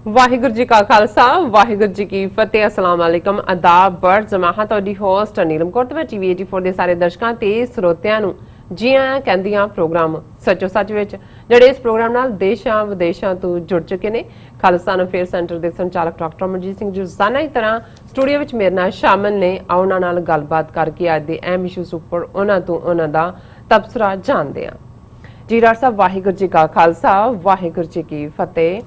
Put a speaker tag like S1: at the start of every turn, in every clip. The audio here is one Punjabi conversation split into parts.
S1: ਵਾਹਿਗੁਰੂ ਜੀ ਕਾ ਖਾਲਸਾ ਵਾਹਿਗੁਰੂ ਜੀ ਕੀ ਫਤਿਹ। अस्सलाम वालेकुम आदाब बर जमाहा ਤੁਹਾਡੀ ਹੋਸਟ ਨੀਲਮ ਕੌਰ ਤੇ ਮੈਂ ਟੀਵੀ 84 ਦੇ ਸਾਰੇ ਦਰਸ਼ਕਾਂ ਤੇ ਸਰੋਤਿਆਂ ਨੂੰ ਜੀ ਆਇਆਂ ਕਹਿੰਦੀਆਂ ਪ੍ਰੋਗਰਾਮ ਸੱਚੋ ਸੱਚ ਵਿੱਚ ਜਿਹੜੇ ਇਸ ਪ੍ਰੋਗਰਾਮ ਨਾਲ ਦੇਸ਼ਾਂ ਵਿਦੇਸ਼ਾਂ ਤੋਂ ਜੁੜ ਚੁੱਕੇ ਨੇ। ਖਾਲਿਸਤਾਨ ਅਫੇਅਰ ਸੈਂਟਰ ਦੇ ਸੰਚਾਲਕ ਡਾਕਟਰ ਅਮਰਜੀਤ ਸਿੰਘ ਜੀ ਰੋਜ਼ਾਨਾ ਦੀ ਤਰ੍ਹਾਂ ਸਟੂਡੀਓ ਵਿੱਚ ਮੇਰੇ ਨਾਲ ਸ਼ਾਮਲ ਨੇ। ਉਹਨਾਂ ਨਾਲ ਗੱਲਬਾਤ ਕਰਕੇ ਅੱਜ ਦੇ ਅਹਿਮ ਇਸ਼ੂਜ਼ ਉੱਪਰ ਉਹਨਾਂ ਤੋਂ ਉਹਨਾਂ ਦਾ ਤਬਸਰਾ ਜਾਣਦੇ ਹਾਂ। ਜੀ ਡਾਕਟਰ ਸਾਹਿਬ ਵਾਹਿਗੁਰੂ ਜੀ ਕਾ ਖਾਲਸਾ ਵਾਹਿਗੁਰੂ ਜੀ ਕੀ ਫਤਿਹ।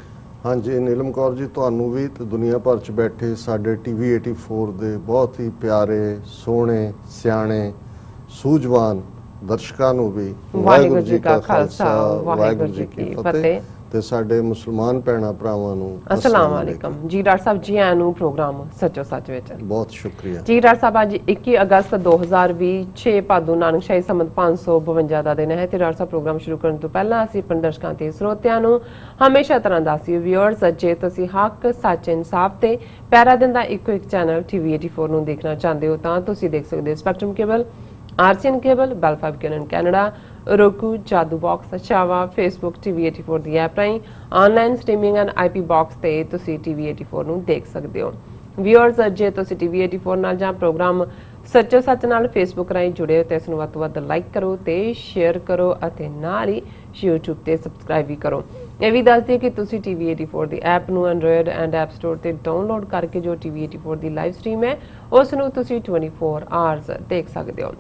S2: हाँ जी नीलम कौर जी ਤੁਹਾਨੂੰ ਵੀ ਤੇ ਦੁਨੀਆ ਭਰ ਚ ਬੈਠੇ ਸਾਡੇ ਟੀਵੀ 84 ਦੇ ਬਹੁਤ ਹੀ ਪਿਆਰੇ ਸੋਹਣੇ ਸਿਆਣੇ ਸੂਝਵਾਨ ਦਰਸ਼ਕਾਂ ਨੂੰ ਵੀ
S1: ਵਾਹਿਗੁਰੂ ਜੀ ਕਾ ਖਾਲਸਾ ਵਾਹਿਗੁਰੂ ਜੀ ਕੀ ਫਤਿਹ
S2: ਤੇ ਸਾਡੇ ਮੁਸਲਮਾਨ ਭੈਣਾਂ ਭਰਾਵਾਂ ਨੂੰ
S1: अस्सलाम वालेकुम। जी डॉक्टर साहब जी आया प्रोग्राम सचो सच विच
S2: बहुत शुक्रिया
S1: जी। डॉक्टर साहब आज 21 अगस्त 2020 6 ਭਾਦੋਂ ਨਾਨਕਸ਼ਾਹੀ ਸੰਮਤ 552 ਦਾ ਦਿਨ ਹੈ ਤੇ ਡਾਕਟਰ ਸਾਹਿਬ ਪ੍ਰੋਗਰਾਮ ਸ਼ੁਰੂ ਕਰਨ ਤੋਂ ਪਹਿਲਾਂ ਅਸੀਂ ਆਪਣੇ ਦਰਸ਼ਕਾਂ ਤੇ ਸਰੋਤਿਆਂ ਨੂੰ ਹਮੇਸ਼ਾ ਤਰ੍ਹਾਂ ਦੱਸੀ ਵਿਊਅਰਸ ਜੇ ਤੁਸੀਂ ਹੱਕ ਸੱਚ ਇਨਸਾਫ ਤੇ ਪੈਰਾ ਦਿਨ ਦਾ ਇੱਕੋ ਇੱਕ ਚੈਨਲ ਟੀਵੀ 84 ਨੂੰ ਦੇਖਣਾ ਚਾਹੁੰਦੇ ਹੋ ਤਾਂ ਤੁਸੀਂ ਦੇਖ ਸਕਦੇ ਹੋ ਸਪੈਕਟਰਮ ਕੇਬਲ आरसीएन केबल बैल 5 कैनन कैनेडा roku जादू बॉक्स चावा फेसबुक टीवी 84 ਦੀ ਐਪ ਰਾਹੀਂ online streaming and IP box ਤੇ ਤੁਸੀਂ ਟੀਵੀ 84 ਨੂੰ ਦੇਖ ਸਕਦੇ ਹੋ। ਵਿਊਅਰਸ ਜੇ ਤੁਸੀਂ ਟੀਵੀ 84 ਨਾਲ ਜਾਂ ਪ੍ਰੋਗਰਾਮ ਸੱਚੋ ਸੱਚ ਨਾਲ ਫੇਸਬੁੱਕ ਰਾਹੀਂ ਜੁੜੇ ਹੋ ਤੇ ਇਸ ਨੂੰ ਵੱਧ ਤੋਂ ਵੱਧ ਲਾਈਕ ਕਰੋ ਤੇ ਸ਼ੇਅਰ ਕਰੋ ਅਤੇ ਨਾਲ ਹੀ YouTube ਤੇ ਸਬਸਕ੍ਰਾਈਬ ਵੀ ਕਰੋ। ਇਹ ਵੀ ਦੱਸ ਦਿਓ ਕਿ ਤੁਸੀਂ ਟੀਵੀ 84 ਦੀ ਐਪ ਨੂੰ ਐਂਡਰੋਇਡ ਐਂਡ ਐਪ ਸਟੋਰ ਤੇ ਡਾਊਨਲੋਡ ਕਰਕੇ ਜੋ ਟੀਵੀ 84 ਦੀ ਲਾਈਵ ਸਟ੍ਰੀਮ ਹੈ ਉਸ ਨੂੰ ਤੁਸੀਂ 24 ਆਵਰਸ ਦੇਖ ਸਕਦੇ ਹੋ।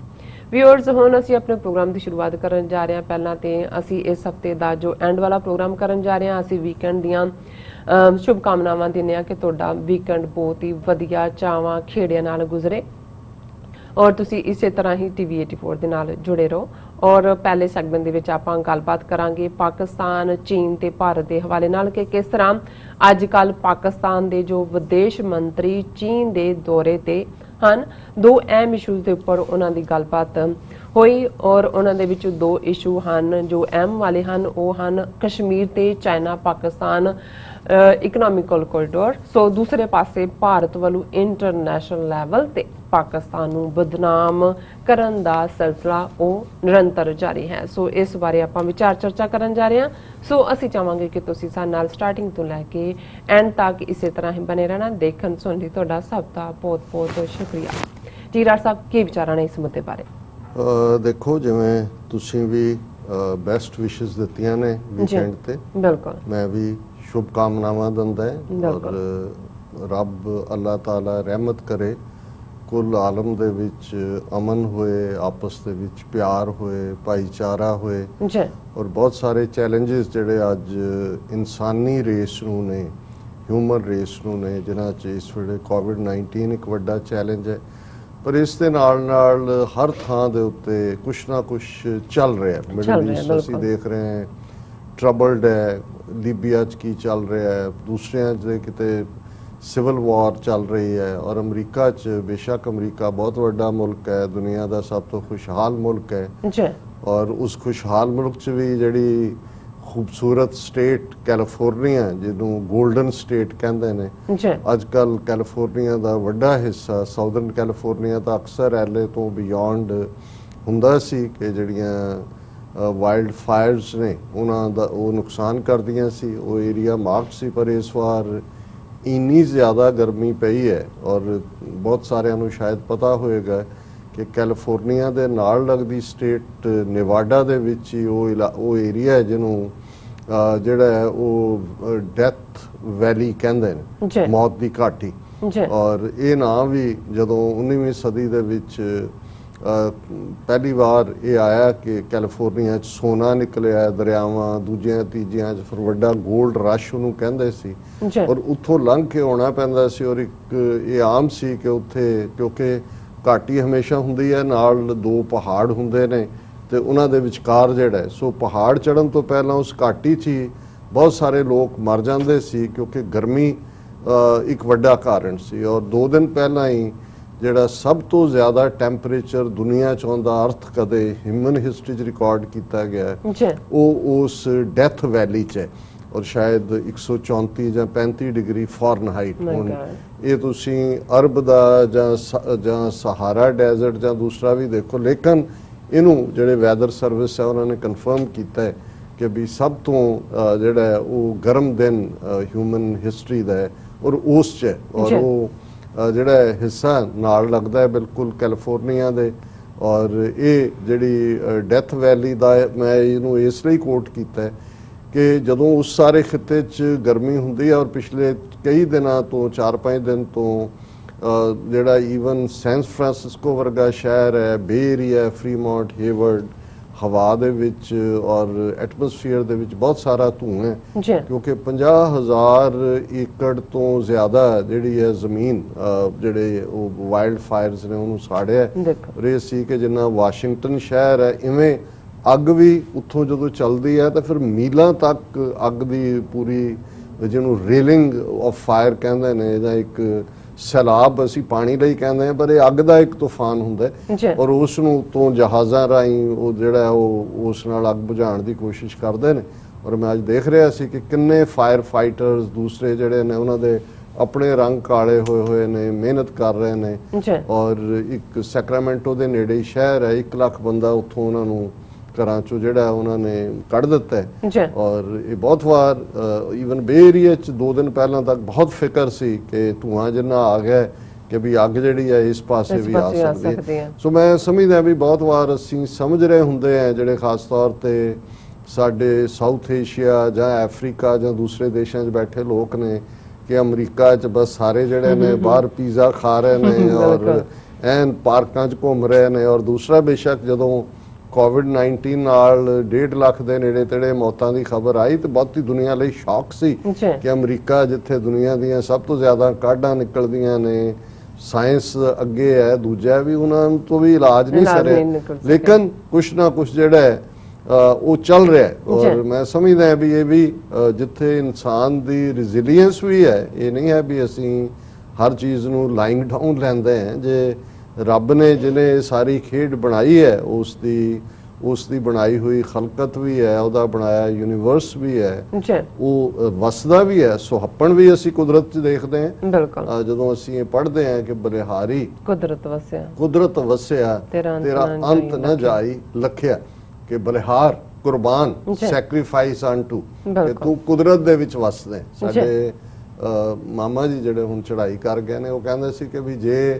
S1: ਵਿਊਅਰਸ ਹੁਣ ਅਸੀਂ ਆਪਣੇ ਪ੍ਰੋਗਰਾਮ ਦੀ ਸ਼ੁਰੂਆਤ ਕਰਨ ਜਾ ਰਹੇ ਹਾਂ। ਪਹਿਲਾਂ ਤੇ ਅਸੀਂ ਇਸ ਹਫਤੇ ਦਾ ਜੋ ਐਂਡ ਵਾਲਾ ਪ੍ਰੋਗਰਾਮ ਕਰਨ ਜਾ ਰਹੇ ਹਾਂ ਅਸੀਂ ਵੀਕਐਂਡ ਦੀਆਂ ਸ਼ੁਭ ਕਾਮਨਾਵਾਂ ਦਿੰਦੇ ਹਾਂ ਕਿ ਤੁਹਾਡਾ ਵੀਕਐਂਡ ਬਹੁਤ ਹੀ ਵਧੀਆ ਚਾਵਾਂ ਖੇੜਿਆਂ ਨਾਲ ਗੁਜ਼ਰੇ ਔਰ ਤੁਸੀਂ ਇਸੇ ਤਰ੍ਹਾਂ ਹੀ ਟੀਵੀ 84 ਦੇ ਨਾਲ ਜੁੜੇ ਰਹੋ। ਔਰ ਪਹਿਲੇ ਸੈਗਮੈਂਟ ਦੇ ਵਿੱਚ ਆਪਾਂ ਗੱਲਬਾਤ ਕਰਾਂਗੇ ਪਾਕਿਸਤਾਨ ਚੀਨ ਤੇ ਭਾਰਤ ਦੇ ਹਵਾਲੇ ਨਾਲ ਕਿ ਕਿਸ ਤਰ੍ਹਾਂ ਅੱਜ ਕੱਲ ਪਾਕਿਸਤਾਨ ਦੇ ਜੋ ਵਿਦੇਸ਼ ਮੰਤਰੀ ਚੀਨ ਦੇ ਦੌਰੇ ਤੇ ਹਨ। ਦੋ ਅਹਿਮ ਇਸ਼ੂਜ਼ ਦੇ ਉੱਪਰ ਉਹਨਾਂ ਦੀ ਗੱਲਬਾਤ ਹੋਈ ਔਰ ਉਹਨਾਂ ਦੇ ਵਿੱਚ ਦੋ ਇਸ਼ੂ ਹਨ ਜੋ ਅਹਿਮ ਵਾਲੇ ਹਨ ਉਹ ਹਨ ਕਸ਼ਮੀਰ ਤੇ ਚਾਈਨਾ ਪਾਕਿਸਤਾਨ ਇਕਨੋਮਿਕਲ ਕੋਰੀਡੋਰ। ਸੋ ਦੂਸਰੇ ਪਾਸੇ ਭਾਰਤ ਵੱਲੋਂ ਇੰਟਰਨੈਸ਼ਨਲ ਲੈਵਲ ਤੇ ਪਾਕਿਸਤਾਨ ਨੂੰ ਬਦਨਾਮ ਕਰਨ ਦਾ ਸਿਲਸਿਲਾ ਉਹ ਨਿਰੰਤਰ ਜਾਰੀ ਹੈ। ਸੋ ਇਸ ਬਾਰੇ ਆਪਾਂ ਵਿਚਾਰ ਚਰਚਾ ਕਰਨ ਜਾ ਰਹੇ ਹਾਂ। ਸੋ ਅਸੀਂ ਚਾਹਾਂਗੇ ਕਿ ਤੁਸੀਂ ਸਾਡੇ ਨਾਲ ਸਟਾਰਟਿੰਗ ਤੋਂ ਲੈ ਕੇ ਐਂਡ ਤੱਕ ਇਸੇ ਤਰ੍ਹਾਂ ਹੀ ਬਨੇ ਰਹਿਣਾ। ਦੇਖਣ ਸੁਣਨ ਲਈ ਤੁਹਾਡਾ ਸਭ ਦਾ ਬਹੁਤ ਬਹੁਤ ਸ਼ੁਕਰੀਆ। ਜੀ ਡਾਕਟਰ ਸਾਹਿਬ ਕੀ ਵਿਚਾਰਾਂ ਨੇ ਇਸ ਮੁੱਦੇ ਬਾਰੇ?
S2: ਦੇਖੋ ਜਿਵੇਂ ਤੁਸੀਂ ਵੀ ਬੈਸਟ ਵਿਸ਼ੇਸ ਦਿੱਤੀਆਂ ਨੇ ਵੀਕਐਂਡ ਤੇ
S1: ਬਿਲਕੁਲ
S2: ਮੈਂ ਵੀ ਸ਼ੁਭ ਕਾਮਨਾਵਾਂ ਦਿੰਦਾ ਔਰ ਰੱਬ ਅੱਲਾਹ ਤਾਲਾ ਰਹਿਮਤ ਕਰੇ ਕੁੱਲ ਆਲਮ ਦੇ ਵਿੱਚ ਅਮਨ ਹੋਏ ਆਪਸ ਦੇ ਵਿੱਚ ਪਿਆਰ ਹੋਏ ਭਾਈਚਾਰਾ ਹੋਏ
S1: ਜੀ।
S2: ਔਰ ਬਹੁਤ ਸਾਰੇ ਚੈਲੰਜਸ ਜਿਹੜੇ ਅੱਜ ਇਨਸਾਨੀ ਰੇਸ ਨੂੰ ਨੇ ਹਿਊਮਨ ਰੇਸ ਨੂੰ ਨੇ ਜਿਨ੍ਹਾਂ 'ਚ ਇਸ ਵੇਲੇ ਕੋਵਿਡ-19 ਇੱਕ ਵੱਡਾ ਚੈਲੰਜ ਹੈ ਪਰ ਇਸ ਦੇ ਨਾਲ ਹਰ ਥਾਂ ਦੇ ਉੱਤੇ ਕੁਛ ਨਾ ਕੁਛ ਚੱਲ ਰਿਹਾ। ਮਿਡਲ ਈਸਟ ਅਸੀਂ ਦੇਖ ਰਹੇ ਹਾਂ ਟਰਬਲਡ ਹੈ, ਲੀਬੀਆ 'ਚ ਕੀ ਚੱਲ ਰਿਹਾ ਹੈ, ਦੂਸਰਿਆਂ 'ਚ ਕਿਤੇ ਸਿਵਲ ਵਾਰ ਚੱਲ ਰਹੀ ਹੈ ਔਰ ਅਮਰੀਕਾ 'ਚ ਬੇਸ਼ੱਕ ਅਮਰੀਕਾ ਬਹੁਤ ਵੱਡਾ ਮੁਲਕ ਹੈ ਦੁਨੀਆ ਦਾ ਸਭ ਤੋਂ ਖੁਸ਼ਹਾਲ ਮੁਲਕ ਹੈ ਔਰ ਉਸ ਖੁਸ਼ਹਾਲ ਮੁਲਕ 'ਚ ਵੀ ਜਿਹੜੀ ਖੂਬਸੂਰਤ ਸਟੇਟ ਕੈਲੀਫੋਰਨੀਆ ਜਿਹਨੂੰ ਗੋਲਡਨ ਸਟੇਟ ਕਹਿੰਦੇ ਨੇ ਅੱਜ ਕੱਲ ਕੈਲੀਫੋਰਨੀਆ ਦਾ ਵੱਡਾ ਹਿੱਸਾ ਸਾਊਦਰਨ ਕੈਲੀਫੋਰਨੀਆ ਤਾਂ ਅਕਸਰ ਐਲਏ ਤੋਂ ਬਿਯੋਂਡ ਹੁੰਦਾ ਸੀ ਕਿ ਜਿਹੜੀਆਂ ਵਾਈਲਡ ਫਾਇਰਸ ਨੇ ਉਹਨਾਂ ਦਾ ਉਹ ਨੁਕਸਾਨ ਕਰਦੀਆਂ ਸੀ ਉਹ ਏਰੀਆ ਮਾਰਕਡ ਸੀ ਪਰ ਇਸ ਵਾਰ ਇੰਨੀ ਜ਼ਿਆਦਾ ਗਰਮੀ ਪਈ ਹੈ ਔਰ ਬਹੁਤ ਸਾਰਿਆਂ ਨੂੰ ਸ਼ਾਇਦ ਪਤਾ ਹੋਏਗਾ ਕਿ ਕੈਲੀਫੋਰਨੀਆ ਦੇ ਨਾਲ ਲੱਗਦੀ ਸਟੇਟ ਨੇਵਾਡਾ ਦੇ ਵਿੱਚ ਹੀ ਉਹ ਏਰੀਆ ਹੈ ਜਿਹਨੂੰ ਜਿਹੜਾ ਹੈ ਉਹ ਡੈਥ ਵੈਲੀ ਕਹਿੰਦੇ ਨੇ ਮੌਤ ਦੀ ਘਾਟੀ ਔਰ ਇਹ ਨਾਂ ਵੀ ਜਦੋਂ 19ਵੀਂ ਸਦੀ ਦੇ ਵਿੱਚ ਪਹਿਲੀ ਵਾਰ ਇਹ ਆਇਆ ਕਿ ਕੈਲੀਫੋਰਨੀਆ 'ਚ ਸੋਨਾ ਨਿਕਲਿਆ ਦਰਿਆਵਾਂ ਦੂਜਿਆਂ ਤੀਜਿਆਂ 'ਚ ਫਿਰ ਵੱਡਾ ਗੋਲਡ ਰਸ਼ ਉਹਨੂੰ ਕਹਿੰਦੇ ਸੀ ਔਰ ਉੱਥੋਂ ਲੰਘ ਕੇ ਆਉਣਾ ਪੈਂਦਾ ਸੀ ਔਰ ਇੱਕ ਇਹ ਆਮ ਸੀ ਕਿ ਉੱਥੇ ਕਿਉਂਕਿ ਘਾਟੀ ਹਮੇਸ਼ਾ ਹੁੰਦੀ ਹੈ ਨਾਲ ਦੋ ਪਹਾੜ ਹੁੰਦੇ ਨੇ ਤੇ ਉਹਨਾਂ ਦੇ ਵਿਚਕਾਰ ਜਿਹੜਾ ਸੋ ਪਹਾੜ ਚੜ੍ਹਨ ਤੋਂ ਪਹਿਲਾਂ ਉਸ ਘਾਟੀ 'ਚ ਹੀ ਬਹੁਤ ਸਾਰੇ ਲੋਕ ਮਰ ਜਾਂਦੇ ਸੀ ਕਿਉਂਕਿ ਗਰਮੀ ਇੱਕ ਵੱਡਾ ਕਾਰਨ ਸੀ ਔਰ 2 ਦਿਨ ਪਹਿਲਾਂ ਹੀ ਜਿਹੜਾ ਸਭ ਤੋਂ ਜ਼ਿਆਦਾ ਟੈਂਪਰੇਚਰ ਦੁਨੀਆ 'ਚ ਆਉਂਦਾ ਅਰਥ ਕਦੇ ਹਿਊਮਨ ਹਿਸਟਰੀ 'ਚ ਰਿਕਾਰਡ ਕੀਤਾ ਗਿਆ ਉਹ ਉਸ ਡੈਥ ਵੈਲੀ 'ਚ ਹੈ ਔਰ ਸ਼ਾਇਦ 134 ਜਾਂ 35 ਡਿਗਰੀ ਫਾਰਨਹਾਈਟ ਹੁਣ ਇਹ ਤੁਸੀਂ ਅਰਬ ਦਾ ਜਾਂ ਸਹਾਰਾ ਡੈਜ਼ਰਟ ਜਾਂ ਦੂਸਰਾ ਵੀ ਦੇਖੋ ਲੇਕਿਨ ਇਹਨੂੰ ਜਿਹੜੇ ਵੈਦਰ ਸਰਵਿਸ ਹੈ ਉਹਨਾਂ ਨੇ ਕਨਫਰਮ ਕੀਤਾ ਹੈ ਕਿ ਵੀ ਸਭ ਤੋਂ ਜਿਹੜਾ ਹੈ ਉਹ ਗਰਮ ਦਿਨ ਹਿਊਮਨ ਹਿਸਟਰੀ ਦਾ ਹੈ ਔਰ ਉਸ 'ਚ ਹੈ। ਔਰ ਉਹ ਜਿਹੜਾ ਹੈ ਹਿੱਸਾ ਨਾਲ ਲੱਗਦਾ ਹੈ ਬਿਲਕੁਲ ਕੈਲੀਫੋਰਨੀਆ ਦੇ। ਔਰ ਇਹ ਜਿਹੜੀ ਡੈਥ ਵੈਲੀ ਦਾ ਮੈਂ ਇਹਨੂੰ ਇਸ ਲਈ ਕੋਟ ਕੀਤਾ ਹੈ ਕਿ ਜਦੋਂ ਉਸ ਸਾਰੇ ਖਿੱਤੇ 'ਚ ਗਰਮੀ ਹੁੰਦੀ ਹੈ ਔਰ ਪਿਛਲੇ ਕਈ ਦਿਨਾਂ ਤੋਂ 4-5 ਦਿਨ ਤੋਂ ਜਿਹੜਾ ਈਵਨ ਸੈਨ ਫਰਾਂਸਿਸਕੋ ਵਰਗਾ ਸ਼ਹਿਰ ਹੈ, ਬੇ ਏਰੀਆ, ਫਰੀਮੌਂਟ, ਹੇਵਰਡ, ਹਵਾ ਦੇ ਵਿੱਚ ਔਰ ਐਟਮੋਸਫੀਅਰ ਦੇ ਵਿੱਚ ਬਹੁਤ ਸਾਰਾ ਧੂੰਆਂ ਹੈ ਕਿਉਂਕਿ 50,000 ਏਕੜ ਤੋਂ ਜ਼ਿਆਦਾ ਜਿਹੜੀ ਹੈ ਜ਼ਮੀਨ ਜਿਹੜੇ ਉਹ ਵਾਈਲਡ ਫਾਇਰਸ ਨੇ ਉਹਨੂੰ ਸਾੜਿਆ। ਔਰ ਇਹ ਸੀ ਕਿ ਜਿੰਨਾ ਵਾਸ਼ਿੰਗਟਨ ਸ਼ਹਿਰ ਹੈ ਇਵੇਂ ਅੱਗ ਵੀ ਉੱਥੋਂ ਜਦੋਂ ਚੱਲਦੀ ਹੈ ਤਾਂ ਫਿਰ ਮੀਲਾਂ ਤੱਕ ਅੱਗ ਦੀ ਪੂਰੀ ਜਿਹਨੂੰ ਰੇਲਿੰਗ ਆਫ ਫਾਇਰ ਕਹਿੰਦੇ ਨੇ ਜਾਂ ਇੱਕ ਸੈਲਾਬ ਅਸੀਂ ਪਾਣੀ ਲਈ ਕਹਿੰਦੇ ਹਾਂ ਪਰ ਇਹ ਅੱਗ ਦਾ ਇੱਕ ਤੂਫਾਨ ਹੁੰਦਾ ਹੈ ਔਰ ਉਸ ਨੂੰ ਉੱਤੋਂ ਜਹਾਜ਼ਾਂ ਰਾਹੀਂ ਉਹ ਜਿਹੜਾ ਉਹ ਉਸ ਨਾਲ ਅੱਗ ਬੁਝਾਉਣ ਦੀ ਕੋਸ਼ਿਸ਼ ਕਰਦੇ ਨੇ। ਔਰ ਮੈਂ ਅੱਜ ਦੇਖ ਰਿਹਾ ਸੀ ਕਿ ਕਿੰਨੇ ਫਾਇਰ ਫਾਈਟਰਸ ਦੂਸਰੇ ਜਿਹੜੇ ਨੇ ਉਹਨਾਂ ਦੇ ਆਪਣੇ ਰੰਗ ਕਾਲੇ ਹੋਏ ਨੇ, ਮਿਹਨਤ ਕਰ ਰਹੇ ਨੇ। ਔਰ ਇੱਕ ਸੈਕਰਾਮੈਂਟੋ ਦੇ ਨੇੜੇ ਸ਼ਹਿਰ ਹੈ, 1 ਲੱਖ ਬੰਦਾ ਉੱਥੋਂ ਉਹਨਾਂ ਨੂੰ ਘਰਾਂ ਚੋਂ ਜਿਹੜਾ ਉਹਨਾਂ ਨੇ ਕੱਢ ਦਿੱਤਾ ਹੈ। ਔਰ ਇਹ ਬਹੁਤ ਵਾਰ ਈਵਨ ਬੇ ਏਰੀਆ 'ਚ 2 ਦਿਨ ਪਹਿਲਾਂ ਤੱਕ ਬਹੁਤ ਫਿਕਰ ਸੀ ਕਿ ਧੂਆਂ ਜਿੰਨਾ ਆ ਗਿਆ ਕਿ ਵੀ ਅੱਗ ਜਿਹੜੀ ਹੈ ਇਸ ਪਾਸੇ ਵੀ ਆ ਸਕਦੀ ਹੈ। ਸੋ ਮੈਂ ਸਮਝਦਾ ਵੀ ਬਹੁਤ ਵਾਰ ਅਸੀਂ ਸਮਝ ਰਹੇ ਹੁੰਦੇ ਆ ਜਿਹੜੇ ਖਾਸ ਤੌਰ ਤੇ ਸਾਡੇ ਸਾਊਥ ਏਸ਼ੀਆ ਜਾਂ ਅਫਰੀਕਾ ਜਾਂ ਦੂਸਰੇ ਦੇਸ਼ਾਂ 'ਚ ਬੈਠੇ ਲੋਕ ਨੇ ਕਿ ਅਮਰੀਕਾ 'ਚ ਬਸ ਸਾਰੇ ਜਿਹੜੇ ਨੇ ਬਾਹਰ ਪੀਜ਼ਾ ਖਾ ਰਹੇ ਨੇ ਔਰ ਐਨ ਪਾਰਕਾਂ 'ਚ ਘੁੰਮ ਰਹੇ ਨੇ। ਔਰ ਦੂਸਰਾ ਬੇਸ਼ੱਕ ਜਦੋਂ ਕੋਵਿਡ-19 ਨਾਲ 1.5 ਲੱਖ ਦੇ ਨੇੜੇ ਤੇੜੇ ਮੌਤਾਂ ਦੀ ਖਬਰ ਆਈ ਤੇ ਬਹੁਤੀ ਦੁਨੀਆ ਲਈ ਸ਼ੌਕ ਸੀ ਕਿ ਅਮਰੀਕਾ ਜਿੱਥੇ ਦੁਨੀਆ ਦੀਆਂ ਸਭ ਤੋਂ ਜ਼ਿਆਦਾ ਕਾਢਾਂ ਨਿਕਲਦੀਆਂ ਨੇ, ਸਾਇੰਸ ਅੱਗੇ ਹੈ, ਦੂਜਾ ਵੀ ਉਹਨਾਂ ਤੋਂ ਵੀ ਇਲਾਜ ਨਹੀਂ ਸਰਿਆ ਲੇਕਿਨ ਕੁਛ ਨਾ ਕੁਛ ਜਿਹੜਾ ਹੈ ਉਹ ਚੱਲ ਰਿਹਾ ਹੈ। ਔਰ ਮੈਂ ਸਮਝਦਾ ਹਾਂ ਵੀ ਇਹ ਵੀ ਜਿੱਥੇ ਇਨਸਾਨ ਦੀ ਰੈਜ਼ਿਲੀਅੰਸ ਵੀ ਹੈ, ਇਹ ਨਹੀਂ ਹੈ ਵੀ ਅਸੀਂ ਹਰ ਚੀਜ਼ ਨੂੰ ਲਾਈਂਗ ਡਾਊਨ ਲੈਂਦੇ ਹਾਂ। ਜੇ ਰੱਬ ਨੇ ਜਿਹਨੇ ਸਾਰੀ ਖੇਡ ਬਣਾਈ ਹੈ ਉਸ ਦੀ ਬਣਾਈ ਹੋਈ ਖਲਕਤ ਵੀ ਹੈ, ਉਹਦਾ ਬਣਾਇਆ ਯੂਨੀਵਰਸ ਵੀ ਹੈ, ਉਹ ਵਸਦਾ ਵੀ ਹੈ, ਸੁਹੱਪਣ ਵੀ ਅਸੀਂ ਕੁਦਰਤ 'ਚ ਦੇਖਦੇ ਹਾਂ। ਜਦੋਂ ਅਸੀਂ ਇਹ ਪੜ੍ਹਦੇ ਹਾਂ ਕਿ ਬਲਿਹਾਰੀ ਕੁਦਰਤ ਵਸਿਆ ਤੇਰਾ ਅੰਤ ਨਾ ਜਾਈ ਲਖਿਆ ਕਿ ਬਲਿਹਾਰ ਕੁਰਬਾਨ ਸੈਕਰੀਫਾਈਸ ਅਨਟੂ ਕਿ ਤੂੰ ਕੁਦਰਤ ਦੇ ਵਿੱਚ ਵਸਦਾ। ਸਾਡੇ ਮਾਮਾ ਜੀ ਜਿਹੜੇ ਹੁਣ ਚੜ੍ਹਾਈ ਕਰ ਗਏ ਨੇ ਉਹ ਕਹਿੰਦੇ ਸੀ ਕਿ ਵੀ ਜੇ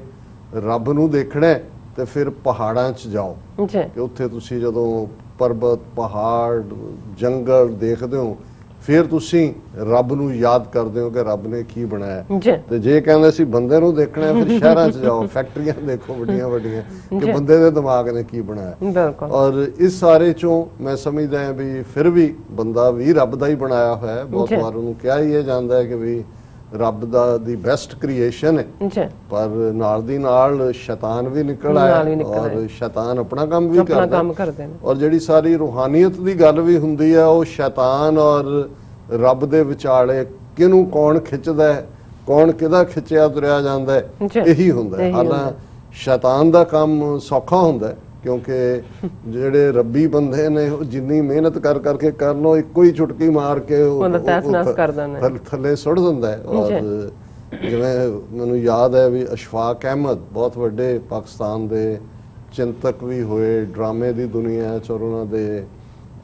S2: ਰੱਬ ਨੂੰ ਦੇਖਣਾ ਤੇ ਫਿਰ ਪਹਾੜਾਂ 'ਚ ਜਾਓ ਕਿ ਉੱਥੇ ਤੁਸੀਂ ਜਦੋਂ ਪਰਬਤ, ਪਹਾੜ, ਜੰਗਲ ਦੇਖਦੇ ਹੋ ਫਿਰ ਤੁਸੀਂ ਰੱਬ ਨੂੰ ਯਾਦ ਕਰਦੇ ਹੋ ਕਿ ਰੱਬ ਨੇ ਕੀ ਬਣਾਇਆ। ਤੇ ਜੇ ਕਹਿੰਦੇ ਸੀ ਬੰਦੇ ਨੂੰ ਦੇਖਣਾ ਫਿਰ ਸ਼ਹਿਰਾਂ 'ਚ ਜਾਓ, ਫੈਕਟਰੀਆਂ ਦੇਖੋ ਵੱਡੀਆਂ ਵੱਡੀਆਂ ਕਿ ਬੰਦੇ ਦੇ ਦਿਮਾਗ ਨੇ ਕੀ ਬਣਾਇਆ। ਔਰ ਇਸ ਸਾਰੇ 'ਚੋਂ ਮੈਂ ਸਮਝਦਾ ਹਾਂ ਵੀ ਫਿਰ ਵੀ ਬੰਦਾ ਵੀ ਰੱਬ ਦਾ ਹੀ ਬਣਾਇਆ ਹੋਇਆ ਹੈ। ਬਹੁਤ ਵਾਰ ਉਹਨੂੰ ਕਿਹਾ ਹੀ ਇਹ ਜਾਂਦਾ ਹੈ ਕਿ ਵੀ ਰੱਬ ਦੀ ਬੈਸਟ ਕ੍ਰੀਏਸ਼ਨ ਹੈ ਪਰ ਨਾਲ ਦੀ ਨਾਲ ਸ਼ੈਤਾਨ ਵੀ ਨਿਕਲ ਆਇਆ ਔਰ ਸ਼ੈਤਾਨ ਆਪਣਾ ਕੰਮ ਵੀ ਕਰਦਾ। ਔਰ ਜਿਹੜੀ ਸਾਰੀ ਰੂਹਾਨੀਅਤ ਦੀ ਗੱਲ ਵੀ ਹੁੰਦੀ ਹੈ ਉਹ ਸ਼ੈਤਾਨ ਔਰ ਰੱਬ ਦੇ ਵਿਚਾਲੇ ਕਿਹਨੂੰ ਕੌਣ ਖਿੱਚਦਾ ਹੈ, ਕੌਣ ਕਿਹਦਾ ਖਿੱਚਿਆ ਤੁਰਿਆ ਜਾਂਦਾ ਹੈ, ਇਹੀ ਹੁੰਦਾ ਹੈ। ਹਾਲਾਂਕਿ ਸ਼ੈਤਾਨ ਦਾ ਕੰਮ ਸੌਖਾ ਹੁੰਦਾ ਹੈ ਕਿਉਂਕਿ ਜਿਹੜੇ ਰੱਬੀ ਬੰਦੇ ਨੇ ਉਹ ਜਿੰਨੀ ਮਿਹਨਤ ਕਰਕੇ ਕਰ ਲੋ ਇੱਕੋ ਹੀ ਚੁਟਕੀ ਮਾਰ ਕੇ ਥੱਲੇ ਸੁੱਟ ਦਿੰਦਾ ਹੈ। ਔਰ ਜਿਵੇਂ ਮੈਨੂੰ ਯਾਦ ਹੈ ਵੀ ਅਸ਼ਫਾਕ ਅਹਿਮਦ ਬਹੁਤ ਵੱਡੇ ਪਾਕਿਸਤਾਨ ਦੇ ਚਿੰਤਕ ਵੀ ਹੋਏ, ਡਰਾਮੇ ਦੀ ਦੁਨੀਆ 'ਚ, ਔਰ ਉਹਨਾਂ ਦੇ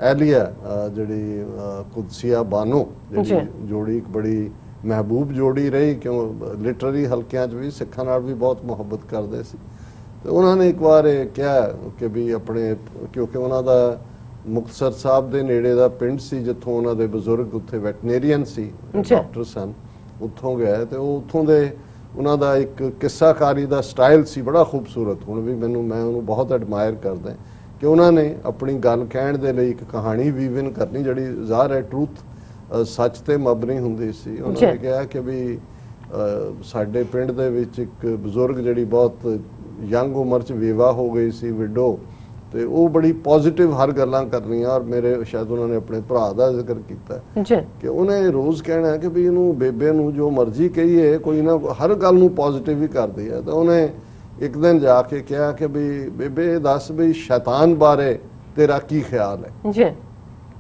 S2: ਐਲੀਆ ਜਿਹੜੀ ਕੁਦਸੀਆ ਬਾਨੋ ਜਿਹੜੀ ਜੋੜੀ ਇੱਕ ਬੜੀ ਮਹਿਬੂਬ ਜੋੜੀ ਰਹੀ ਕਿਉਂ ਲਿਟਰਰੀ ਹਲਕਿਆਂ 'ਚ ਵੀ ਸਿੱਖਾਂ ਨਾਲ ਵੀ ਬਹੁਤ ਮੁਹੱਬਤ ਕਰਦੇ ਸੀ। ਤੇ ਉਹਨਾਂ ਨੇ ਇੱਕ ਵਾਰ ਇਹ ਕਿਹਾ ਕਿ ਵੀ ਆਪਣੇ ਕਿਉਂਕਿ ਉਹਨਾਂ ਦਾ ਮੁਕਤਸਰ ਸਾਹਿਬ ਦੇ ਨੇੜੇ ਦਾ ਪਿੰਡ ਸੀ ਜਿੱਥੋਂ ਉਹਨਾਂ ਦੇ ਬਜ਼ੁਰਗ ਉੱਥੇ ਵੈਟਨੇਰੀਅਨ ਸੀ, ਡਾਕਟਰ ਸਨ, ਉੱਥੋਂ ਗਏ ਤੇ ਉਹ ਉੱਥੋਂ ਦੇ ਉਹਨਾਂ ਦਾ ਇੱਕ ਕਿੱਸਾਕਾਰੀ ਦਾ ਸਟਾਈਲ ਸੀ ਬੜਾ ਖੂਬਸੂਰਤ। ਹੁਣ ਵੀ ਮੈਂ ਉਹਨੂੰ ਬਹੁਤ ਐਡਮਾਇਰ ਕਰਦਾ ਕਿ ਉਹਨਾਂ ਨੇ ਆਪਣੀ ਗੱਲ ਕਹਿਣ ਦੇ ਲਈ ਇੱਕ ਕਹਾਣੀ ਵੀਵਨ ਕਰਨੀ ਜਿਹੜੀ ਜ਼ਾਹਰ ਹੈ ਟਰੂਥ ਸੱਚ ਤੇ ਮਬਨੀ ਹੁੰਦੀ ਸੀ। ਉਹਨਾਂ ਨੇ ਕਿਹਾ ਕਿ ਵੀ ਸਾਡੇ ਪਿੰਡ ਦੇ ਵਿੱਚ ਇੱਕ ਬਜ਼ੁਰਗ ਜਿਹੜੀ ਬਹੁਤ ਯੰਗ ਉਮਰ 'ਚ ਵਿਆਹ ਹੋ ਗਈ ਸੀ, ਵਿਡੋ, ਤੇ ਉਹ ਬੜੀ ਪੋਜ਼ਿਟਿਵ ਹਰ ਗੱਲਾਂ ਕਰਨੀਆਂ। ਔਰ ਮੇਰੇ ਸ਼ਾਇਦ ਉਹਨਾਂ ਨੇ ਆਪਣੇ ਭਰਾ ਦਾ ਜ਼ਿਕਰ ਕੀਤਾ ਕਿ ਉਹਨੇ ਰੋਜ਼ ਕਹਿਣਾ ਕਿ ਵੀ ਇਹਨੂੰ ਬੇਬੇ ਨੂੰ ਜੋ ਮਰਜ਼ੀ ਕਹੀਏ ਕੋਈ ਨਾ ਹਰ ਗੱਲ ਨੂੰ ਪੋਜ਼ਿਟਿਵ ਹੀ ਕਰਦੀ ਹੈ। ਤਾਂ ਉਹਨੇ ਇੱਕ ਦਿਨ ਜਾ ਕੇ ਕਿਹਾ ਕਿ ਵੀ ਬੇਬੇ ਦੱਸ ਵੀ ਸ਼ੈਤਾਨ ਬਾਰੇ ਤੇਰਾ ਕੀ ਖਿਆਲ ਹੈ।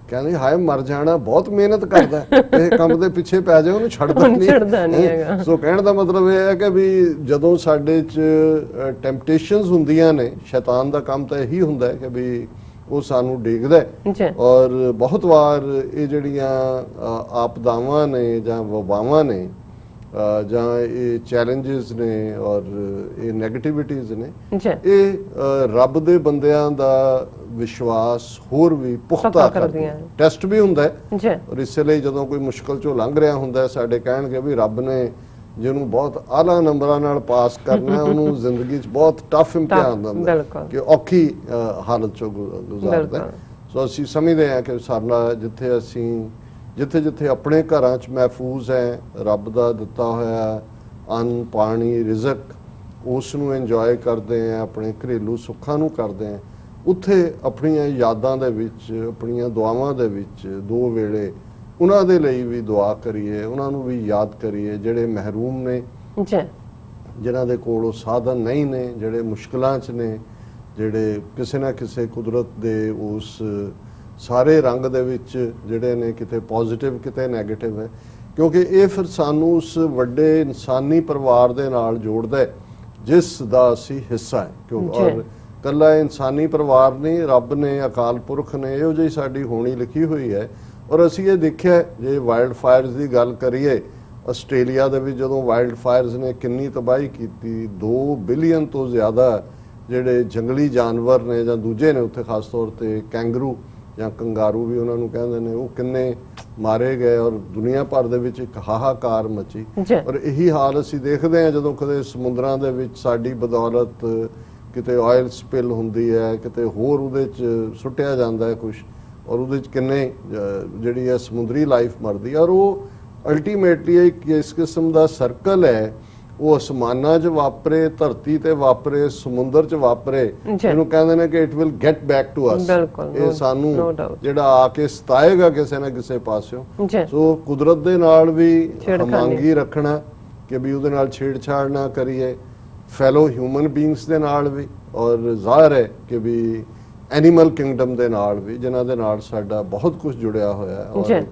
S2: ਕਹਿੰਦੇ ਹਾਏ ਮਰ ਜਾਣਾ, ਬਹੁਤ ਮਿਹਨਤ ਕਰਦਾ ਇਹ ਕੰਮ ਦੇ ਪਿੱਛੇ ਪੈ ਜਾਏ ਉਹਨੂੰ ਛੱਡਦਾ ਨਹੀਂ ਹੈਗਾ। ਸੋ ਕਹਿਣ ਦਾ ਮਤਲਬ ਇਹ ਹੈ ਕਿ ਵੀ ਜਦੋਂ ਸਾਡੇ 'ਚ ਟੈਂਪਟੇਸ਼ਨਸ ਹੁੰਦੀਆਂ ਨੇ, ਸ਼ੈਤਾਨ ਦਾ ਕੰਮ ਤਾਂ ਇਹੀ ਹੁੰਦਾ ਹੈ ਕਿ ਵੀ ਉਹ ਸਾਨੂੰ ਡੇਗਦਾ ਹੈ।
S1: ਜੀ
S2: ਔਰ ਬਹੁਤ ਵਾਰ ਇਹ ਜਿਹੜੀਆਂ ਆਪਦਾਵਾਂ ਨੇ ਜਾਂ ਵਬਾਵਾਂ ਨੇ ਜਾਂ ਇਹ ਚੈਲੰਜਸ ਨੇ ਔਰ ਇਹ ਨੈਗੇਟਿਵਿਟੀਜ਼ ਨੇ,
S1: ਜੀ
S2: ਇਹ ਰੱਬ ਦੇ ਬੰਦਿਆਂ ਦਾ ਵਿਸ਼ਵਾਸ ਹੋਰ ਵੀ ਪੁਖਤਾ ਕਰਦੀਆਂ। ਟੈਸਟ ਵੀ ਹੁੰਦਾ ਹੈ
S1: ਜੀ
S2: ਔਰ ਇਸੇ ਲਈ ਜਦੋਂ ਕੋਈ ਮੁਸ਼ਕਲ ਚੋਂ ਲੰਘ ਰਿਹਾ ਹੁੰਦਾ ਸਾਡੇ ਕਹਿਣਗੇ ਵੀ ਰੱਬ ਨੇ ਜਿਹਨੂੰ ਬਹੁਤ ਆਲਾ ਨੰਬਰਾਂ ਨਾਲ ਪਾਸ ਕਰਨਾ ਉਹਨੂੰ ਜ਼ਿੰਦਗੀ 'ਚ ਬਹੁਤ ਟਫ ਇਮਤਿਹਾਨ ਦਿੰਦਾ ਕਿ ਔਖੀ ਹਾਲਤ ਚੋਂ ਗੁਜ਼ਾਰਦਾ। ਸੋ ਅਸੀਂ ਸਮਝਦੇ ਹਾਂ ਕਿ ਸਾਡਾ ਜਿੱਥੇ ਆਪਣੇ ਘਰਾਂ 'ਚ ਮਹਿਫੂਜ਼ ਹੈ, ਰੱਬ ਦਾ ਦਿੱਤਾ ਹੋਇਆ ਅੰਨ ਪਾਣੀ ਰਿਜ਼ਕ ਉਸ ਨੂੰ ਇੰਜੋਏ ਕਰਦੇ ਆ, ਆਪਣੇ ਘਰੇਲੂ ਸੁੱਖਾਂ ਨੂੰ ਕਰਦੇ ਆ, ਉੱਥੇ ਆਪਣੀਆਂ ਯਾਦਾਂ ਦੇ ਵਿੱਚ ਆਪਣੀਆਂ ਦੁਆਵਾਂ ਦੇ ਵਿੱਚ ਦੋ ਵੇਲੇ ਉਹਨਾਂ ਦੇ ਲਈ ਵੀ ਦੁਆ ਕਰੀਏ, ਉਹਨਾਂ ਨੂੰ ਵੀ ਯਾਦ ਕਰੀਏ ਜਿਹੜੇ ਮਹਿਰੂਮ ਨੇ, ਜਿਨ੍ਹਾਂ ਦੇ ਕੋਲ ਉਹ ਸਾਧਨ ਨਹੀਂ ਨੇ, ਜਿਹੜੇ ਮੁਸ਼ਕਲਾਂ 'ਚ ਨੇ, ਜਿਹੜੇ ਕਿਸੇ ਨਾ ਕਿਸੇ ਕੁਦਰਤ ਦੇ ਉਸ ਸਾਰੇ ਰੰਗ ਦੇ ਵਿੱਚ ਜਿਹੜੇ ਨੇ ਕਿਤੇ ਪੋਜ਼ਿਟਿਵ ਕਿਤੇ ਨੈਗੇਟਿਵ ਹੈ। ਕਿਉਂਕਿ ਇਹ ਫਿਰ ਸਾਨੂੰ ਉਸ ਵੱਡੇ ਇਨਸਾਨੀ ਪਰਿਵਾਰ ਦੇ ਨਾਲ ਜੋੜਦਾ ਹੈ ਜਿਸ ਦਾ ਅਸੀਂ ਹਿੱਸਾ ਹੈ। ਕਿਉਂਕਿ ਔਰ ਕੱਲਾ ਇਨਸਾਨੀ ਪਰਿਵਾਰ ਨਹੀਂ, ਰੱਬ ਨੇ ਅਕਾਲ ਪੁਰਖ ਨੇ ਇਹੋ ਜਿਹੀ ਸਾਡੀ ਹੋਣੀ ਲਿਖੀ ਹੋਈ ਹੈ। ਔਰ ਅਸੀਂ ਇਹ ਦੇਖਿਆ ਜੇ ਵਾਈਲਡ ਫਾਇਰਸ ਦੀ ਗੱਲ ਕਰੀਏ, ਆਸਟ੍ਰੇਲੀਆ ਦੇ ਵਿੱਚ ਜਦੋਂ ਵਾਈਲਡ ਫਾਇਰਸ ਨੇ ਕਿੰਨੀ ਤਬਾਹੀ ਕੀਤੀ, 2 ਬਿਲੀਅਨ ਤੋਂ ਜ਼ਿਆਦਾ ਜਿਹੜੇ ਜੰਗਲੀ ਜਾਨਵਰ ਨੇ ਜਾਂ ਦੂਜੇ ਨੇ ਉੱਥੇ ਖਾਸ ਤੌਰ ਤੇ ਕੈਂਗਰੂ ਜਾਂ ਕੰਗਾਰੂ ਵੀ ਉਹਨਾਂ ਨੂੰ ਕਹਿੰਦੇ ਨੇ, ਉਹ ਕਿੰਨੇ ਮਾਰੇ ਗਏ ਔਰ ਦੁਨੀਆ ਭਰ ਦੇ ਵਿੱਚ ਇੱਕ ਹਾਹਾਕਾਰ ਮਚੀ। ਔਰ ਇਹੀ ਹਾਲ ਅਸੀਂ ਦੇਖਦੇ ਹਾਂ ਜਦੋਂ ਕਦੇ ਸਮੁੰਦਰਾਂ ਦੇ ਵਿੱਚ ਸਾਡੀ ਬਦੌਲਤ ਕਿਤੇ ਆਇਲ ਸਪਿਲ ਹੁੰਦੀ ਹੈ, ਕਿਤੇ ਹੋਰ ਉਹਦੇ 'ਚ ਸੁੱਟਿਆ ਜਾਂਦਾ ਹੈ ਕੁਛ, ਔਰ ਉਹਦੇ 'ਚ ਕਿੰਨੇ ਜਿਹੜੀ ਹੈ ਸਮੁੰਦਰੀ ਲਾਈਫ ਮਰਦੀ ਹੈ। ਔਰ ਉਹ ਅਲਟੀਮੇਟਲੀ ਇੱਕ ਇਸ ਕਿਸਮ ਦਾ ਸਰਕਲ ਹੈ, ਉਹ ਅਸਮਾਨਾਂ 'ਚ ਵਾਪਰੇ, ਧਰਤੀ ਤੇ ਵਾਪਰੇ, ਸਮੁੰਦਰ 'ਚ ਵਾਪਰੇ, ਇਹਨੂੰ ਕਹਿੰਦੇ ਨੇ ਕਿ it will get back to us. ਇਹ ਸਾਨੂੰ ਜਿਹੜਾ ਆ ਕੇ ਸਤਾਏਗਾ ਕਿਸੇ ਨਾ ਕਿਸੇ ਪਾਸਿਓਂ। ਸੋ ਕੁਦਰਤ ਦੇ ਨਾਲ ਵੀ ਹਮਾਂਗੀ ਰੱਖਣਾ ਕਿ ਵੀ ਉਹਦੇ ਨਾਲ ਛੇੜਛਾੜ ਨਾ ਕਰੀਏ, ਫੈਲੋ ਹਿਊਮਨ ਬੀਇੰਗਸ ਦੇ ਨਾਲ ਵੀ, ਔਰ ਜ਼ਾਹਿਰ ਹੈ ਕਿ ਵੀ ਐਨੀਮਲ ਕਿੰਗਡਮ ਦੇ ਨਾਲ ਵੀ, ਜਿਨ੍ਹਾਂ ਦੇ ਨਾਲ ਸਾਡਾ ਬਹੁਤ ਕੁਝ ਜੁੜਿਆ ਹੋਇਆ ਹੈ ਔਰ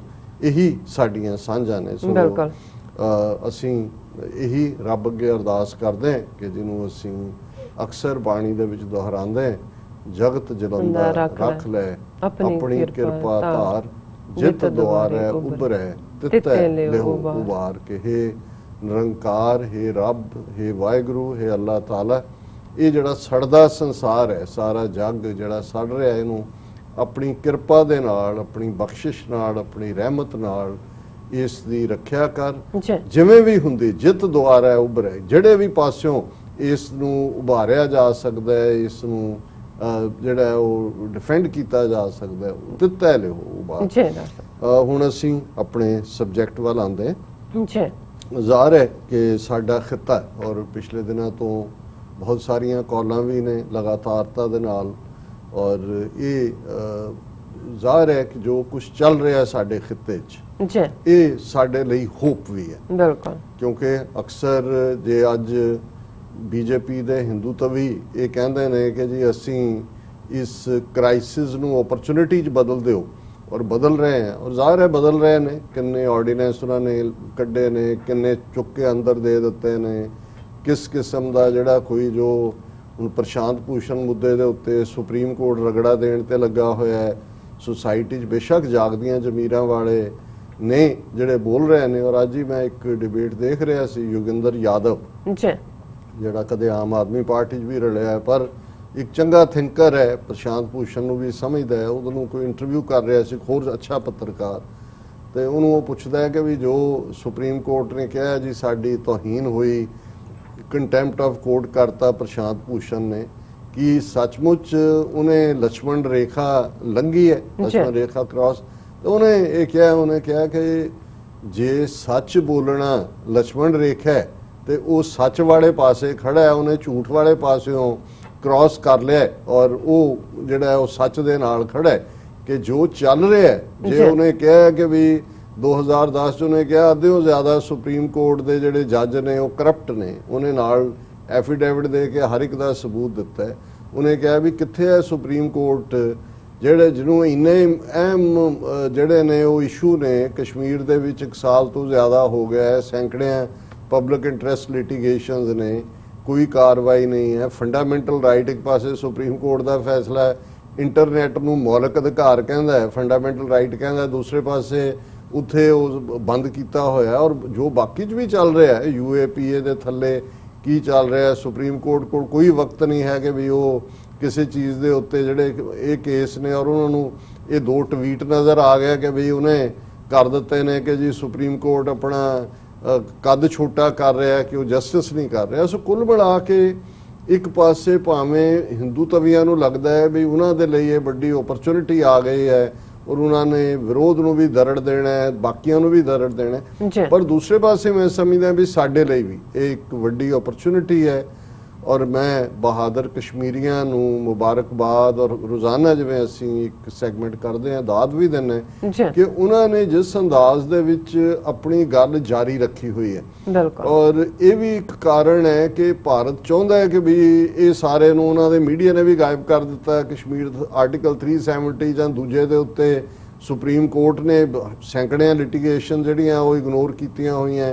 S2: ਇਹੀ ਸਾਡੀਆਂ ਸਾਂਝਾਂ ਨੇ। ਸੋ ਅਸੀਂ ਇਹੀ ਰੱਬ ਅੱਗੇ ਅਰਦਾਸ ਕਰਦੇ ਹਾਂ ਕਿ ਜਿਹਨੂੰ ਅਸੀਂ ਅਕਸਰ ਬਾਣੀ ਦੇ ਵਿੱਚ ਦੁਹਰਾਉਂਦੇ ਹਾਂ, ਜਗਤ ਜਲੰਦਾ ਰੱਖ ਲੈ ਆਪਣੀ ਕਿਰਪਾ ਧਾਰ, ਜਿਤ ਦੁਆਰੈ ਉਭਰੈ ਤਿਤੈ ਲਿਹੁ ਉਬਾਰ। ਕਿ ਹੇ ਨਿਰੰਕਾਰ, ਹੇ ਰੱਬ, ਹੇ ਵਾਹਿਗੁਰੂ, ਹੇ ਅੱਲਾਹ ਤਾਲਾ, ਇਹ ਜਿਹੜਾ ਸੜਦਾ ਸੰਸਾਰ ਹੈ, ਸਾਰਾ ਜੱਗ ਜਿਹੜਾ ਸੜ ਰਿਹਾ, ਇਹਨੂੰ ਆਪਣੀ ਕਿਰਪਾ ਦੇ ਨਾਲ, ਆਪਣੀ ਬਖਸ਼ਿਸ਼ ਨਾਲ, ਆਪਣੀ ਰਹਿਮਤ ਨਾਲ ਇਸ ਦੀ ਰੱਖਿਆ ਕਰ, ਜਿਵੇਂ ਵੀ ਹੁੰਦੀ ਜਿੱਤ ਦੁਆਰਾ ਉਭਰੇ, ਜਿਹੜੇ ਵੀ ਪਾਸਿਓਂ ਇਸ ਨੂੰ ਉਭਾਰਿਆ ਜਾ ਸਕਦਾ ਹੈ, ਇਸ ਨੂੰ ਜਿਹੜਾ ਉਹ ਡਿਫੈਂਡ ਕੀਤਾ ਜਾ ਸਕਦਾ ਹੈ, ਦਿੱਤਾ ਲਿਓ ਉਭਾਰ। ਹੁਣ ਅਸੀਂ ਆਪਣੇ ਸਬਜੈਕਟ ਵੱਲ ਆਉਂਦੇ ਹਾਂ। ਜ਼ਾਹਰ ਹੈ ਕਿ ਸਾਡਾ ਖਿੱਤਾ ਔਰ ਪਿਛਲੇ ਦਿਨਾਂ ਤੋਂ ਬਹੁਤ ਸਾਰੀਆਂ ਕਾਲਾਂ ਵੀ ਨੇ ਲਗਾਤਾਰਤਾ ਦੇ ਨਾਲ, ਔਰ ਇਹ ਜ਼ਾਹਰ ਹੈ ਕਿ ਜੋ ਕੁਝ ਚੱਲ ਰਿਹਾ ਸਾਡੇ ਖਿੱਤੇ 'ਚ ਇਹ ਸਾਡੇ ਲਈ ਹੋਪ ਵੀ ਹੈ। ਬਿਲਕੁਲ, ਕਿਉਂਕਿ ਅਕਸਰ ਜੇ ਅੱਜ ਬੀਜੇਪੀ ਦੇ ਹਿੰਦੂ ਤਵੀ ਇਹ ਕਹਿੰਦੇ ਨੇ ਕਿ ਜੀ ਅਸੀਂ ਇਸ ਕ੍ਰਾਈਸਿਸ ਨੂੰ ਓਪਰਚੁਨਿਟੀ 'ਚ ਬਦਲ ਦਿਓ, ਔਰ ਬਦਲ ਰਹੇ हैं, ਔਰ ਜ਼ਾਹਿਰ ਹੈ ਬਦਲ ਰਹੇ ਨੇ। ਕਿੰਨੇ ਆਰਡੀਨੈਂਸ ਉਹਨਾਂ ਨੇ ਕੱਢੇ ਨੇ, ਕਿੰਨੇ ਚੁੱਕ ਕੇ ਅੰਦਰ ਦੇ ਦਿੱਤੇ ਨੇ, ਕਿਸ ਕਿਸਮ ਦਾ ਜਿਹੜਾ ਕੋਈ ਜੋ ਹੁਣ ਪ੍ਰਸ਼ਾਂਤ ਭੂਸ਼ਣ ਮੁੱਦੇ ਦੇ ਉੱਤੇ ਸੁਪਰੀਮ ਕੋਰਟ ਰਗੜਾ ਦੇਣ ਤੇ ਲੱਗਾ ਹੋਇਆ ਹੈ। ਸੁਸਾਇਟੀ 'ਚ ਬੇਸ਼ੱਕ ਜਾਗਦੀਆਂ ਜ਼ਮੀਰਾਂ ਵਾਲੇ ਨੇ ਜਿਹੜੇ ਬੋਲ ਰਹੇ ਨੇ। ਔਰ ਅੱਜ ਹੀ ਮੈਂ ਇੱਕ ਡਿਬੇਟ ਦੇਖ ਰਿਹਾ ਸੀ, ਯੋਗਿੰਦਰ ਯਾਦਵ ਜਿਹੜਾ ਕਦੇ ਆਮ ਆਦਮੀ ਪਾਰਟੀ 'ਚ ਵੀ ਰਲਿਆ ਹੈ ਪਰ ਇੱਕ ਚੰਗਾ ਥਿੰਕਰ ਹੈ, ਪ੍ਰਸ਼ਾਂਤ ਭੂਸ਼ਣ ਨੂੰ ਵੀ ਸਮਝਦਾ ਹੈ। ਉਹਨੂੰ ਕੋਈ ਇੰਟਰਵਿਊ ਕਰ ਰਿਹਾ ਸੀ, ਹੋਰ ਅੱਛਾ ਪੱਤਰਕਾਰ, ਤੇ ਉਹਨੂੰ ਉਹ ਪੁੱਛਦਾ ਹੈ ਕਿ ਵੀ ਜੋ ਸੁਪਰੀਮ ਕੋਰਟ ਨੇ ਕਿਹਾ ਜੀ ਸਾਡੀ ਤੋਹੀਨ ਹੋਈ, ਕੰਟੈਂਪਟ ਆਫ ਕੋਰਟ ਕਰਤਾ ਪ੍ਰਸ਼ਾਂਤ ਭੂਸ਼ਣ ਨੇ, ਕਿ ਸੱਚਮੁੱਚ ਉਹਨੇ ਲక్ష్మణ ਰੇਖਾ ਲੰਘੀ ਹੈ, ਲక్ష్మణ ਰੇਖਾ ਕ੍ਰਾਸ। ਤੇ ਉਹਨੇ ਕਿਹਾ ਕਿ ਜੇ ਸੱਚ ਬੋਲਣਾ ਲక్ష్మణ ਰੇਖਾ ਹੈ ਤੇ ਉਹ ਸੱਚ ਵਾਲੇ ਪਾਸੇ ਖੜਾ ਹੈ, ਉਹਨੇ ਝੂਠ ਵਾਲੇ ਪਾਸਿਓਂ ਕ੍ਰਾਸ ਕਰ ਲਿਆ ਔਰ ਉਹ ਜਿਹੜਾ ਉਹ ਸੱਚ ਦੇ ਨਾਲ ਖੜਾ ਹੈ ਕਿ ਜੋ ਚੱਲ ਰਿਹਾ ਹੈ। ਜੇ ਉਹਨੇ ਕਿਹਾ ਕਿ ਵੀ 2010 ਚ ਉਹਨੇ ਕਿਹਾ ਅੱਧਿਓਂ ਜ਼ਿਆਦਾ ਸੁਪਰੀਮ ਕੋਰਟ ਦੇ ਜਿਹੜੇ ਜੱਜ ਨੇ ਉਹ ਕਰਪਟ ਨੇ, ਉਹਨੇ ਨਾਲ ਐਫੀਡੇਵਿਟ ਦੇ ਕੇ ਹਰ ਇੱਕ ਦਾ ਸਬੂਤ ਦਿੱਤਾ ਹੈ। ਉਹਨੇ ਕਿਹਾ ਵੀ ਕਿੱਥੇ ਹੈ ਸੁਪਰੀਮ ਕੋਰਟ ਜਿਹੜੇ ਜਿਹਨੂੰ ਇੰਨੇ ਅਹਿਮ ਜਿਹੜੇ ਨੇ ਉਹ ਇਸ਼ੂ ਨੇ, ਕਸ਼ਮੀਰ ਦੇ ਵਿੱਚ 1 ਸਾਲ ਤੋਂ ਜ਼ਿਆਦਾ ਹੋ ਗਿਆ ਹੈ, ਸੈਂਕੜਿਆਂ ਪਬਲਿਕ ਇੰਟਰਸਟ ਲਿਟੀਗੇਸ਼ਨਸ ਨੇ, ਕੋਈ ਕਾਰਵਾਈ ਨਹੀਂ ਹੈ। ਫੰਡਾਮੈਂਟਲ ਰਾਈਟ ਇੱਕ ਪਾਸੇ ਸੁਪਰੀਮ ਕੋਰਟ ਦਾ ਫੈਸਲਾ ਹੈ, ਇੰਟਰਨੈਟ ਨੂੰ ਮੌਲਿਕ ਅਧਿਕਾਰ ਕਹਿੰਦਾ ਹੈ, ਫੰਡਾਮੈਂਟਲ ਰਾਈਟ ਕਹਿੰਦਾ ਹੈ, ਦੂਸਰੇ ਪਾਸੇ ਉੱਥੇ ਉਹ ਬੰਦ ਕੀਤਾ ਹੋਇਆ। ਔਰ ਜੋ ਬਾਕੀ 'ਚ ਵੀ ਚੱਲ ਰਿਹਾ ਹੈ, UAPA ਦੇ ਥੱਲੇ ਕੀ ਚੱਲ ਰਿਹਾ, ਸੁਪਰੀਮ ਕੋਰਟ ਕੋਲ ਕੋਈ ਵਕਤ ਨਹੀਂ ਹੈ ਕਿ ਵੀ ਉਹ ਕਿਸੇ ਚੀਜ਼ ਦੇ ਉੱਤੇ ਜਿਹੜੇ ਇਹ ਕੇਸ ਨੇ, ਔਰ ਉਹਨਾਂ ਨੂੰ ਇਹ 2 ਟਵੀਟ ਨਜ਼ਰ ਆ ਗਿਆ ਕਿ ਵੀ ਉਹਨੇ ਕਰ ਦਿੱਤੇ ਨੇ ਕਿ ਜੀ ਸੁਪਰੀਮ ਕੋਰਟ ਆਪਣਾ ਕੱਦ ਛੋਟਾ ਕਰ ਰਿਹਾ ਕਿ ਉਹ ਜਸਟਿਸ ਨਹੀਂ ਕਰ ਰਿਹਾ। ਸੋ ਕੁੱਲ ਮਿਲਾ ਕੇ ਇੱਕ ਪਾਸੇ ਭਾਵੇਂ ਹਿੰਦੂ ਤਵੀਆਂ ਨੂੰ ਲੱਗਦਾ ਹੈ ਵੀ ਉਹਨਾਂ ਦੇ ਲਈ ਇਹ ਵੱਡੀ ਓਪਰਚੁਨਿਟੀ ਆ ਗਈ ਹੈ ਔਰ ਉਹਨਾਂ ਨੇ ਵਿਰੋਧ ਨੂੰ ਵੀ ਦਰੜ ਦੇਣਾ ਹੈ, ਬਾਕੀਆਂ ਨੂੰ ਵੀ ਦਰੜ ਦੇਣਾ ਹੈ, ਪਰ ਦੂਸਰੇ ਪਾਸੇ ਮੈਂ ਸਮਝਦਾ ਵੀ ਸਾਡੇ ਲਈ ਵੀ ਇਹ ਇੱਕ ਵੱਡੀ ਓਪਰਚੁਨਿਟੀ ਹੈ। ਔਰ ਮੈਂ ਬਹਾਦਰ ਕਸ਼ਮੀਰੀਆਂ ਨੂੰ ਮੁਬਾਰਕਬਾਦ ਔਰ ਰੋਜ਼ਾਨਾ ਜਿਵੇਂ ਅਸੀਂ ਇੱਕ ਸੈਗਮੈਂਟ ਕਰਦੇ ਹਾਂ ਦਾਦ ਵੀ ਦਿੰਦੇ ਕਿ ਉਹਨਾਂ ਨੇ ਜਿਸ ਅੰਦਾਜ਼ ਦੇ ਵਿੱਚ ਆਪਣੀ ਗੱਲ ਜਾਰੀ ਰੱਖੀ ਹੋਈ ਹੈ। ਔਰ ਇਹ ਵੀ ਇੱਕ ਕਾਰਨ ਹੈ ਕਿ ਭਾਰਤ ਚਾਹੁੰਦਾ ਹੈ ਕਿ ਵੀ ਇਹ ਸਾਰੇ ਨੂੰ ਉਹਨਾਂ ਦੇ ਮੀਡੀਆ ਨੇ ਵੀ ਗਾਇਬ ਕਰ ਦਿੱਤਾ। ਕਸ਼ਮੀਰ ਆਰਟੀਕਲ 370 ਜਾਂ ਦੂਜੇ ਦੇ ਉੱਤੇ ਸੁਪਰੀਮ ਕੋਰਟ ਨੇ ਸੈਂਕੜਿਆਂ ਲਿਟੀਗੇਸ਼ਨ ਜਿਹੜੀਆਂ ਉਹ ਇਗਨੋਰ ਕੀਤੀਆਂ ਹੋਈਆਂ।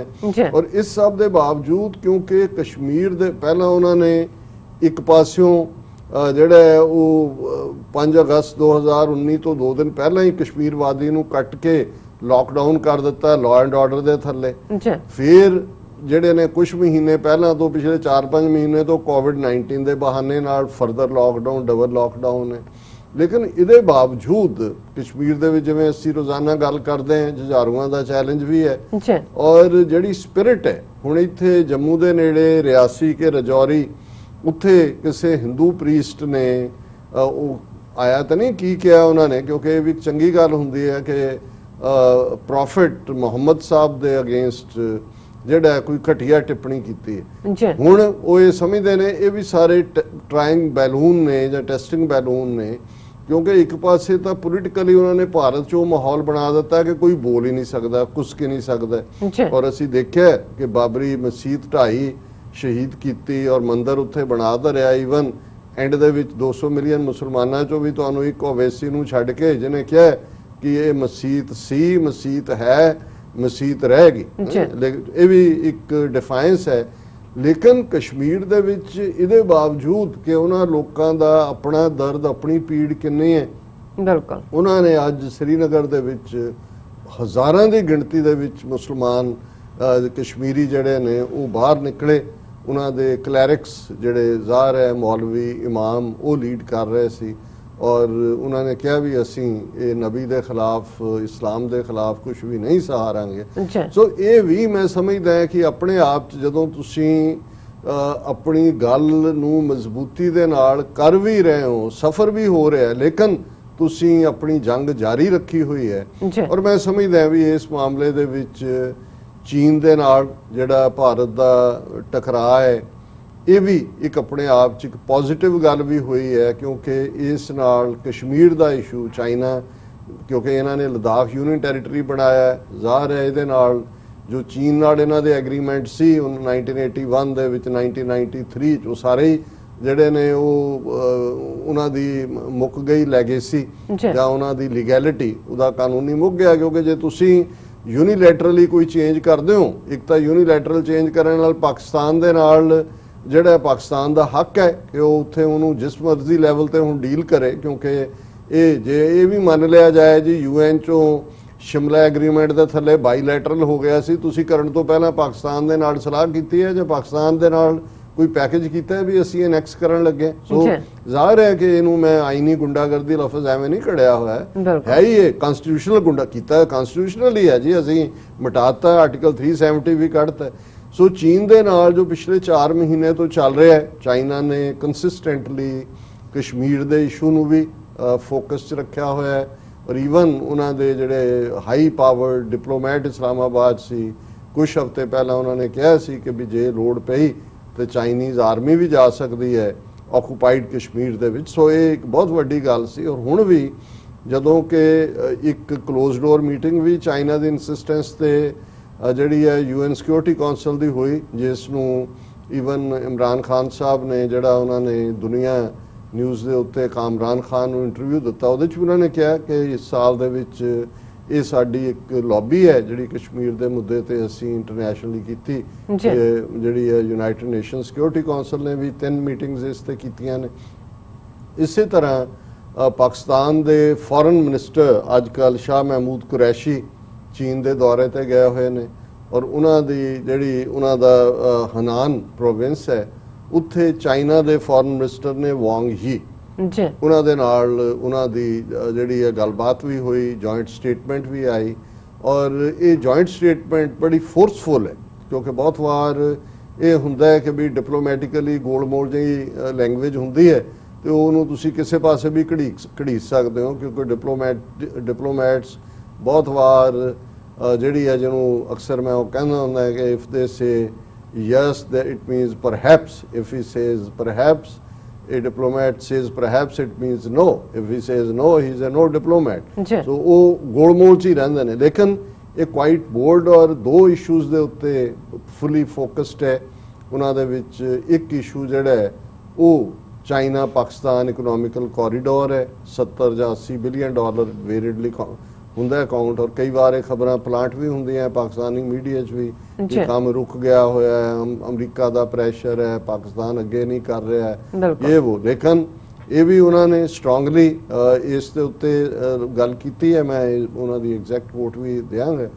S2: ਔਰ ਇਸ ਸਭ ਦੇ ਬਾਵਜੂਦ ਕਿਉਂਕਿ ਕਸ਼ਮੀਰ ਦੇ ਪਹਿਲਾਂ ਉਹਨਾਂ ਨੇ ਇੱਕ ਪਾਸਿਓਂ ਜਿਹੜਾ ਉਹ 5 ਅਗਸਤ 2019 ਤੋਂ 2 ਦਿਨ ਪਹਿਲਾਂ ਹੀ ਕਸ਼ਮੀਰ ਵਾਦੀ ਨੂੰ ਕੱਟ ਕੇ ਲਾਕਡਾਊਨ ਕਰ ਦਿੱਤਾ ਲਾਅ ਐਂਡ ਆਰਡਰ ਦੇ ਥੱਲੇ। ਫਿਰ ਜਿਹੜੇ ਨੇ ਕੁਝ ਮਹੀਨੇ ਪਹਿਲਾਂ ਤੋਂ ਪਿਛਲੇ 4-5 ਮਹੀਨੇ ਤੋਂ ਕੋਵਿਡ-19 ਦੇ ਬਹਾਨੇ ਨਾਲ ਫਰਦਰ ਲਾਕਡਾਊਨ, ਡਬਲ ਲਾਕਡਾਊਨ ਹੈ। ਲੇਕਿਨ ਇਹਦੇ ਬਾਵਜੂਦ ਕਸ਼ਮੀਰ ਦੇ ਵਿੱਚ ਜਿਵੇਂ ਅਸੀਂ ਰੋਜ਼ਾਨਾ ਗੱਲ ਕਰਦੇ ਹਾਂ ਜੁਝਾਰੂਆਂ ਦਾ ਚੈਲੰਜ ਵੀ ਹੈ ਔਰ ਜਿਹੜੀ ਸਪਿਰਿਟ ਹੈ ਹੁਣ ਇੱਥੇ ਜੰਮੂ ਦੇ ਨੇੜੇ ਰਿਆਸੀ ਕੇ ਰਜੌਰੀ ਉੱਥੇ ਕਿਸੇ ਹਿੰਦੂ ਪ੍ਰੀਸਟ ਨੇ ਉਹ ਆਇਆ ਤਾਂ ਨਹੀਂ ਕੀ ਕਿਹਾ ਉਹਨਾਂ ਨੇ, ਕਿਉਂਕਿ ਇਹ ਵੀ ਚੰਗੀ ਗੱਲ ਹੁੰਦੀ ਹੈ ਕਿ ਪ੍ਰੋਫਿਟ ਮੁਹੰਮਦ ਸਾਹਿਬ ਦੇ ਅਗੇਂਸਟ ਜਿਹੜਾ ਕੋਈ ਘਟੀਆ ਟਿੱਪਣੀ ਕੀਤੀ ਹੈ। ਹੁਣ ਉਹ ਇਹ ਸਮਝਦੇ ਨੇ ਇਹ ਵੀ ਸਾਰੇ ਟਰਾਇੰਗ ਬੈਲੂਨ ਨੇ ਜਾਂ ਟੈਸਟਿੰਗ ਬੈਲੂਨ ਨੇ, ਕਿਉਂਕਿ ਇੱਕ ਪਾਸੇ ਤਾਂ ਪੋਲੀਟੀਕਲੀ ਉਹਨਾਂ ਨੇ ਭਾਰਤ 'ਚ ਉਹ ਮਾਹੌਲ ਬਣਾ ਦਿੱਤਾ ਕਿ ਕੋਈ ਬੋਲ ਹੀ ਨਹੀਂ ਸਕਦਾ, ਕੁਛ ਨਹੀਂ ਸਕਦਾ। ਔਰ ਅਸੀਂ ਦੇਖਿਆ ਕਿ ਬਾਬਰੀ ਮਸਜਿਦ ਢਾਈ ਸ਼ਹੀਦ ਕੀਤੀ ਔਰ ਮੰਦਿਰ ਉੱਥੇ ਬਣਾ ਧਰਿਆ। ਈਵਨ ਐਂਡ ਦੇ ਵਿੱਚ 200 ਮਿਲੀਅਨ ਮੁਸਲਮਾਨਾਂ 'ਚੋਂ ਵੀ ਤੁਹਾਨੂੰ ਇੱਕ ਓਵੈਸੀ ਨੂੰ ਛੱਡ ਕੇ ਜਿਹਨੇ ਕਿਹਾ ਕਿ ਇਹ ਮਸਜਿਦ ਸੀ, ਮਸਜਿਦ ਹੈ, ਮਸਜਿਦ ਰਹੇਗੀ। ਇਹ ਵੀ ਇੱਕ ਡਿਫਾਈਂਸ ਹੈ। ਲੇਕਿਨ ਕਸ਼ਮੀਰ ਦੇ ਵਿੱਚ ਇਹਦੇ ਬਾਵਜੂਦ ਕਿ ਉਹਨਾਂ ਲੋਕਾਂ ਦਾ ਆਪਣਾ ਦਰਦ, ਆਪਣੀ ਪੀੜ ਕਿੰਨੀ ਹੈ, ਬਿਲਕੁਲ ਉਹਨਾਂ ਨੇ ਅੱਜ ਸ੍ਰੀਨਗਰ ਦੇ ਵਿੱਚ ਹਜ਼ਾਰਾਂ ਦੀ ਗਿਣਤੀ ਦੇ ਵਿੱਚ ਮੁਸਲਮਾਨ ਕਸ਼ਮੀਰੀ ਜਿਹੜੇ ਨੇ ਉਹ ਬਾਹਰ ਨਿਕਲੇ। ਉਹਨਾਂ ਦੇ ਕਲੈਰਿਕਸ ਜਿਹੜੇ ਜ਼ਾਹਰ ਹੈ ਮੌਲਵੀ ਇਮਾਮ ਉਹ ਲੀਡ ਕਰ ਰਹੇ ਸੀ ਔਰ ਉਹਨਾਂ ਨੇ ਕਿਹਾ ਵੀ ਅਸੀਂ ਇਹ ਨਬੀ ਦੇ ਖਿਲਾਫ, ਇਸਲਾਮ ਦੇ ਖਿਲਾਫ ਕੁਝ ਵੀ ਨਹੀਂ ਸਹਾਰਾਂਗੇ। ਸੋ ਇਹ ਵੀ ਮੈਂ ਸਮਝਦਾ ਹੈ ਕਿ ਆਪਣੇ ਆਪ 'ਚ ਜਦੋਂ ਤੁਸੀਂ ਆਪਣੀ ਗੱਲ ਨੂੰ ਮਜ਼ਬੂਤੀ ਦੇ ਨਾਲ ਕਰ ਵੀ ਰਹੇ ਹੋ, ਸਫ਼ਰ ਵੀ ਹੋ ਰਿਹਾ ਲੇਕਿਨ ਤੁਸੀਂ ਆਪਣੀ ਜੰਗ ਜਾਰੀ ਰੱਖੀ ਹੋਈ ਹੈ। ਔਰ ਮੈਂ ਸਮਝਦਾ ਵੀ ਇਸ ਮਾਮਲੇ ਦੇ ਵਿੱਚ ਚੀਨ ਦੇ ਨਾਲ ਜਿਹੜਾ ਭਾਰਤ ਦਾ ਟਕਰਾਅ ਹੈ ਇਹ ਵੀ ਇੱਕ ਆਪਣੇ ਆਪ 'ਚ ਇੱਕ ਪੋਜ਼ਿਟਿਵ ਗੱਲ ਵੀ ਹੋਈ ਹੈ, ਕਿਉਂਕਿ ਇਸ ਨਾਲ ਕਸ਼ਮੀਰ ਦਾ ਇਸ਼ੂ ਚਾਈਨਾ, ਕਿਉਂਕਿ ਇਹਨਾਂ ਨੇ ਲਦਾਖ ਯੂਨੀਅਨ ਟੈਰੀਟਰੀ ਬਣਾਇਆ, ਜ਼ਾਹਰ ਹੈ ਇਹਦੇ ਨਾਲ ਜੋ ਚੀਨ ਨਾਲ ਇਹਨਾਂ ਦੇ ਐਗਰੀਮੈਂਟ ਸੀ 1981 ਦੇ ਵਿੱਚ, 1993 'ਚ ਉਹ ਸਾਰੇ ਹੀ ਜਿਹੜੇ ਨੇ ਉਹ ਉਹਨਾਂ ਦੀ ਮੁੱਕ ਗਈ ਲੈਗੇਸੀ ਜਾਂ ਉਹਨਾਂ ਦੀ ਲੀਗੈਲਿਟੀ, ਉਹਦਾ ਕਾਨੂੰਨੀ ਮੁੱਕ ਗਿਆ। ਕਿਉਂਕਿ ਜੇ ਤੁਸੀਂ ਯੂਨੀਲੈਟਰਲੀ ਕੋਈ ਚੇਂਜ ਕਰਦੇ ਹੋ, ਇੱਕ ਤਾਂ ਯੂਨੀਲੈਟਰਲ ਚੇਂਜ ਕਰਨ ਨਾਲ ਪਾਕਿਸਤਾਨ ਦੇ ਨਾਲ ਜਿਹੜਾ ਪਾਕਿਸਤਾਨ ਦਾ ਹੱਕ ਹੈ ਕਿ ਉਹ ਉੱਥੇ ਉਹਨੂੰ ਜਿਸ ਮਰਜ਼ੀ ਲੈਵਲ ਤੇ ਹੁਣ ਡੀਲ ਕਰੇ, ਕਿਉਂਕਿ ਇਹ ਜੇ ਇਹ ਵੀ ਮੰਨ ਲਿਆ ਜਾਏ ਜੀ UN 'ਚੋਂ ਸ਼ਿਮਲਾ ਐਗਰੀਮੈਂਟ ਦੇ ਥੱਲੇ ਬਾਈਲੈਟਰਲ ਹੋ ਗਿਆ ਸੀ, ਤੁਸੀਂ ਕਰਨ ਤੋਂ ਪਹਿਲਾਂ ਪਾਕਿਸਤਾਨ ਦੇ ਨਾਲ ਸਲਾਹ ਕੀਤੀ ਹੈ ਜਾਂ ਪਾਕਿਸਤਾਨ ਦੇ ਨਾਲ ਕੋਈ ਪੈਕੇਜ ਕੀਤਾ ਹੈ ਵੀ ਅਸੀਂ ਐਨੈਕਸ ਕਰਨ ਲੱਗੇ। ਸੋ ਜ਼ਾਹਿਰ ਹੈ ਕਿ ਇਹਨੂੰ ਮੈਂ ਆਈਨੀ ਗੁੰਡਾਗਰਦੀ ਲਫ਼ਜ਼ ਐਵੇਂ ਨਹੀਂ ਕਢਿਆ ਹੋਇਆ ਹੈ ਹੀ ਇਹ ਕਨਸਟੀਟਿਊਸ਼ਨਲ ਗੁੰਡਾ ਕੀਤਾ, ਕਨਸਟੀਟਿਊਸ਼ਨਲ ਹੀ ਹੈ ਜੀ, ਅਸੀਂ ਮਿਟਾਤਾ, ਆਰਟੀਕਲ 370 ਵੀ ਕੱਢਤਾ। ਸੋ ਚੀਨ ਦੇ ਨਾਲ ਜੋ ਪਿਛਲੇ 4 ਮਹੀਨੇ ਤੋਂ ਚੱਲ ਰਿਹਾ ਹੈ, ਚਾਈਨਾ ਨੇ ਕੰਸਿਸਟੈਂਟਲੀ ਕਸ਼ਮੀਰ ਦੇ ਇਸ਼ੂ ਨੂੰ ਵੀ ਫੋਕਸ 'ਚ ਰੱਖਿਆ ਹੋਇਆ ਹੈ ਔਰ ਈਵਨ ਉਹਨਾਂ ਦੇ ਜਿਹੜੇ ਹਾਈ ਪਾਵਰ ਡਿਪਲੋਮੈਟ ਇਸਲਾਮਾਬਾਦ ਸੀ, ਕੁਝ ਹਫ਼ਤੇ ਪਹਿਲਾਂ ਉਹਨਾਂ ਨੇ ਕਿਹਾ ਸੀ ਕਿ ਵੀ ਜੇ ਲੋੜ ਪਈ ਤੇ ਚਾਈਨੀਜ਼ ਆਰਮੀ ਵੀ ਜਾ ਸਕਦੀ ਹੈ ਆਕੂਪਾਈਡ ਕਸ਼ਮੀਰ ਦੇ ਵਿੱਚ। ਸੋ ਇਹ ਇੱਕ ਬਹੁਤ ਵੱਡੀ ਗੱਲ ਸੀ। ਔਰ ਹੁਣ ਵੀ ਜਦੋਂ ਕਿ ਇੱਕ ਕਲੋਜ਼ ਡੋਰ ਮੀਟਿੰਗ ਵੀ ਚਾਈਨਾ ਦੀ ਇਨਸਿਸਟੈਂਸ ਤੇ ਜਿਹੜੀ ਹੈ UN ਸਿਕਿਉਰਿਟੀ ਕਾਉਂਸਲ ਦੀ ਹੋਈ, ਜਿਸ ਨੂੰ ਈਵਨ ਇਮਰਾਨ ਖਾਨ ਸਾਹਿਬ ਨੇ ਜਿਹੜਾ ਉਹਨਾਂ ਨੇ ਦੁਨੀਆ ਨਿਊਜ਼ ਦੇ ਉੱਤੇ ਕਾਮਰਾਨ ਖਾਨ ਨੂੰ ਇੰਟਰਵਿਊ ਦਿੱਤਾ, ਉਹਦੇ 'ਚ ਵੀ ਉਹਨਾਂ ਨੇ ਕਿਹਾ ਕਿ ਇਸ ਸਾਲ ਦੇ ਵਿੱਚ ਇਹ ਸਾਡੀ ਇੱਕ ਲੌਬੀ ਹੈ ਜਿਹੜੀ ਕਸ਼ਮੀਰ ਦੇ ਮੁੱਦੇ ਤੇ ਅਸੀਂ ਇੰਟਰਨੈਸ਼ਨਲੀ ਕੀਤੀ, ਜਿਹੜੀ ਹੈ ਯੂਨਾਈਟਿਡ ਨੇਸ਼ਨ ਸਿਕਿਉਰਿਟੀ ਕਾਉਂਸਲ ਨੇ ਵੀ 3 ਮੀਟਿੰਗਸ ਇਸ ਤੇ ਕੀਤੀਆਂ ਨੇ। ਇਸੇ ਤਰ੍ਹਾਂ ਪਾਕਿਸਤਾਨ ਦੇ ਫੋਰਨ ਮਿਨਿਸਟਰ ਅੱਜ ਕੱਲ੍ਹ ਸ਼ਾਹ ਮਹਿਮੂਦ ਕੁਰੈਸ਼ੀ ਚੀਨ ਦੇ ਦੌਰੇ ਤੇ ਗਏ ਹੋਏ ਨੇ ਔਰ ਉਹਨਾਂ ਦੀ ਜਿਹੜੀ ਉਹਨਾਂ ਦਾ ਹਨਾਨ ਪ੍ਰੋਵਿੰਸ ਹੈ ਉੱਥੇ ਚਾਈਨਾ ਦੇ ਫੋਰਨ ਮਿਨਿਸਟਰ ਨੇ ਵਾਂਗ ਹੀ
S1: ਜੀ
S2: ਉਹਨਾਂ ਦੇ ਨਾਲ ਉਹਨਾਂ ਦੀ ਜਿਹੜੀ ਹੈ ਗੱਲਬਾਤ ਵੀ ਹੋਈ, ਜੁਆਇੰਟ ਸਟੇਟਮੈਂਟ ਵੀ ਆਈ ਔਰ ਇਹ ਜੁਆਇੰਟ ਸਟੇਟਮੈਂਟ ਬੜੀ ਫੋਰਸਫੁਲ ਹੈ ਕਿਉਂਕਿ ਬਹੁਤ ਵਾਰ ਇਹ ਹੁੰਦਾ ਹੈ ਕਿ ਵੀ ਡਿਪਲੋਮੈਟਿਕਲੀ ਗੋਲ-ਮੋਲ ਜਿਹੀ ਲੈਂਗੁਏਜ ਹੁੰਦੀ ਹੈ ਤੇ ਉਹਨੂੰ ਤੁਸੀਂ ਕਿਸੇ ਪਾਸੇ ਵੀ ਘੜੀਸ ਸਕਦੇ ਹੋ ਕਿਉਂਕਿ ਡਿਪਲੋਮੈਟਸ ਬਹੁਤ ਵਾਰ ਜਿਹੜੀ ਹੈ ਜਿਹਨੂੰ ਅਕਸਰ ਮੈਂ ਉਹ ਕਹਿੰਦਾ ਹੁੰਦਾ ਕਿ if they say yes that it means perhaps, if he says perhaps a diplomat says perhaps it means no, if he says no he is a no diplomat
S1: ਜੀ
S2: so ਉਹ ਗੋਲਮੋਲ ਚ ਹੀ ਰਹਿੰਦੇ ਨੇ ਲੇਕਿਨ ਇਹ ਕੁਆਇਟ ਬੋਰਡ ਔਰ ਦੋ ਇਸ਼ੂਜ਼ ਦੇ ਉੱਤੇ ਫੁੱਲੀ ਫੋਕਸਡ ਹੈ ਉਹਨਾਂ ਦੇ ਵਿੱਚ ਇੱਕ ਇਸ਼ੂ ਜਿਹੜਾ ਹੈ ਉਹ ਚਾਈਨਾ ਪਾਕਿਸਤਾਨ ਇਕਨੋਮਿਕਲ ਕੋਰੀਡੋਰ ਹੈ 70 ਜਾਂ 80 ਬਿਲੀਅਨ ਡਾਲਰ ਵੇਰੀਡਲੀ ਹੁੰਦਾ ਅਕਾਊਂਟ ਔਰ ਕਈ ਵਾਰ ਇਹ ਖਬਰਾਂ ਪਲਾਂਟ ਵੀ ਹੁੰਦੀਆਂ ਪਾਕਿਸਤਾਨੀ ਮੀਡੀਆ 'ਚ ਵੀ ਇਹ ਕੰਮ ਰੁਕ ਗਿਆ ਹੋਇਆ ਹੈ ਅਮਰੀਕਾ ਦਾ ਪ੍ਰੈਸ਼ਰ ਹੈ ਪਾਕਿਸਤਾਨ ਅੱਗੇ ਨਹੀਂ ਕਰ ਰਿਹਾ ਹੈ ਇਹ ਉਹ ਲੇਕਿਨ ਇਹ ਵੀ ਉਹਨਾਂ ਨੇ ਸਟਰੋਂਗਲੀ ਇਸ ਦੇ ਉੱਤੇ ਗੱਲ ਕੀਤੀ ਹੈ ਮੈਂ ਉਹਨਾਂ ਦੀ ਐਗਜ਼ੈਕਟ ਕੋਟ ਵੀ ਦਿਆਂਗਾ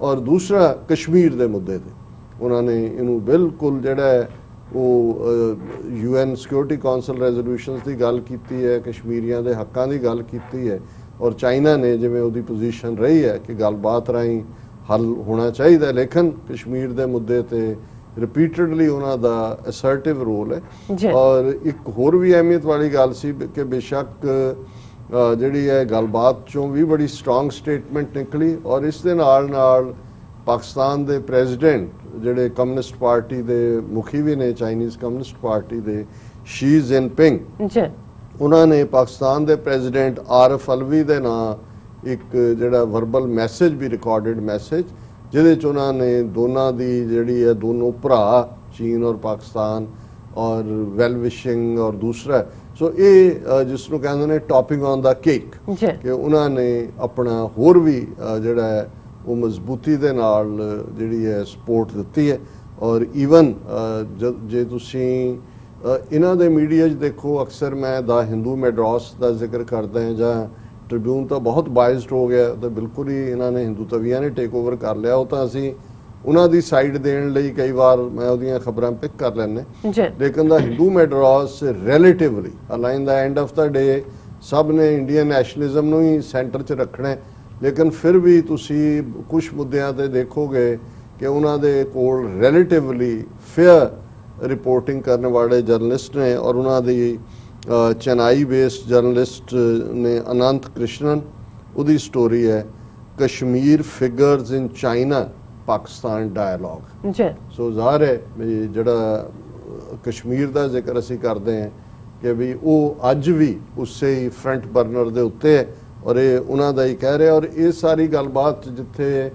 S2: ਔਰ ਦੂਸਰਾ ਕਸ਼ਮੀਰ ਦੇ ਮੁੱਦੇ ਤੇ ਉਹਨਾਂ ਨੇ ਇਹਨੂੰ ਬਿਲਕੁਲ ਜਿਹੜਾ ਹੈ ਉਹ UN ਸਿਕਿਉਰਿਟੀ ਕਾਉਂਸਲ ਰੈਜ਼ੋਲੂਸ਼ਨਸ ਦੀ ਗੱਲ ਕੀਤੀ ਹੈ ਕਸ਼ਮੀਰੀਆਂ ਦੇ ਹੱਕਾਂ ਦੀ ਗੱਲ ਕੀਤੀ ਹੈ ਔਰ ਚਾਈਨਾ ਨੇ ਜਿਵੇਂ ਉਹਦੀ ਪੋਜੀਸ਼ਨ ਰਹੀ ਹੈ ਕਿ ਗੱਲਬਾਤ ਰਾਹੀਂ ਹੱਲ ਹੋਣਾ ਚਾਹੀਦਾ ਲੇਕਿਨ ਕਸ਼ਮੀਰ ਦੇ ਮੁੱਦੇ ਤੇ ਰਿਪੀਟਡਲੀ ਉਹਨਾਂ ਦਾ ਅਸਰਟਿਵ ਰੋਲ ਹੈ ਔਰ ਇੱਕ ਹੋਰ ਵੀ ਅਹਿਮੀਅਤ ਵਾਲੀ ਗੱਲ ਸੀ ਕਿ ਬੇਸ਼ੱਕ ਜਿਹੜੀ ਹੈ ਗੱਲਬਾਤ ਚੋਂ ਵੀ ਬੜੀ ਸਟਰੋਂਗ ਸਟੇਟਮੈਂਟ ਨਿਕਲੀ ਔਰ ਇਸ ਦੇ ਨਾਲ ਪਾਕਿਸਤਾਨ ਦੇ ਪ੍ਰੈਜ਼ੀਡੈਂਟ ਜਿਹੜੇ ਕਮਿਊਨਿਸਟ ਪਾਰਟੀ ਦੇ ਮੁਖੀ ਵੀ ਨੇ ਚਾਈਨੀਜ਼ ਕਮਿਊਨਿਸਟ ਪਾਰਟੀ ਦੇ ਸ਼ੀ ਜਿਨਪਿੰਗ ਉਹਨਾਂ ਨੇ ਪਾਕਿਸਤਾਨ ਦੇ ਪ੍ਰੈਜ਼ੀਡੈਂਟ ਆਰਿਫ ਅਲਵੀ ਦੇ ਨਾਂ ਇੱਕ ਜਿਹੜਾ ਵਰਬਲ ਮੈਸੇਜ ਵੀ ਰਿਕਾਰਡਡ ਮੈਸੇਜ ਜਿਹਦੇ 'ਚ ਉਹਨਾਂ ਨੇ ਦੋਨਾਂ ਦੀ ਜਿਹੜੀ ਹੈ ਦੋਨੋਂ ਭਰਾ ਚੀਨ ਔਰ ਪਾਕਿਸਤਾਨ ਔਰ ਵੈਲ ਵਿਸ਼ਿੰਗ ਔਰ ਦੂਸਰਾ ਸੋ ਇਹ ਜਿਸ ਨੂੰ ਕਹਿੰਦੇ ਨੇ ਟੌਪਿੰਗ ਔਨ ਦਾ ਕੇਕ ਕਿ ਉਹਨਾਂ ਨੇ ਆਪਣਾ ਹੋਰ ਵੀ ਜਿਹੜਾ ਹੈ ਉਹ ਮਜ਼ਬੂਤੀ ਦੇ ਨਾਲ ਜਿਹੜੀ ਹੈ ਸਪੋਰਟ ਦਿੱਤੀ ਹੈ ਔਰ ਈਵਨ ਜੇ ਤੁਸੀਂ ਇਹਨਾਂ ਦੇ ਮੀਡੀਆ 'ਚ ਦੇਖੋ ਅਕਸਰ ਮੈਂ ਦਾ ਹਿੰਦੂ ਮੈਡਰਾਸ ਦਾ ਜ਼ਿਕਰ ਕਰਦਾ ਹਾਂ ਜਾਂ ਟ੍ਰਿਬਿਊਨ ਤਾਂ ਬਹੁਤ ਬਾਇਸਡ ਹੋ ਗਿਆ ਤਾਂ ਬਿਲਕੁਲ ਹੀ ਇਹਨਾਂ ਨੇ ਹਿੰਦੂ ਤਵੀਆਂ ਨੇ ਟੇਕ ਓਵਰ ਕਰ ਲਿਆ ਉਹ ਤਾਂ ਅਸੀਂ ਉਹਨਾਂ ਦੀ ਸਾਈਡ ਦੇਣ ਲਈ ਕਈ ਵਾਰ ਮੈਂ ਉਹਦੀਆਂ ਖਬਰਾਂ ਪਿਕ ਕਰ ਲੈਂਦੇ ਲੇਕਿਨ the Hindu Madras relatively align the end of the day ਸਭ ਨੇ ਇੰਡੀਅਨ ਨੈਸ਼ਨਲਿਜ਼ਮ ਨੂੰ ਹੀ ਸੈਂਟਰ 'ਚ ਰੱਖਣਾ ਲੇਕਿਨ ਫਿਰ ਵੀ ਤੁਸੀਂ ਕੁਝ ਮੁੱਦਿਆਂ ਤੇ ਦੇਖੋਗੇ ਕਿ ਉਹਨਾਂ ਦੇ ਕੋਲ ਰਿਲੇਟਿਵਲੀ ਫੇਅਰ ਰਿਪੋਰਟਿੰਗ ਕਰਨ ਵਾਲੇ ਜਰਨਲਿਸਟ ਨੇ ਔਰ ਉਹਨਾਂ ਦੀ ਚੇਨਈ ਬੇਸਡ ਜਰਨਲਿਸਟ ਨੇ ਅਨੰਤ ਕ੍ਰਿਸ਼ਨਨ ਉਹਦੀ ਸਟੋਰੀ ਹੈ ਕਸ਼ਮੀਰ ਫਿਗਰਸ ਇਨ ਚਾਈਨਾ ਪਾਕਿਸਤਾਨ ਡਾਇਲੌਗ ਸੋ ਜ਼ਾਹਰ ਹੈ ਵੀ ਜਿਹੜਾ ਕਸ਼ਮੀਰ ਦਾ ਜ਼ਿਕਰ ਅਸੀਂ ਕਰਦੇ ਹਾਂ ਕਿ ਵੀ ਉਹ ਅੱਜ ਵੀ ਉਸੇ ਹੀ ਫਰੰਟ ਬਰਨਰ ਦੇ ਉੱਤੇ ਹੈ ਔਰ ਇਹ ਉਹਨਾਂ ਦਾ ਹੀ ਕਹਿ ਰਿਹਾ ਔਰ ਇਹ ਸਾਰੀ ਗੱਲਬਾਤ ਜਿੱਥੇ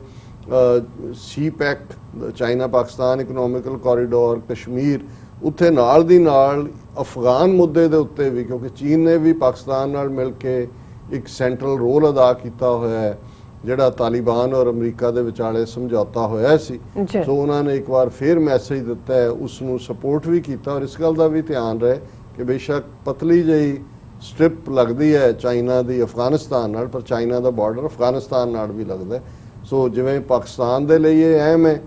S2: ਸੀ pact China Pakistan economical corridor Kashmir ਉੱਥੇ ਨਾਲ ਦੀ ਨਾਲ ਅਫਗਾਨ ਮੁੱਦੇ ਦੇ ਉੱਤੇ ਵੀ ਕਿਉਂਕਿ ਚੀਨ ਨੇ ਵੀ ਪਾਕਿਸਤਾਨ ਨਾਲ ਮਿਲ ਕੇ ਇੱਕ ਸੈਂਟਰਲ ਰੋਲ ਅਦਾ ਕੀਤਾ ਹੋਇਆ ਹੈ ਜਿਹੜਾ ਤਾਲਿਬਾਨ ਔਰ ਅਮਰੀਕਾ ਦੇ ਵਿਚਾਲੇ ਸਮਝੌਤਾ ਹੋਇਆ ਸੀ ਸੋ ਉਹਨਾਂ ਨੇ ਇੱਕ ਵਾਰ ਫੇਰ ਮੈਸੇਜ ਦਿੱਤਾ ਹੈ ਉਸ ਨੂੰ ਸਪੋਰਟ ਵੀ ਕੀਤਾ ਔਰ ਇਸ ਗੱਲ ਦਾ ਵੀ ਧਿਆਨ ਰਹੇ ਕਿ ਬੇਸ਼ੱਕ ਪਤਲੀ ਜਿਹੀ ਸਟ੍ਰਿਪ ਲੱਗਦੀ ਹੈ ਚਾਈਨਾ ਦੀ ਅਫਗਾਨਿਸਤਾਨ ਨਾਲ ਪਰ ਚਾਈਨਾ ਦਾ ਬਾਰਡਰ ਅਫਗਾਨਿਸਤਾਨ ਨਾਲ ਵੀ ਲੱਗਦਾ ਸੋ ਜਿਵੇਂ ਪਾਕਿਸਤਾਨ ਦੇ ਲਈ ਇਹ ਅਹਿਮ ਹੈ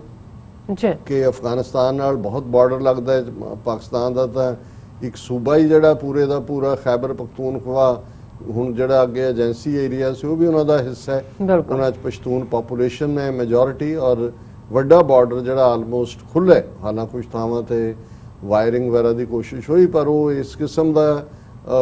S2: ਕਿ ਅਫਗਾਨਿਸਤਾਨ ਨਾਲ ਬਹੁਤ ਬਾਰਡਰ ਲੱਗਦਾ ਹੈ ਪਾਕਿਸਤਾਨ ਦਾ ਤਾਂ ਇੱਕ ਸੂਬਾ ਹੀ ਜਿਹੜਾ ਪੂਰੇ ਦਾ ਪੂਰਾ ਖੈਬਰ ਪਖਤੂਨਖਵਾ ਹੁਣ ਜਿਹੜਾ ਅੱਗੇ ਏਜੰਸੀ ਏਰੀਆ ਸੀ ਉਹ ਵੀ ਉਹਨਾਂ ਦਾ ਹਿੱਸਾ ਹੈ ਉਹਨਾਂ 'ਚ ਪਸ਼ਤੂਨ ਪਾਪੂਲੇਸ਼ਨ ਹੈ ਮੈਜੋਰਿਟੀ ਔਰ ਵੱਡਾ ਬਾਰਡਰ ਜਿਹੜਾ ਆਲਮੋਸਟ ਖੁੱਲ੍ਹਾ ਹੈ ਹਾਲਾਂਕਿ ਕੁਝ ਥਾਵਾਂ ਤੇ ਵਾਇਰਿੰਗ ਵਗੈਰਾ ਦੀ ਕੋਸ਼ਿਸ਼ ਹੋਈ ਪਰ ਉਹ ਇਸ ਕਿਸਮ ਦਾ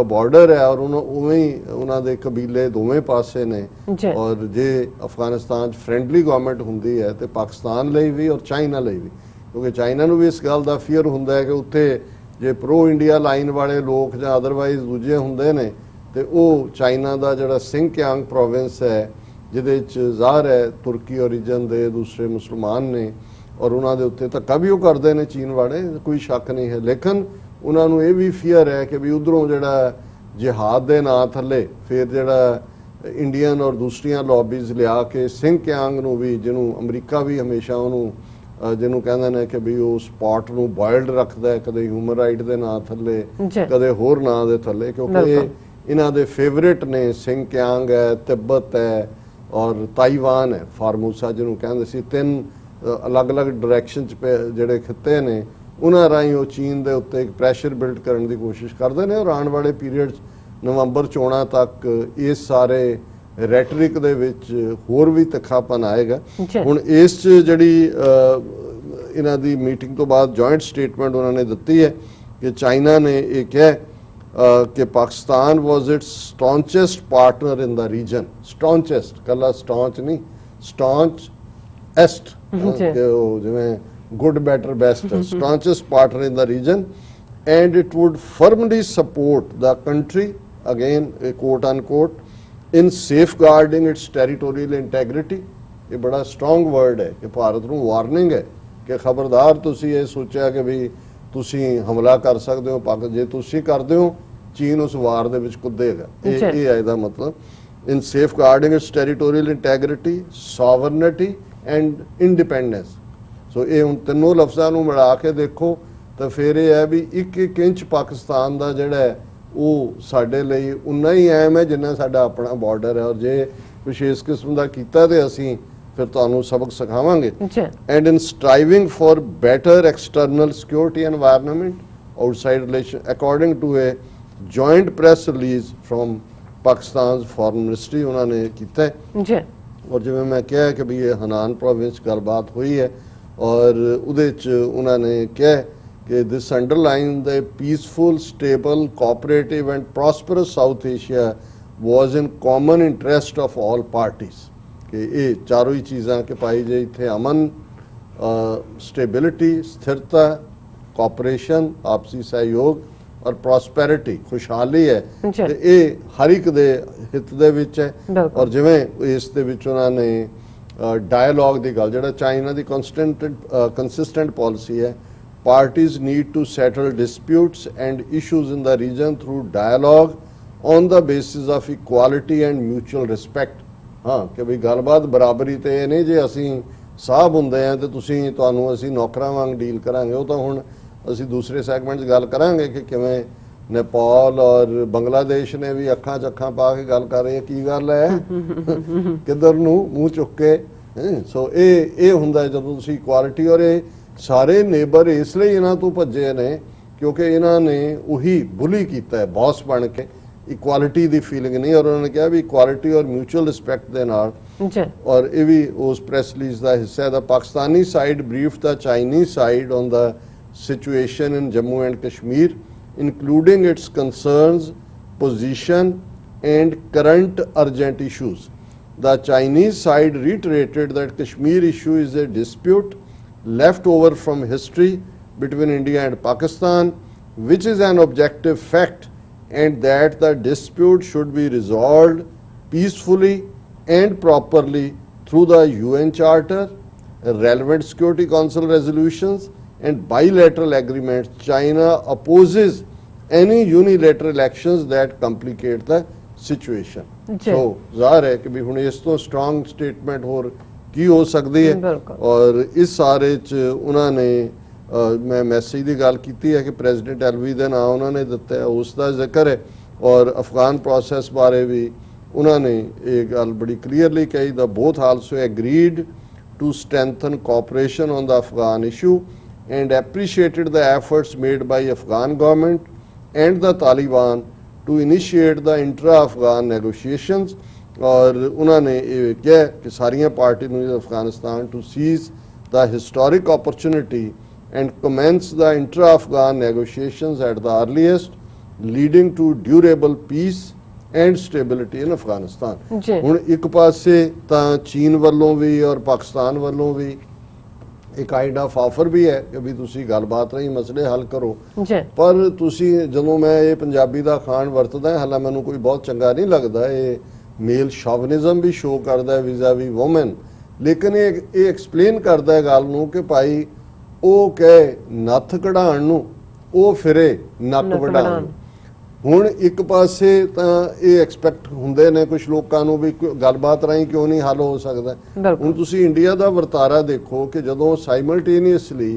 S2: ਬਾਰਡਰ ਹੈ ਔਰ ਉਵੇਂ ਹੀ ਉਹਨਾਂ ਦੇ ਕਬੀਲੇ ਦੋਵੇਂ ਪਾਸੇ ਨੇ ਔਰ ਜੇ ਅਫਗਾਨਿਸਤਾਨ 'ਚ ਫਰੈਂਡਲੀ ਗਵਰਨਮੈਂਟ ਹੁੰਦੀ ਹੈ ਤੇ ਪਾਕਿਸਤਾਨ ਲਈ ਵੀ ਔਰ ਚਾਈਨਾ ਲਈ ਵੀ ਕਿਉਂਕਿ ਚਾਈਨਾ ਨੂੰ ਵੀ ਇਸ ਗੱਲ ਦਾ ਫੀਅਰ ਹੁੰਦਾ ਹੈ ਕਿ ਉੱਥੇ ਜੇ ਪ੍ਰੋ ਇੰਡੀਆ ਲਾਈਨ ਵਾਲੇ ਲੋਕ ਜਾਂ ਅਦਰਵਾਈਜ਼ ਦੂਜੇ ਹੁੰਦੇ ਨੇ ਤੇ ਉਹ ਚਾਈਨਾ ਦਾ ਜਿਹੜਾ ਸਿੰਕਿਆਂਗ ਪ੍ਰੋਵਿੰਸ ਹੈ ਜਿਹਦੇ 'ਚ ਜ਼ਾਹਰ ਹੈ ਤੁਰਕੀ ਓਰੀਜਨ ਦੇ ਦੂਸਰੇ ਮੁਸਲਮਾਨ ਨੇ ਔਰ ਉਹਨਾਂ ਦੇ ਉੱਤੇ ਧੱਕਾ ਵੀ ਉਹ ਕਰਦੇ ਨੇ ਚੀਨ ਵਾਲੇ ਕੋਈ ਸ਼ੱਕ ਨਹੀਂ ਹੈ ਲੇਕਿਨ ਉਹਨਾਂ ਨੂੰ ਇਹ ਵੀ ਫੀਅਰ ਹੈ ਕਿ ਵੀ ਉਧਰੋਂ ਜਿਹੜਾ ਜਿਹਾਦ ਦੇ ਨਾਂ ਥੱਲੇ ਫਿਰ ਜਿਹੜਾ ਇੰਡੀਅਨ ਔਰ ਦੂਸਰੀਆਂ ਲੌਬੀਜ਼ ਲਿਆ ਕੇ ਸਿੰਕਿਆਂਗ ਨੂੰ ਵੀ ਜਿਹਨੂੰ ਅਮਰੀਕਾ ਵੀ ਹਮੇਸ਼ਾ ਉਹਨੂੰ ਜਿਹਨੂੰ ਕਹਿੰਦੇ ਨੇ ਕਿ ਵੀ ਉਹ ਸਪੌਟ ਨੂੰ ਬੋਇਲਡ ਰੱਖਦਾ ਹੈ ਕਦੇ ਹਿਊਮਨ ਰਾਈਟ ਦੇ ਨਾਂ ਥੱਲੇ ਕਦੇ ਹੋਰ ਨਾਂ ਦੇ ਥੱਲੇ ਕਿਉਂਕਿ ਇਹਨਾਂ ਦੇ ਫੇਵਰੇਟ ਨੇ, ਸਿੰਕਿਆਂਗ ਹੈ, ਤਿੱਬਤ ਹੈ ਔਰ ਤਾਈਵਾਨ ਹੈ, ਫਾਰਮੂਸਾ ਜਿਹਨੂੰ ਕਹਿੰਦੇ ਸੀ। ਤਿੰਨ ਅਲੱਗ-ਅਲੱਗ ਡਾਇਰੈਕਸ਼ਨ 'ਚ ਜਿਹੜੇ ਖਿੱਤੇ ਨੇ ਉਹਨਾਂ ਰਾਹੀਂ ਉਹ ਚੀਨ ਦੇ ਉੱਤੇ ਇੱਕ ਪ੍ਰੈਸ਼ਰ ਬਿਲਡ ਕਰਨ ਦੀ ਕੋਸ਼ਿਸ਼ ਕਰਦੇ ਨੇ। ਔਰ ਆਉਣ ਵਾਲੇ ਪੀਰੀਅਡ 'ਚ ਨਵੰਬਰ ਚੋਣਾਂ ਤੱਕ ਇਸ ਸਾਰੇ ਰੈਟਰਿਕ ਦੇ ਵਿੱਚ ਹੋਰ ਵੀ ਤਿੱਖਾਪਨ ਆਏਗਾ। ਹੁਣ ਇਸ 'ਚ ਜਿਹੜੀ ਇਹਨਾਂ ਦੀ ਮੀਟਿੰਗ ਤੋਂ ਬਾਅਦ ਜੁਆਇੰਟ ਸਟੇਟਮੈਂਟ ਉਹਨਾਂ ਨੇ ਦਿੱਤੀ ਹੈ ਕਿ ਚਾਈਨਾ ਨੇ ਇਹ ਕਿਹਾ ਕਿ Pakistan was its staunchest partner in the region. Staunchest, ਕੱਲਾ ਸਟੌਂਚ ਨਹੀਂ, ਸਟੌਂਚ ਐਸਟ, ਕਿ ਉਹ ਜਿਵੇਂ good better best, staunchest partner in the region and it would firmly support the country, again quote unquote, in safeguarding its territorial integrity। ये बड़ा strong word है कि भारत ਨੂੰ वार्निंग है कि खबरदार ਤੁਸੀਂ ਇਹ ਸੋਚਿਆ ਕਿ ਵੀ ਤੁਸੀਂ ਹਮਲਾ ਕਰ ਸਕਦੇ ਹੋ, ਪਾਕਿ ਜੇ ਤੁਸੀਂ ਕਰਦੇ ਹੋ ਚੀਨ ਉਸ ਵਾਰ ਦੇ ਵਿੱਚ ਕੁੱਦੇਗਾ। ਇਹ ਹੈ ਇਹਦਾ ਮਤਲਬ। in safeguarding its territorial integrity, sovereignty and independence। ਸੋ ਇਹ ਹੁਣ ਤਿੰਨੋਂ ਲਫ਼ਜ਼ਾਂ ਨੂੰ ਮਿਲਾ ਕੇ ਦੇਖੋ ਤਾਂ ਫਿਰ ਇਹ ਹੈ ਵੀ ਇੱਕ ਇੰਚ ਪਾਕਿਸਤਾਨ ਦਾ ਜਿਹੜਾ ਹੈ ਉਹ ਸਾਡੇ ਲਈ ਉਨਾ ਹੀ ਅਹਿਮ ਹੈ ਜਿੰਨਾ ਸਾਡਾ ਆਪਣਾ ਬਾਰਡਰ ਹੈ। ਔਰ ਜੇ ਕੁਛ ਇਸ ਕਿਸਮ ਦਾ ਕੀਤਾ ਤੇ ਅਸੀਂ ਫਿਰ ਤੁਹਾਨੂੰ ਸਬਕ ਸਿਖਾਵਾਂਗੇ। And in striving for better external security environment outside relation, according to a joint press release from Pakistan foreign ministry ਉਹਨਾਂ ਨੇ ਕੀਤਾ ਹੈ। ਔਰ ਜਿਵੇਂ ਮੈਂ ਕਿਹਾ ਕਿ ਵੀ ਇਹ ਹਨਾਨ ਪ੍ਰੋਵਿੰਸ ਗੱਲਬਾਤ ਹੋਈ ਹੈ ਔਰ ਉਹਦੇ 'ਚ ਉਹਨਾਂ ਨੇ ਕਿਹਾ कि this underline the peaceful, stable, cooperative and prosperous South Asia was in common interest of all parties। कि ये चारों ही चीज़ां के पाई जे इत्थे अमन, स्टेबिलिटी, स्थिरता, कॉपरेशन, आपसी सहयोग और प्रॉस्पैरिटी, खुशहाली है, ते ये हर एक दे हित दे विच है। और जिवें इस दे विच उन्हां ने डायलॉग दी गल, जिहड़ा चाइना दी कंसिस्टेंट पॉलिसी है, parties need to settle disputes and issues in the region through dialogue on the basis of equality and mutual respect। हाँ कि भी गलबात बराबरी ते नहीं जे असी साहब हुंदे हैं तो तुसी तुहानू असी नौकरां वांग डील करांगे। वो तो हुण असी दूसरे सैगमेंट गल करांगे कि किवें नेपाल और बांग्लादेश ने भी अखां च अखां पा के गल कर रहे की गल है किधर नू मूँह चुक के। सो ये हुंदा है जदों तुसी इक्वालिटी, और ये ਸਾਰੇ ਨੇਬਰ ਇਸ ਲਈ ਇਹਨਾਂ ਤੋਂ ਭੱਜੇ ਨੇ ਕਿਉਂਕਿ ਇਹਨਾਂ ਨੇ ਉਹੀ ਬੁਲੀ ਕੀਤਾ ਹੈ ਬੌਸ ਬਣ ਕੇ, ਇਕੁਆਲਿਟੀ ਦੀ ਫੀਲਿੰਗ ਨਹੀਂ। ਔਰ ਉਹਨਾਂ ਨੇ ਕਿਹਾ ਵੀ ਇਕੁਆਲਿਟੀ ਔਰ ਮਿਊਚੁਅਲ ਰਿਸਪੈਕਟ ਦੇ ਨਾਲ। ਔਰ ਇਹ ਵੀ ਉਸ ਪ੍ਰੈਸ ਰਿਲੀਜ਼ ਦਾ ਹਿੱਸਾ ਹੈ। The Pakistani side brief the Chinese side on the situation in Jammu and Kashmir including its concerns, position and current urgent issues. The Chinese side reiterated that Kashmir issue is a dispute left over from history between India and Pakistan, which is an objective fact, and that the dispute should be resolved peacefully and properly through the UN Charter, relevant Security Council resolutions and bilateral agreements. China opposes any unilateral actions that complicate the situation। So ਜ਼ਾਹਰ ਹੈ ਕਿ ਵੀ ਹੁਣ ਇਸ ਤੋਂ ਸਟਰੋਂਗ ਸਟੇਟਮੈਂਟ ਹੋਰ ਕੀ ਹੋ ਸਕਦੀ ਹੈ। ਔਰ ਇਸ ਸਾਰੇ 'ਚ ਉਹਨਾਂ ਨੇ ਮੈਂ ਮੈਸੇਜ ਦੀ ਗੱਲ ਕੀਤੀ ਹੈ ਕਿ ਪ੍ਰੈਜ਼ੀਡੈਂਟ ਐਲਵੀ ਦਾ ਨਾਮ ਉਹਨਾਂ ਨੇ ਦਿੱਤਾ ਹੈ, ਉਸ ਦਾ ਜ਼ਿਕਰ ਹੈ। ਔਰ ਅਫਗਾਨ ਪ੍ਰੋਸੈਸ ਬਾਰੇ ਵੀ ਉਹਨਾਂ ਨੇ ਇਹ ਗੱਲ ਬੜੀ ਕਲੀਅਰਲੀ ਕਹੀ। The both also agreed to strengthen cooperation on the Afghan issue and appreciated the efforts made by Afghan government and the Taliban to initiate the intra Afghan negotiations. और उन्होंने ये कहा कि सारिया party Afghanistan to seize the historic opportunity and commence the intra Afghan negotiations at the earliest, leading to durable peace and stability in Afghanistan. हुण एक पासे तां चीन वालों भी और पाकिस्तान वालों भी एक काइंड ऑफ ऑफर भी है कि भी तुसी गलबात रही मसले हल करो, पर तुसी जदों मैं ये पंजाबी दा खान वरतदा हालां मैनूं कोई बहुत चंगा नहीं लगता, ये मेल शॉवनिज्म भी शो करता है विजा वी वोमेन, लेकिन ये एक्सप्लेन करता है गल नूं कि भाई वो कहे नत्थ कढ़ाण नूं वो फिरे नक वढाण। हुण एक पासे तां ये एक्सपैक्ट हुंदे ने कुछ लोकां नूं भी गलबात राहीं क्यों नहीं हल हो सकदा। हुण तुसीं इंडिया दा वरतारा देखो कि जदों साइमल्टेनियसली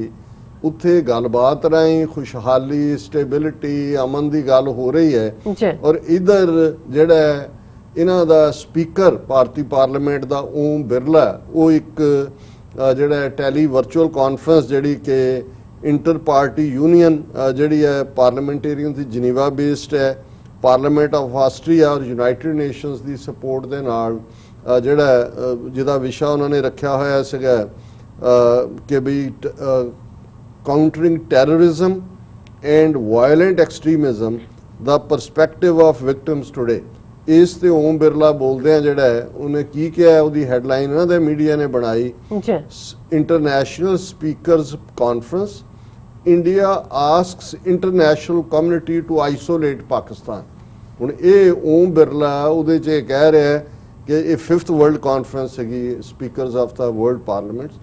S2: ਉੱਥੇ ਗੱਲਬਾਤ ਰਾਹੀਂ ਖੁਸ਼ਹਾਲੀ, ਸਟੇਬਿਲਿਟੀ, ਅਮਨ ਦੀ ਗੱਲ ਹੋ ਰਹੀ ਹੈ।
S1: ਜੀ
S2: ਔਰ ਇਧਰ ਜਿਹੜਾ ਹੈ, ਇਹਨਾਂ ਦਾ ਸਪੀਕਰ ਭਾਰਤੀ ਪਾਰਲੀਮੈਂਟ ਦਾ ਓਮ ਬਿਰਲਾ, ਉਹ ਇੱਕ ਜਿਹੜਾ ਟੈਲੀ ਵਰਚੁਅਲ ਕਾਨਫਰੰਸ ਜਿਹੜੀ ਕਿ ਇੰਟਰ ਪਾਰਟੀ ਯੂਨੀਅਨ ਜਿਹੜੀ ਹੈ ਪਾਰਲੀਮੈਂਟੇਰੀਅਨ ਦੀ ਜਨੀਵਾ ਬੇਸਡ ਹੈ, ਪਾਰਲੀਮੈਂਟ ਆਫ ਆਸਟਰੀਆ ਔਰ ਯੂਨਾਈਟਿਡ ਨੇਸ਼ਨਸ ਦੀ ਸਪੋਰਟ ਦੇ ਨਾਲ ਜਿਹੜਾ ਜਿਹਦਾ ਵਿਸ਼ਾ ਉਹਨਾਂ ਨੇ ਰੱਖਿਆ ਹੋਇਆ ਸੀਗਾ ਕਿ ਵੀ countering terrorism and violent extremism the perspective of victims today. ਇਸ ਤੇ ਓਮ ਬਿਰਲਾ ਬੋਲਦੇ ਆ ਜਿਹੜਾ ਹੈ ਉਹਨੇ ਕੀ ਕਿਹਾ, ਉਹਦੀ ਹੈਡਲਾਈਨ ਇਹਨਾਂ ਦੇ ਮੀਡੀਆ ਨੇ ਬਣਾਈ,
S1: ਜੀ
S2: international speakers conference, India asks international community to isolate Pakistan. ਹੁਣ ਇਹ ਓਮ ਬਿਰਲਾ ਉਹਦੇ 'ਚ ਇਹ ਕਹਿ ਰਿਹਾ ਹੈ ਕਿ ਇਹ 5th ਵਰਲਡ ਕਾਨਫਰੰਸ ਹੈਗੀ speakers of the world parliaments.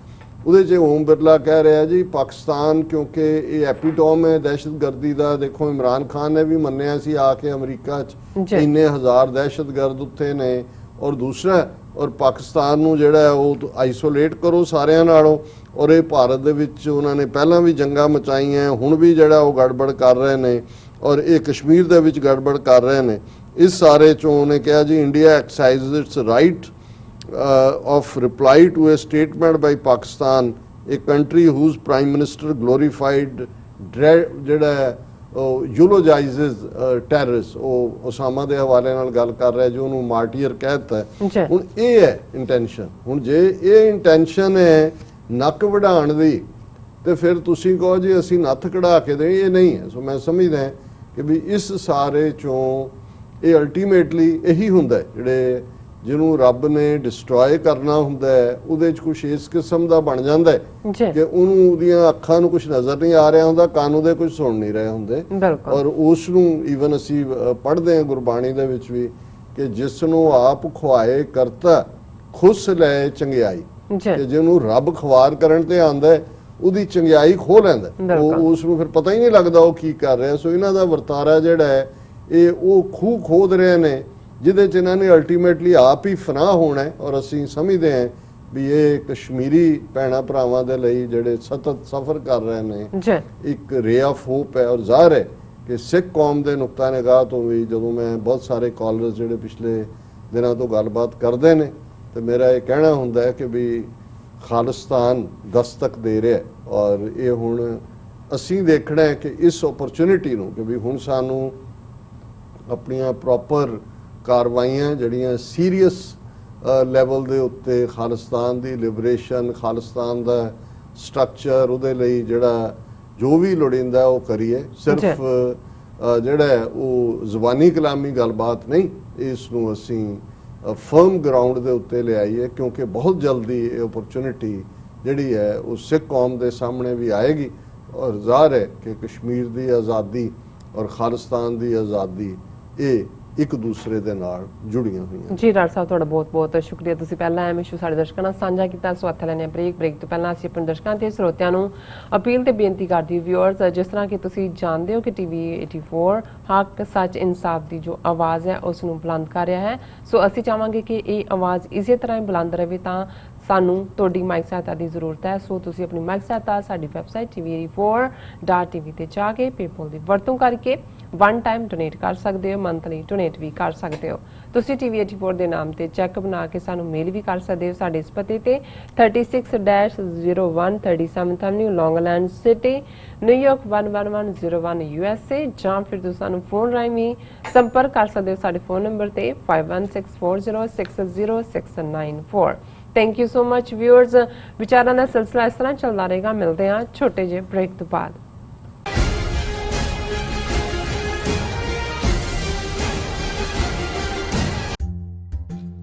S2: ਉਹਦੇ 'ਚ ਓਮ ਬਿਰਲਾ ਕਹਿ ਰਿਹਾ ਜੀ ਪਾਕਿਸਤਾਨ ਕਿਉਂਕਿ ਇਹ ਐਪੀਟੋਮ ਹੈ ਦਹਿਸ਼ਤਗਰਦੀ ਦਾ। ਦੇਖੋ ਇਮਰਾਨ ਖਾਨ ਨੇ ਵੀ ਮੰਨਿਆ ਸੀ ਆ ਕੇ ਅਮਰੀਕਾ 'ਚ ਇੰਨੇ ਹਜ਼ਾਰ ਦਹਿਸ਼ਤਗਰਦ ਉੱਥੇ ਨੇ, ਔਰ ਦੂਸਰਾ ਔਰ ਪਾਕਿਸਤਾਨ ਨੂੰ ਜਿਹੜਾ ਹੈ ਉਹ ਆਈਸੋਲੇਟ ਕਰੋ ਸਾਰਿਆਂ ਨਾਲੋਂ। ਔਰ ਇਹ ਭਾਰਤ ਦੇ ਵਿੱਚ ਉਹਨਾਂ ਨੇ ਪਹਿਲਾਂ ਵੀ ਜੰਗਾਂ ਮਚਾਈਆਂ, ਹੁਣ ਵੀ ਜਿਹੜਾ ਉਹ ਗੜਬੜ ਕਰ ਰਹੇ ਨੇ, ਔਰ ਇਹ ਕਸ਼ਮੀਰ ਦੇ ਵਿੱਚ ਗੜਬੜ ਕਰ ਰਹੇ ਨੇ। ਇਸ ਸਾਰੇ 'ਚੋਂ ਉਹਨੇ ਕਿਹਾ ਜੀ India excise it's right of reply to a statement by Pakistan, a country whose prime minister glorified ਜਿਹੜਾ eulogizes terrorists। ਉਹ ਉਸਾਮਾ ਦੇ ਹਵਾਲੇ ਨਾਲ ਗੱਲ ਕਰ ਰਿਹਾ ਜੋ ਉਹਨੂੰ ਮਾਰਟੀਅਰ ਕਹਿਤਾ। ਹੁਣ ਇਹ ਹੈ ਇੰਟੈਂਸ਼ਨ। ਹੁਣ ਜੇ ਇਹ ਇੰਟੈਂਸ਼ਨ ਹੈ ਨੱਕ ਵਢਾਉਣ ਦੀ ਤੇ ਫਿਰ ਤੁਸੀਂ ਕਹੋ ਜੀ ਅਸੀਂ ਨੱਥ ਕਢਾ ਕੇ ਦੇ, ਇਹ ਨਹੀਂ ਹੈ। ਸੋ ਮੈਂ ਸਮਝਦਾ ਕਿ ਵੀ ਇਸ ਸਾਰੇ ਚੋਂ ਇਹ ਅਲਟੀਮੇਟਲੀ ਇਹੀ ਹੁੰਦਾ ਜਿਹੜੇ ਜਿਹਨੂੰ ਰੱਬ ਨੇ ਡਿਸਟਰੋਏ ਕਰਨਾ ਹੁੰਦਾ ਹੈ, ਉਹਦੇ 'ਚ ਕੁਛ ਇਸ ਕਿਸਮ ਦਾ ਬਣ ਜਾਂਦਾ ਹੈ ਕਿ ਉਹਨੂੰ ਉਹਦੀਆਂ ਅੱਖਾਂ ਨੂੰ ਕੁਛ ਨਜ਼ਰ ਨਹੀਂ ਆ ਰਿਹਾ ਹੁੰਦਾ, ਕੰਨ ਉਹਦੇ ਕੁਝ ਸੁਣ ਨਹੀਂ ਰਹੇ ਹੁੰਦੇ। ਔਰ ਉਸ ਨੂੰ ਈਵਨ ਅਸੀਂ ਪੜ੍ਹਦੇ ਹਾਂ ਗੁਰਬਾਣੀ ਦੇ ਵਿੱਚ ਵੀ ਕਿ ਜਿਸ ਨੂੰ ਆਪ ਖੁਆਏ ਕਰਤਾ ਖੁਸ ਲੈ ਚੰਗਿਆਈ, ਕਿ ਜਿਹਨੂੰ ਰੱਬ ਖਵਾਰ ਕਰਨ ਤੇ ਆਉਂਦਾ ਉਹਦੀ ਚੰਗਿਆਈ ਖੋਹ ਲੈਂਦਾ, ਉਹ ਉਸ ਨੂੰ ਫਿਰ ਪਤਾ ਹੀ ਨਹੀਂ ਲੱਗਦਾ ਉਹ ਕੀ ਕਰ ਰਿਹਾ। ਸੋ ਇਹਨਾਂ ਦਾ ਵਰਤਾਰਾ ਜਿਹੜਾ ਹੈ ਇਹ ਉਹ ਖੂਹ ਖੋਦ ਰਹੇ ਨੇ ਜਿਹਦੇ 'ਚ ਇਹਨਾਂ ਨੇ ਅਲਟੀਮੇਟਲੀ ਆਪ ਹੀ ਫਨਾਹ ਹੋਣਾ ਹੈ। ਔਰ ਅਸੀਂ ਸਮਝਦੇ ਹਾਂ ਵੀ ਇਹ ਕਸ਼ਮੀਰੀ ਭੈਣਾਂ ਭਰਾਵਾਂ ਦੇ ਲਈ ਜਿਹੜੇ ਸਤਤ ਸਫ਼ਰ ਕਰ ਰਹੇ ਨੇ ਇੱਕ ਰੇ ਆਫ ਹੋਪ ਹੈ। ਔਰ ਜ਼ਾਹਰ ਹੈ ਕਿ ਸਿੱਖ ਕੌਮ ਦੇ ਨੁਕਤਾ ਨਿਗਾਹ ਤੋਂ ਵੀ ਜਦੋਂ ਮੈਂ ਬਹੁਤ ਸਾਰੇ ਕਾਲਰਸ ਜਿਹੜੇ ਪਿਛਲੇ ਦਿਨਾਂ ਤੋਂ ਗੱਲਬਾਤ ਕਰਦੇ ਨੇ ਤੇ ਮੇਰਾ ਇਹ ਕਹਿਣਾ ਹੁੰਦਾ ਹੈ ਕਿ ਵੀ ਖਾਲਿਸਤਾਨ ਦਸਤਕ ਦੇ ਰਿਹਾ ਔਰ ਇਹ ਹੁਣ ਅਸੀਂ ਦੇਖਣਾ ਹੈ ਕਿ ਇਸ ਓਪਰਚੁਨਿਟੀ ਨੂੰ ਕਿ ਵੀ ਹੁਣ ਸਾਨੂੰ ਆਪਣੀਆਂ ਪ੍ਰੋਪਰ ਕਾਰਵਾਈਆਂ ਜਿਹੜੀਆਂ ਸੀਰੀਅਸ ਲੈਵਲ ਦੇ ਉੱਤੇ ਖਾਲਿਸਤਾਨ ਦੀ ਲਿਬਰੇਸ਼ਨ, ਖਾਲਿਸਤਾਨ ਦਾ ਸਟਰਕਚਰ, ਉਹਦੇ ਲਈ ਜਿਹੜਾ ਜੋ ਵੀ ਲੋੜੀਂਦਾ ਉਹ ਕਰੀਏ। ਸਿਰਫ ਜਿਹੜਾ ਉਹ ਜ਼ੁਬਾਨੀ ਕਲਾਮੀ ਗੱਲਬਾਤ ਨਹੀਂ, ਇਸ ਨੂੰ ਅਸੀਂ ਫਰਮ ਗਰਾਊਂਡ ਦੇ ਉੱਤੇ ਲਿਆਈਏ ਕਿਉਂਕਿ ਬਹੁਤ ਜਲਦੀ ਇਹ ਓਪਰਚੁਨਿਟੀ ਜਿਹੜੀ ਹੈ ਉਹ ਸਿੱਖ ਕੌਮ ਦੇ ਸਾਹਮਣੇ ਵੀ ਆਏਗੀ। ਔਰ ਜ਼ਾਹਰ ਹੈ ਕਿ ਕਸ਼ਮੀਰ ਦੀ ਆਜ਼ਾਦੀ ਔਰ ਖਾਲਿਸਤਾਨ ਦੀ ਆਜ਼ਾਦੀ ਇਹ ਇੱਕ ਦੂਸਰੇ ਦੇ ਨਾਲ ਜੁੜੀਆਂ ਹੋਈਆਂ।
S1: ਜੀ ਡਾਕਟਰ ਸਾਹਿਬ ਤੁਹਾਡਾ ਬਹੁਤ ਬਹੁਤ ਸ਼ੁਕਰੀਆ, ਤੁਸੀਂ ਪਹਿਲਾਂ ਐਮ ਇਸ਼ੂ ਸਾਡੇ ਦਰਸ਼ਕਾਂ ਨਾਲ ਸਾਂਝਾ ਕੀਤਾ। ਸੋ ਇੱਥੇ ਲੈਣੇ ਬ੍ਰੇਕ ਤੋਂ ਪਹਿਲਾਂ ਅਸੀਂ ਆਪਣੇ ਦਰਸ਼ਕਾਂ ਤੇ ਸਰੋਤਿਆਂ ਨੂੰ ਅਪੀਲ ਤੇ ਬੇਨਤੀ ਕਰਦੇ ਵਿਊਅਰਸ, ਜਿਸ ਤਰ੍ਹਾਂ ਕਿ ਤੁਸੀਂ ਜਾਣਦੇ ਹੋ ਕਿ ਟੀਵੀ 84 ਹੱਕ ਸੱਚ ਇਨਸਾਫ ਦੀ ਜੋ ਆਵਾਜ਼ ਹੈ ਉਸ ਨੂੰ ਬੁਲੰਦ ਕਰ ਰਿਹਾ ਹੈ। ਸੋ ਅਸੀਂ ਚਾਹਾਂਗੇ ਕਿ ਇਹ ਆਵਾਜ਼ ਇਸੇ ਤਰ੍ਹਾਂ ਹੀ ਬੁਲੰਦ ਰਹੇ ਤਾਂ ਸਾਨੂੰ ਤੁਹਾਡੀ ਮਾਈਕ ਸਹਾਇਤਾ ਦੀ ਜ਼ਰੂਰਤ ਹੈ। ਸੋ ਤੁਸੀਂ ਆਪਣੀ ਮਾਈਕ ਸਹਾਇਤਾ ਸਾਡੀ ਵੈਬਸਾਈਟ tv84.tv ਤੇ ਜਾ ਕੇ ਪੇਪਲ ਦੀ ਵਰਤੋਂ ਕਰਕੇ ਵਨ ਟਾਈਮ ਡੋਨੇਟ ਕਰ ਸਕਦੇ ਹੋ, ਮੰਥਲੀ ਡੋਨੇਟ ਵੀ ਕਰ ਸਕਦੇ ਹੋ। ਤੁਸੀਂ TV 84 ਦੇ ਨਾਮ ਤੇ ਚੈੱਕ ਬਣਾ ਕੇ ਸਾਨੂੰ ਮੇਲ ਵੀ ਕਰ ਸਕਦੇ ਹੋ ਸਾਡੇ ਇਸ ਪਤੇ ਤੇ 36-01 37th Avenue, Long Island City, New York 11101 USA, ਜਾਂ ਫਿਰ ਤੁਸੀਂ ਸਾਨੂੰ ਫੋਨ ਰਾਹੀਂ ਵੀ ਸੰਪਰਕ ਕਰ ਸਕਦੇ ਹੋ ਸਾਡੇ ਫੋਨ ਨੰਬਰ ਤੇ 5164060694। Thank you so much viewers. ਵਿਚਾਰਾਂ ਦਾ ਸਿਲਸਿਲਾ ਇਸ ਤਰ੍ਹਾਂ ਚੱਲਦਾ ਰਹੇਗਾ। ਮਿਲਦੇ ਹਾਂ ਛੋਟੇ ਜਿਹੇ ਬ੍ਰੇਕ ਤੋਂ ਬਾਅਦ।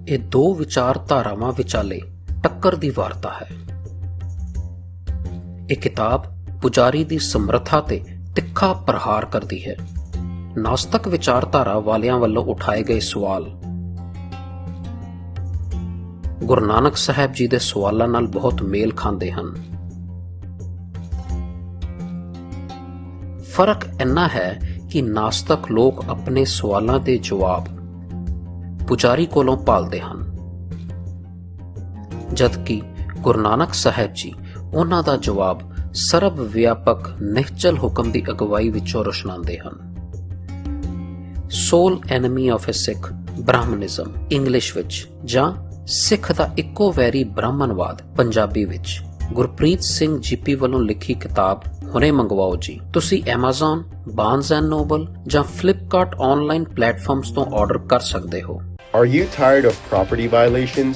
S3: ਇਹ ਦੋ ਵਿਚਾਰਧਾਰਾਵਾਂ ਵਿਚਾਲੇ ਟੱਕਰ ਦੀ ਵਾਰਤਾ ਹੈ। ਇਹ ਕਿਤਾਬ ਪੁਜਾਰੀ ਦੀ ਸਮਰੱਥਾ ਤੇ ਤਿੱਖਾ ਪ੍ਰਹਾਰ ਕਰਦੀ ਹੈ। ਨਾਸਤਕ ਵਿਚਾਰਧਾਰਾ ਵਾਲਿਆਂ ਵੱਲੋਂ ਉਠਾਏ ਗਏ ਸਵਾਲ ਗੁਰੂ ਨਾਨਕ ਸਾਹਿਬ ਜੀ ਦੇ ਸਵਾਲਾਂ ਨਾਲ ਬਹੁਤ ਮੇਲ ਖਾਂਦੇ ਹਨ। ਫਰਕ ਇੰਨਾ ਹੈ ਕਿ ਨਾਸਤਕ ਲੋਕ ਆਪਣੇ ਸਵਾਲਾਂ ਦੇ ਜਵਾਬ ਪੁਜਾਰੀ ਕੋਲੋਂ ਭਾਲਦੇ ਹਨ, ਜਦਕਿ ਗੁਰੂ ਨਾਨਕ ਸਾਹਿਬ ਜੀ ਉਹਨਾਂ ਦਾ ਜਵਾਬ ਸਰਬ ਵਿਆਪਕ ਨਿਹਚਲ ਹੁਕਮ ਦੀ ਅਗਵਾਈ ਵਿੱਚੋਂ ਰੋਸ਼ਨਾਉਂਦੇ ਹਨ। Sole enemy of a Sikh Brahminism English ਵਿੱਚ, ਜਾਂ ਸਿੱਖ ਦਾ ਇੱਕੋ ਵੈਰੀ ਬ੍ਰਾਹਮਣਵਾਦ ਪੰਜਾਬੀ ਵਿੱਚ, ਗੁਰਪ੍ਰੀਤ ਸਿੰਘ ਜੀਪੀ ਵੱਲੋਂ ਲਿਖੀ ਕਿਤਾਬ ਹੁਣੇ ਮੰਗਵਾਓ ਜੀ। ਤੁਸੀਂ Amazon, Barnes and Noble ਜਾਂ Flipkart ਆਨਲਾਈਨ ਪਲੇਟਫਾਰਮਸ ਤੋਂ ਆਰਡਰ ਕਰ ਸਕਦੇ ਹੋ।
S4: Are you tired of property violations,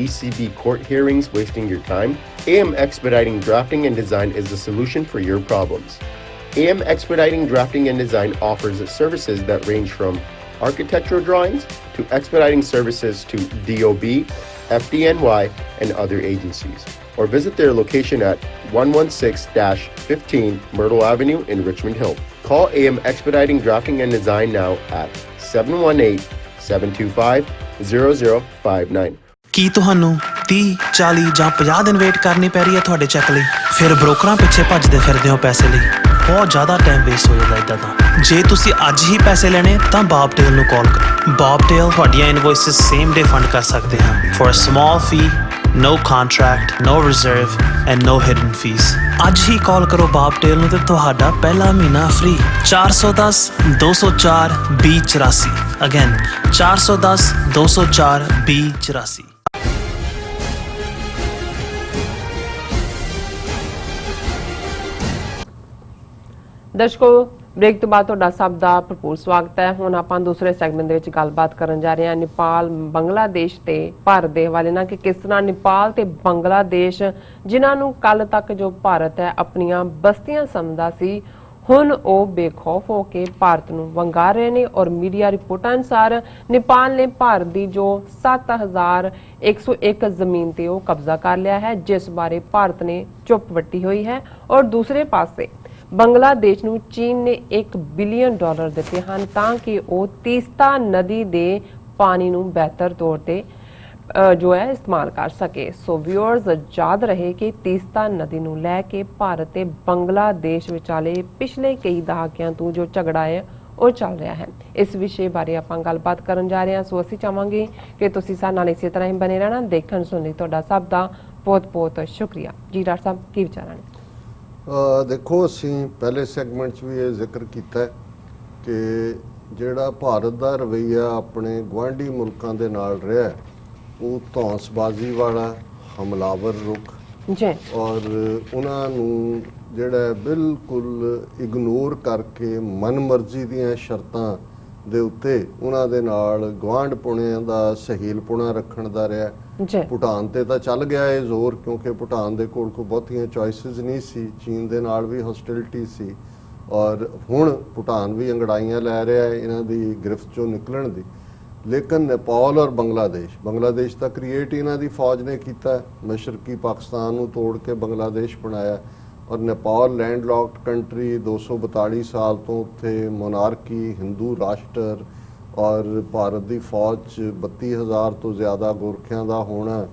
S4: ECB court hearings wasting your time? AM Expediting Drafting and Design is the solution for your problems. AM Expediting Drafting and Design offers services that range from architectural drawings to expediting services to DOB, FDNY, and other agencies. Or visit their location at 116-15 Myrtle Avenue in Richmond Hill. Call AM Expediting Drafting and Design now at 718-725-0059.
S5: ਕੀ ਤੁਹਾਨੂੰ 30, 40 ਜਾਂ 50 ਦਿਨ ਵੇਟ ਕਰਨੀ ਪੈ ਰਹੀ ਹੈ ਤੁਹਾਡੇ ਚੈੱਕ ਲਈ? ਫਿਰ ਬ੍ਰੋਕਰਾਂ ਪਿੱਛੇ ਭੱਜਦੇ ਫਿਰਦੇ ਹੋ ਪੈਸੇ ਲਈ। ਬਹੁਤ ਜ਼ਿਆਦਾ ਟਾਈਮ ਵੇਸਟ ਹੋ ਜਾਂਦਾ ਇੱਦਾਂ ਤਾਂ। ਜੇ ਤੁਸੀਂ ਅੱਜ ਹੀ ਪੈਸੇ ਲੈਣੇ ਤਾਂ ਬੌਬਟੇਲ ਨੂੰ ਕਾਲ ਕਰੋ। ਬੌਬਟੇਲ ਤੁਹਾਡੀਆਂ ਇਨਵੋਇਸਿਸ ਸੇਮ ਡੇ ਫੰਡ ਕਰ ਸਕਦੇ ਹਨ for a small fee, no contract, no reserve and no hidden fees. ਅੱਜ ਹੀ ਕਾਲ ਕਰੋ ਬੌਬਟੇਲ ਨੂੰ ਤੇ ਤੁਹਾਡਾ ਪਹਿਲਾ ਮਹੀਨਾ ਫ੍ਰੀ। 410-204-2084 ਅਗੇਨ 410-204-2084।
S1: ਦਰਸ਼ਕੋ, ਬ੍ਰੇਕ ਤੋਂ ਬਾਅਦ ਤੁਹਾਡਾ ਸਭ ਦਾ ਭਰਪੂਰ ਸਵਾਗਤ ਹੈ। ਹੁਣ ਆਪਾਂ ਦੂਸਰੇ ਸੈਗਮੈਂਟ ਦੇ ਵਿੱਚ ਗੱਲਬਾਤ ਕਰਨ ਜਾ ਰਹੇ ਹਾਂ ਨੇਪਾਲ, ਬੰਗਲਾਦੇਸ਼ ਤੇ ਭਾਰਤ ਦੇ ਹਵਾਲੇ ਨਾਲ ਕਿ ਕਿਸ ਤਰ੍ਹਾਂ ਨੇਪਾਲ ਤੇ ਬੰਗਲਾਦੇਸ਼, ਜਿਨ੍ਹਾਂ ਨੂੰ ਕੱਲ ਤੱਕ ਜੋ ਭਾਰਤ ਹੈ ਆਪਣੀਆਂ ਬਸਤੀਆਂ ਸਮਝਦਾ ਸੀ, ਹੁਣ ਉਹ ਬੇਖੌਫ ਹੋ ਕੇ ਭਾਰਤ ਨੂੰ ਵੰਗਾਰ ਰਹੇ ਨੇ। ਔਰ ਮੀਡੀਆ ਰਿਪੋਰਟਾਂ ਅਨੁਸਾਰ ਨੇਪਾਲ ਨੇ ਭਾਰਤ ਦੀ ਜੋ 7101 ਜ਼ਮੀਨ ਤੇ ਉਹ ਕਬਜ਼ਾ ਕਰ ਲਿਆ ਹੈ, ਜਿਸ ਬਾਰੇ ਭਾਰਤ ਨੇ ਚੁੱਪ ਵੱਟੀ ਹੋਈ ਹੈ। ਔਰ ਦੂਸਰੇ ਪਾਸੇ ਬੰਗਲਾਦੇਸ਼ ਨੂੰ ਚੀਨ ਨੇ $1 ਬਿਲੀਅਨ ਦਿੱਤੇ ਹਨ ਤਾਂ ਕਿ ਉਹ ਤੀਸਤਾ ਨਦੀ ਦੇ ਪਾਣੀ ਨੂੰ ਬਿਹਤਰ ਤੌਰ ਤੇ ਜੋ ਹੈ ਇਸਤੇਮਾਲ ਕਰ ਸਕੇ। ਸੋ ਵਿਊਅਰਸ, ਯਾਦ ਰਹੇ ਕਿ ਤੀਸਤਾ ਨਦੀ ਨੂੰ ਲੈ ਕੇ ਭਾਰਤ ਤੇ ਬੰਗਲਾਦੇਸ਼ ਵਿਚਾਲੇ ਪਿਛਲੇ ਕਈ ਦਹਾਕਿਆਂ ਤੋਂ ਜੋ ਝਗੜਾ ਹੈ ਉਹ ਚੱਲ ਰਿਹਾ ਹੈ। ਇਸ ਵਿਸ਼ੇ ਬਾਰੇ ਆਪਾਂ ਗੱਲਬਾਤ ਕਰਨ ਜਾ ਰਹੇ ਹਾਂ। ਸੋ ਅਸੀਂ ਚਾਹਾਂਗੇ ਕਿ ਤੁਸੀਂ ਸਾਡੇ ਨਾਲ ਇਸੇ ਤਰ੍ਹਾਂ ਹੀ ਬਣੇ ਰਹਿਣਾ। ਦੇਖਣ ਸੁਣਨ ਲਈ ਤੁਹਾਡਾ ਸਭ ਦਾ ਬਹੁਤ ਬਹੁਤ ਸ਼ੁਕਰੀਆ ਜੀ। ਡਾਕਟਰ ਸਾਹਿਬ, ਕੀ ਵਿਚਾਰਾਂ ਨੇ?
S2: ਦੇਖੋ, ਅਸੀਂ ਪਹਿਲੇ ਸੈਗਮੈਂਟ 'ਚ ਵੀ ਇਹ ਜ਼ਿਕਰ ਕੀਤਾ ਕਿ ਜਿਹੜਾ ਭਾਰਤ ਦਾ ਰਵੱਈਆ ਆਪਣੇ ਗੁਆਂਢੀ ਮੁਲਕਾਂ ਦੇ ਨਾਲ ਰਿਹਾ, ਉਹ ਧੌਂਸਬਾਜ਼ੀ ਵਾਲਾ, ਹਮਲਾਵਰ ਰੁਖ
S1: ਜੀ,
S2: ਔਰ ਉਹਨਾਂ ਨੂੰ ਜਿਹੜਾ ਬਿਲਕੁਲ ਇਗਨੋਰ ਕਰਕੇ ਮਨਮਰਜ਼ੀ ਦੀਆਂ ਸ਼ਰਤਾਂ ਦੇ ਉੱਤੇ ਉਹਨਾਂ ਦੇ ਨਾਲ ਗੁਆਂਢ ਪੁਣਿਆਂ ਦਾ ਸਹੀਲਪੁਣਾ ਰੱਖਣ ਦਾ ਰਿਹਾ। ਭੂਟਾਨ ਤੇ ਤਾਂ ਚੱਲ ਗਿਆ ਇਹ ਜ਼ੋਰ, ਕਿਉਂਕਿ ਭੂਟਾਨ ਦੇ ਕੋਲ ਕੋਈ ਬਹੁਤੀਆਂ ਚੋਇਸਿਸ ਨਹੀਂ ਸੀ। ਚੀਨ ਦੇ ਨਾਲ ਵੀ ਹੌਸਟਿਲਿਟੀ ਸੀ ਔਰ ਹੁਣ ਭੂਟਾਨ ਵੀ ਅੰਗੜਾਈਆਂ ਲੈ ਰਿਹਾ ਹੈ ਇਹਨਾਂ ਦੀ ਗ੍ਰਿਫਤ ਚੋਂ ਨਿਕਲਣ ਦੀ। ਲੇਕਿਨ ਨੇਪਾਲ ਔਰ ਬੰਗਲਾਦੇਸ਼ ਤਾਂ ਕ੍ਰੀਏਟ ਇਹਨਾਂ ਦੀ ਫੌਜ ਨੇ ਕੀਤਾ, ਮਸ਼ਰਕੀ ਪਾਕਿਸਤਾਨ ਨੂੰ ਤੋੜ ਕੇ ਬੰਗਲਾਦੇਸ਼ ਬਣਾਇਆ। ਔਰ ਨੇਪਾਲ ਲੈਂਡਲੌਕਡ ਕੰਟਰੀ, 242 ਸਾਲ ਤੋਂ ਉੱਥੇ ਮੋਨਾਰਕੀ, ਹਿੰਦੂ ਰਾਸ਼ਟਰ, ਔਰ ਭਾਰਤ ਦੀ ਫੌਜ 'ਚ 32,000 ਤੋਂ ਜ਼ਿਆਦਾ ਗੋਰਖਿਆਂ ਦਾ ਹੋਣਾ,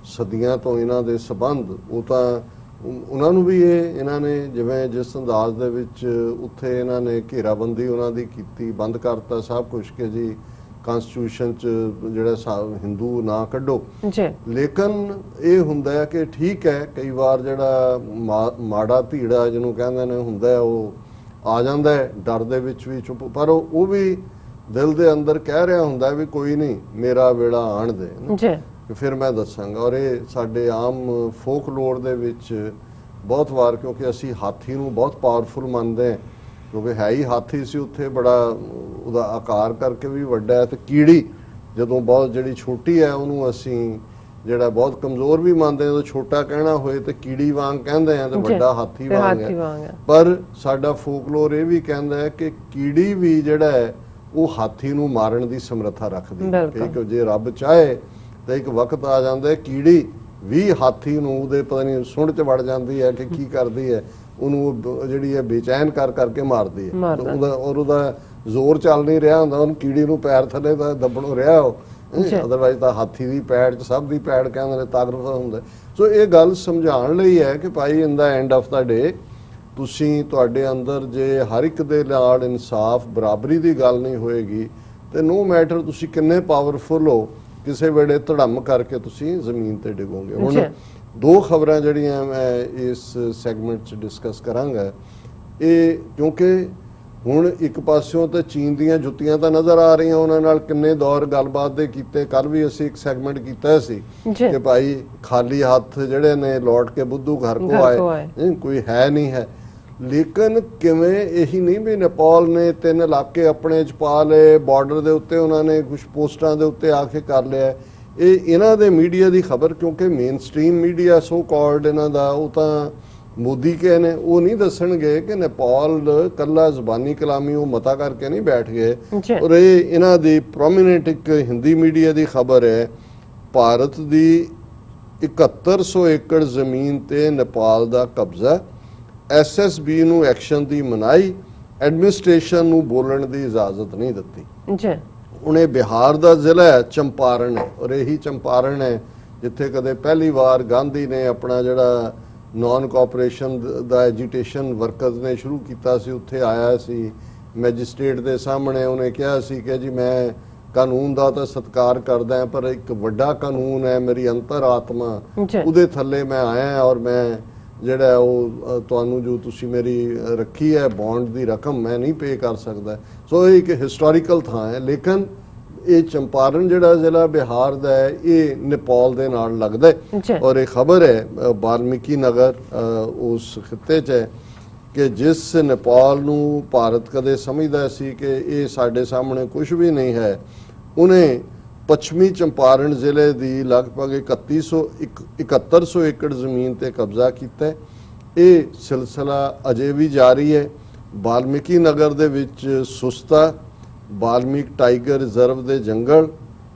S2: ਸਦੀਆਂ ਤੋਂ ਇਹਨਾਂ ਦੇ ਸਬੰਧ, ਉਹ ਤਾਂ ਉਹਨਾਂ ਨੂੰ ਵੀ ਇਹਨਾਂ ਨੇ ਜਿਵੇਂ ਜਿਸ ਅੰਦਾਜ਼ ਦੇ ਵਿੱਚ ਉੱਥੇ ਇਹਨਾਂ ਨੇ ਘੇਰਾਬੰਦੀ ਉਹਨਾਂ ਦੀ ਕੀਤੀ, ਬੰਦ ਕਰਤਾ ਸਭ ਕੁਝ ਕਿ ਜੀ ਕਨਸਟੀਟਿਊਸ਼ਨ 'ਚ ਜਿਹੜਾ ਹਿੰਦੂ ਨਾ ਕੱਢੋ। ਲੇਕਿਨ ਇਹ ਹੁੰਦਾ ਹੈ ਕਿ ਠੀਕ ਹੈ, ਕਈ ਵਾਰ ਜਿਹੜਾ ਮਾੜਾ ਧੀੜਾ ਜਿਹਨੂੰ ਕਹਿੰਦੇ ਨੇ ਹੁੰਦਾ, ਉਹ ਆ ਜਾਂਦਾ ਹੈ ਡਰ ਦੇ ਵਿੱਚ ਵੀ ਚੁੱਪ, ਪਰ ਉਹ ਵੀ ਦਿਲ ਦੇ ਅੰਦਰ ਕਹਿ ਰਿਹਾ ਹੁੰਦਾ ਵੀ ਕੋਈ ਨਹੀਂ, ਮੇਰਾ ਵੇਲਾ ਆਣ ਦੇ, ਫਿਰ ਮੈਂ ਦੱਸਾਂਗਾ। ਔਰ ਇਹ ਸਾਡੇ ਆਮ ਫੋਕਲੋਰ ਦੇ ਵਿੱਚ ਬਹੁਤ ਵਾਰ, ਕਿਉਂਕਿ ਅਸੀਂ ਹਾਥੀ ਨੂੰ ਬਹੁਤ ਪਾਵਰਫੁਲ ਮੰਨਦੇ ਹਾਂ, ਕਿਉਂਕਿ ਹੈ ਹੀ ਹਾਥੀ ਸੀ ਉੱਥੇ, ਬੜਾ ਉਹਦਾ ਆਕਾਰ ਕਰਕੇ ਵੀ ਵੱਡਾ ਹੈ, ਤੇ ਕੀੜੀ ਜਦੋਂ ਬਹੁਤ ਜਿਹੜੀ ਛੋਟੀ ਹੈ ਉਹਨੂੰ ਅਸੀਂ ਜਿਹੜਾ ਬਹੁਤ ਕਮਜ਼ੋਰ ਵੀ ਮੰਨਦੇ ਹਾਂ, ਜਦੋਂ ਛੋਟਾ ਕਹਿਣਾ ਹੋਏ ਤੇ ਕੀੜੀ ਵਾਂਗ ਕਹਿੰਦੇ ਆ, ਤੇ ਵੱਡਾ ਹਾਥੀ ਵਾਂਗ ਹੈ। ਪਰ ਸਾਡਾ ਫੋਕਲੋਰ ਇਹ ਵੀ ਕਹਿੰਦਾ ਹੈ ਕਿ ਕੀੜੀ ਵੀ ਜਿਹੜਾ ਹੈ ਉਹ ਹਾਥੀ ਨੂੰ ਮਾਰਨ ਦੀ ਸਮਰੱਥਾ ਰੱਖਦੀ ਹੈ, ਕਿ ਜੇ ਰੱਬ ਚਾਹੇ ਤਾਂ ਇੱਕ ਵਕਤ ਆ ਜਾਂਦਾ ਕੀੜੀ ਵੀ ਹਾਥੀ ਨੂੰ ਉਹਦੇ ਪਤਾ ਨਹੀਂ ਸੁੰਡ 'ਚ ਵੜ ਜਾਂਦੀ ਹੈ ਕਿ ਕੀ ਕਰਦੀ ਹੈ, ਉਹਨੂੰ ਜਿਹੜੀ ਹੈ ਬੇਚੈਨ ਕਰ ਕਰਕੇ ਮਾਰਦੀ ਹੈ। ਔਰ ਉਹਦਾ ਜ਼ੋਰ ਚੱਲ ਨਹੀਂ ਰਿਹਾ ਹੁੰਦਾ, ਉਹਨੂੰ ਕੀੜੀ ਨੂੰ ਪੈਰ ਥੱਲੇ ਤਾਂ ਦੱਬਣੋਂ ਰਿਹਾ ਉਹ, ਅਦਰਵਾਈਜ਼ ਤਾਂ ਹਾਥੀ ਦੀ ਪੈੜ 'ਚ ਸਭ ਦੀ ਪੈੜ ਕਹਿੰਦੇ ਨੇ ਤਾਕਤਵਰ ਹੁੰਦਾ। ਸੋ ਇਹ ਗੱਲ ਸਮਝਾਉਣ ਲਈ ਹੈ ਕਿ ਭਾਈ ਇਨ ਦਾ ਐਂਡ ਆਫ ਦਾ ਡੇ ਤੁਸੀਂ ਤੁਹਾਡੇ ਅੰਦਰ ਜੇ ਹਰ ਇੱਕ ਦੇ ਨਾਲ ਇਨਸਾਫ ਬਰਾਬਰੀ ਦੀ ਗੱਲ ਨਹੀਂ ਹੋਏਗੀ ਤੇ ਨੋ ਮੈਟਰ ਤੁਸੀਂ ਕਿੰਨੇ ਪਾਵਰਫੁਲ ਹੋ, ਕਿਸੇ ਵੇਲੇ ਧੜਮ ਕਰਕੇ ਤੁਸੀਂ ਜ਼ਮੀਨ ਤੇ ਡਿੱਗੋਗੇ। ਹੁਣ ਦੋ ਖਬਰਾਂ ਜਿਹੜੀਆਂ ਮੈਂ ਇਸ ਸੈਗਮੈਂਟ 'ਚ ਡਿਸਕਸ ਕਰਾਂਗਾ, ਇਹ ਕਿਉਂਕਿ ਹੁਣ ਇੱਕ ਪਾਸਿਓਂ ਤਾਂ ਚੀਨ ਦੀਆਂ ਜੁੱਤੀਆਂ ਤਾਂ ਨਜ਼ਰ ਆ ਰਹੀਆਂ, ਉਹਨਾਂ ਨਾਲ ਕਿੰਨੇ ਦੌਰ ਗੱਲਬਾਤ ਦੇ ਕੀਤੇ। ਕੱਲ ਵੀ ਅਸੀਂ ਇੱਕ ਸੈਗਮੈਂਟ ਕੀਤਾ ਸੀ ਕਿ ਭਾਈ ਖਾਲੀ ਹੱਥ ਜਿਹੜੇ ਨੇ ਲੌਟ ਕੇ ਬੁੱਧੂ ਘਰ ਕੋ ਆਏ, ਕੋਈ ਹੈ ਨਹੀਂ ਹੈ। ਲੇਕਿਨ ਕਿਵੇਂ ਇਹੀ ਨਹੀਂ ਵੀ ਨੇਪਾਲ ਨੇ 3 ਇਲਾਕੇ ਆਪਣੇ ਚ ਪਾ ਲਏ, ਬਾਰਡਰ ਦੇ ਉੱਤੇ ਉਹਨਾਂ ਨੇ ਕੁਝ ਪੋਸਟਾਂ ਦੇ ਉੱਤੇ ਆ ਕੇ ਕਰ ਲਿਆ। ਇਹ ਇਹਨਾਂ ਦੇ ਮੀਡੀਆ ਦੀ ਖਬਰ, ਕਿਉਂਕਿ main stream media so called ਇਹਨਾਂ ਦਾ, ਉਹ ਤਾਂ ਮੋਦੀ ਕੇ ਨੇ, ਉਹ ਨਹੀਂ ਦੱਸਣਗੇ ਕਿ ਨੇਪਾਲ ਕੱਲਾ ਜ਼ਬਾਨੀ ਕਲਾਮੀ ਉਹ ਮਤਾ ਕਰਕੇ ਨਹੀਂ ਬੈਠ ਗਏ। ਔਰ ਇਹ ਇਹਨਾਂ ਦੀ ਪ੍ਰੋਮੀਨੈਂਟ ਇੱਕ ਹਿੰਦੀ ਮੀਡੀਆ ਦੀ ਖਬਰ ਹੈ, ਭਾਰਤ ਦੀ 7100 ਏਕੜ ਜ਼ਮੀਨ ਤੇ ਨੇਪਾਲ ਦਾ ਕਬਜ਼ਾ, ਐਸਐਸਬੀ ਨੂੰ ਐਕਸ਼ਨ ਦੀ ਮਨਾਹੀ, ਐਡਮਿਨਿਸਟ੍ਰੇਸ਼ਨ ਨੂੰ ਬੋਲਣ ਦੀ ਇਜਾਜ਼ਤ ਨਹੀਂ ਦਿੱਤੀ। ਉਹਨੇ ਬਿਹਾਰ ਦਾ ਜ਼ਿਲ੍ਹਾ ਹੈ ਚੰਪਾਰਣ, ਔਰ ਇਹੀ ਚੰਪਾਰਣ ਹੈ ਜਿੱਥੇ ਕਦੇ ਪਹਿਲੀ ਵਾਰ ਗਾਂਧੀ ਨੇ ਆਪਣਾ ਜਿਹੜਾ ਨਾਨ ਕੋਆਪਰੇਸ਼ਨ ਦਾ ਐਜੀਟੇਸ਼ਨ ਵਰਕਰਸ ਨੇ ਸ਼ੁਰੂ ਕੀਤਾ ਸੀ, ਉੱਥੇ ਆਇਆ ਸੀ ਮੈਜਿਸਟ੍ਰੇਟ ਦੇ ਸਾਹਮਣੇ। ਉਹਨੇ ਕਿਹਾ ਸੀ ਕਿ ਜੀ ਮੈਂ ਕਾਨੂੰਨ ਦਾ ਤਾਂ ਸਤਿਕਾਰ ਕਰਦਾ, ਪਰ ਇੱਕ ਵੱਡਾ ਕਾਨੂੰਨ ਹੈ ਮੇਰੀ ਅੰਤਰ ਆਤਮਾ, ਉਹਦੇ ਥੱਲੇ ਮੈਂ ਆਇਆ ਔਰ ਮੈਂ ਜਿਹੜਾ ਉਹ ਤੁਹਾਨੂੰ ਜੋ ਤੁਸੀਂ ਮੇਰੀ ਰੱਖੀ ਹੈ ਬੌਂਡ ਦੀ ਰਕਮ ਮੈਂ ਨਹੀਂ ਪੇ ਕਰ ਸਕਦਾ। ਸੋ ਇਹ ਇੱਕ ਹਿਸਟੋਰੀਕਲ ਥਾਂ ਹੈ। ਲੇਕਿਨ ਇਹ ਚੰਪਾਰਨ ਜਿਹੜਾ ਜ਼ਿਲ੍ਹਾ ਬਿਹਾਰ ਦਾ ਹੈ, ਇਹ ਨੇਪਾਲ ਦੇ ਨਾਲ ਲੱਗਦਾ ਹੈ। ਔਰ ਇਹ ਖਬਰ ਹੈ ਵਾਲਮੀਕੀ ਨਗਰ ਉਸ ਖਿੱਤੇ 'ਚ ਹੈ ਕਿ ਜਿਸ ਨੇਪਾਲ ਨੂੰ ਭਾਰਤ ਕਦੇ ਸਮਝਦਾ ਸੀ ਕਿ ਇਹ ਸਾਡੇ ਸਾਹਮਣੇ ਕੁਝ ਵੀ ਨਹੀਂ ਹੈ, ਉਹਨੇ ਪੱਛਮੀ ਚੰਪਾਰਨ ਜ਼ਿਲ੍ਹੇ ਦੀ ਲਗਭਗ 7100 ਏਕੜ ਜ਼ਮੀਨ ਤੇ ਕਬਜ਼ਾ ਕੀਤਾ। ਇਹ ਸਿਲਸਿਲਾ ਅਜੇ ਵੀ ਜਾਰੀ ਹੈ। ਵਾਲਮੀਕੀ ਨਗਰ ਦੇ ਵਿੱਚ ਸੁਸਤਾ, ਵਾਲਮੀਕ ਟਾਈਗਰ ਰਿਜ਼ਰਵ ਦੇ ਜੰਗਲ,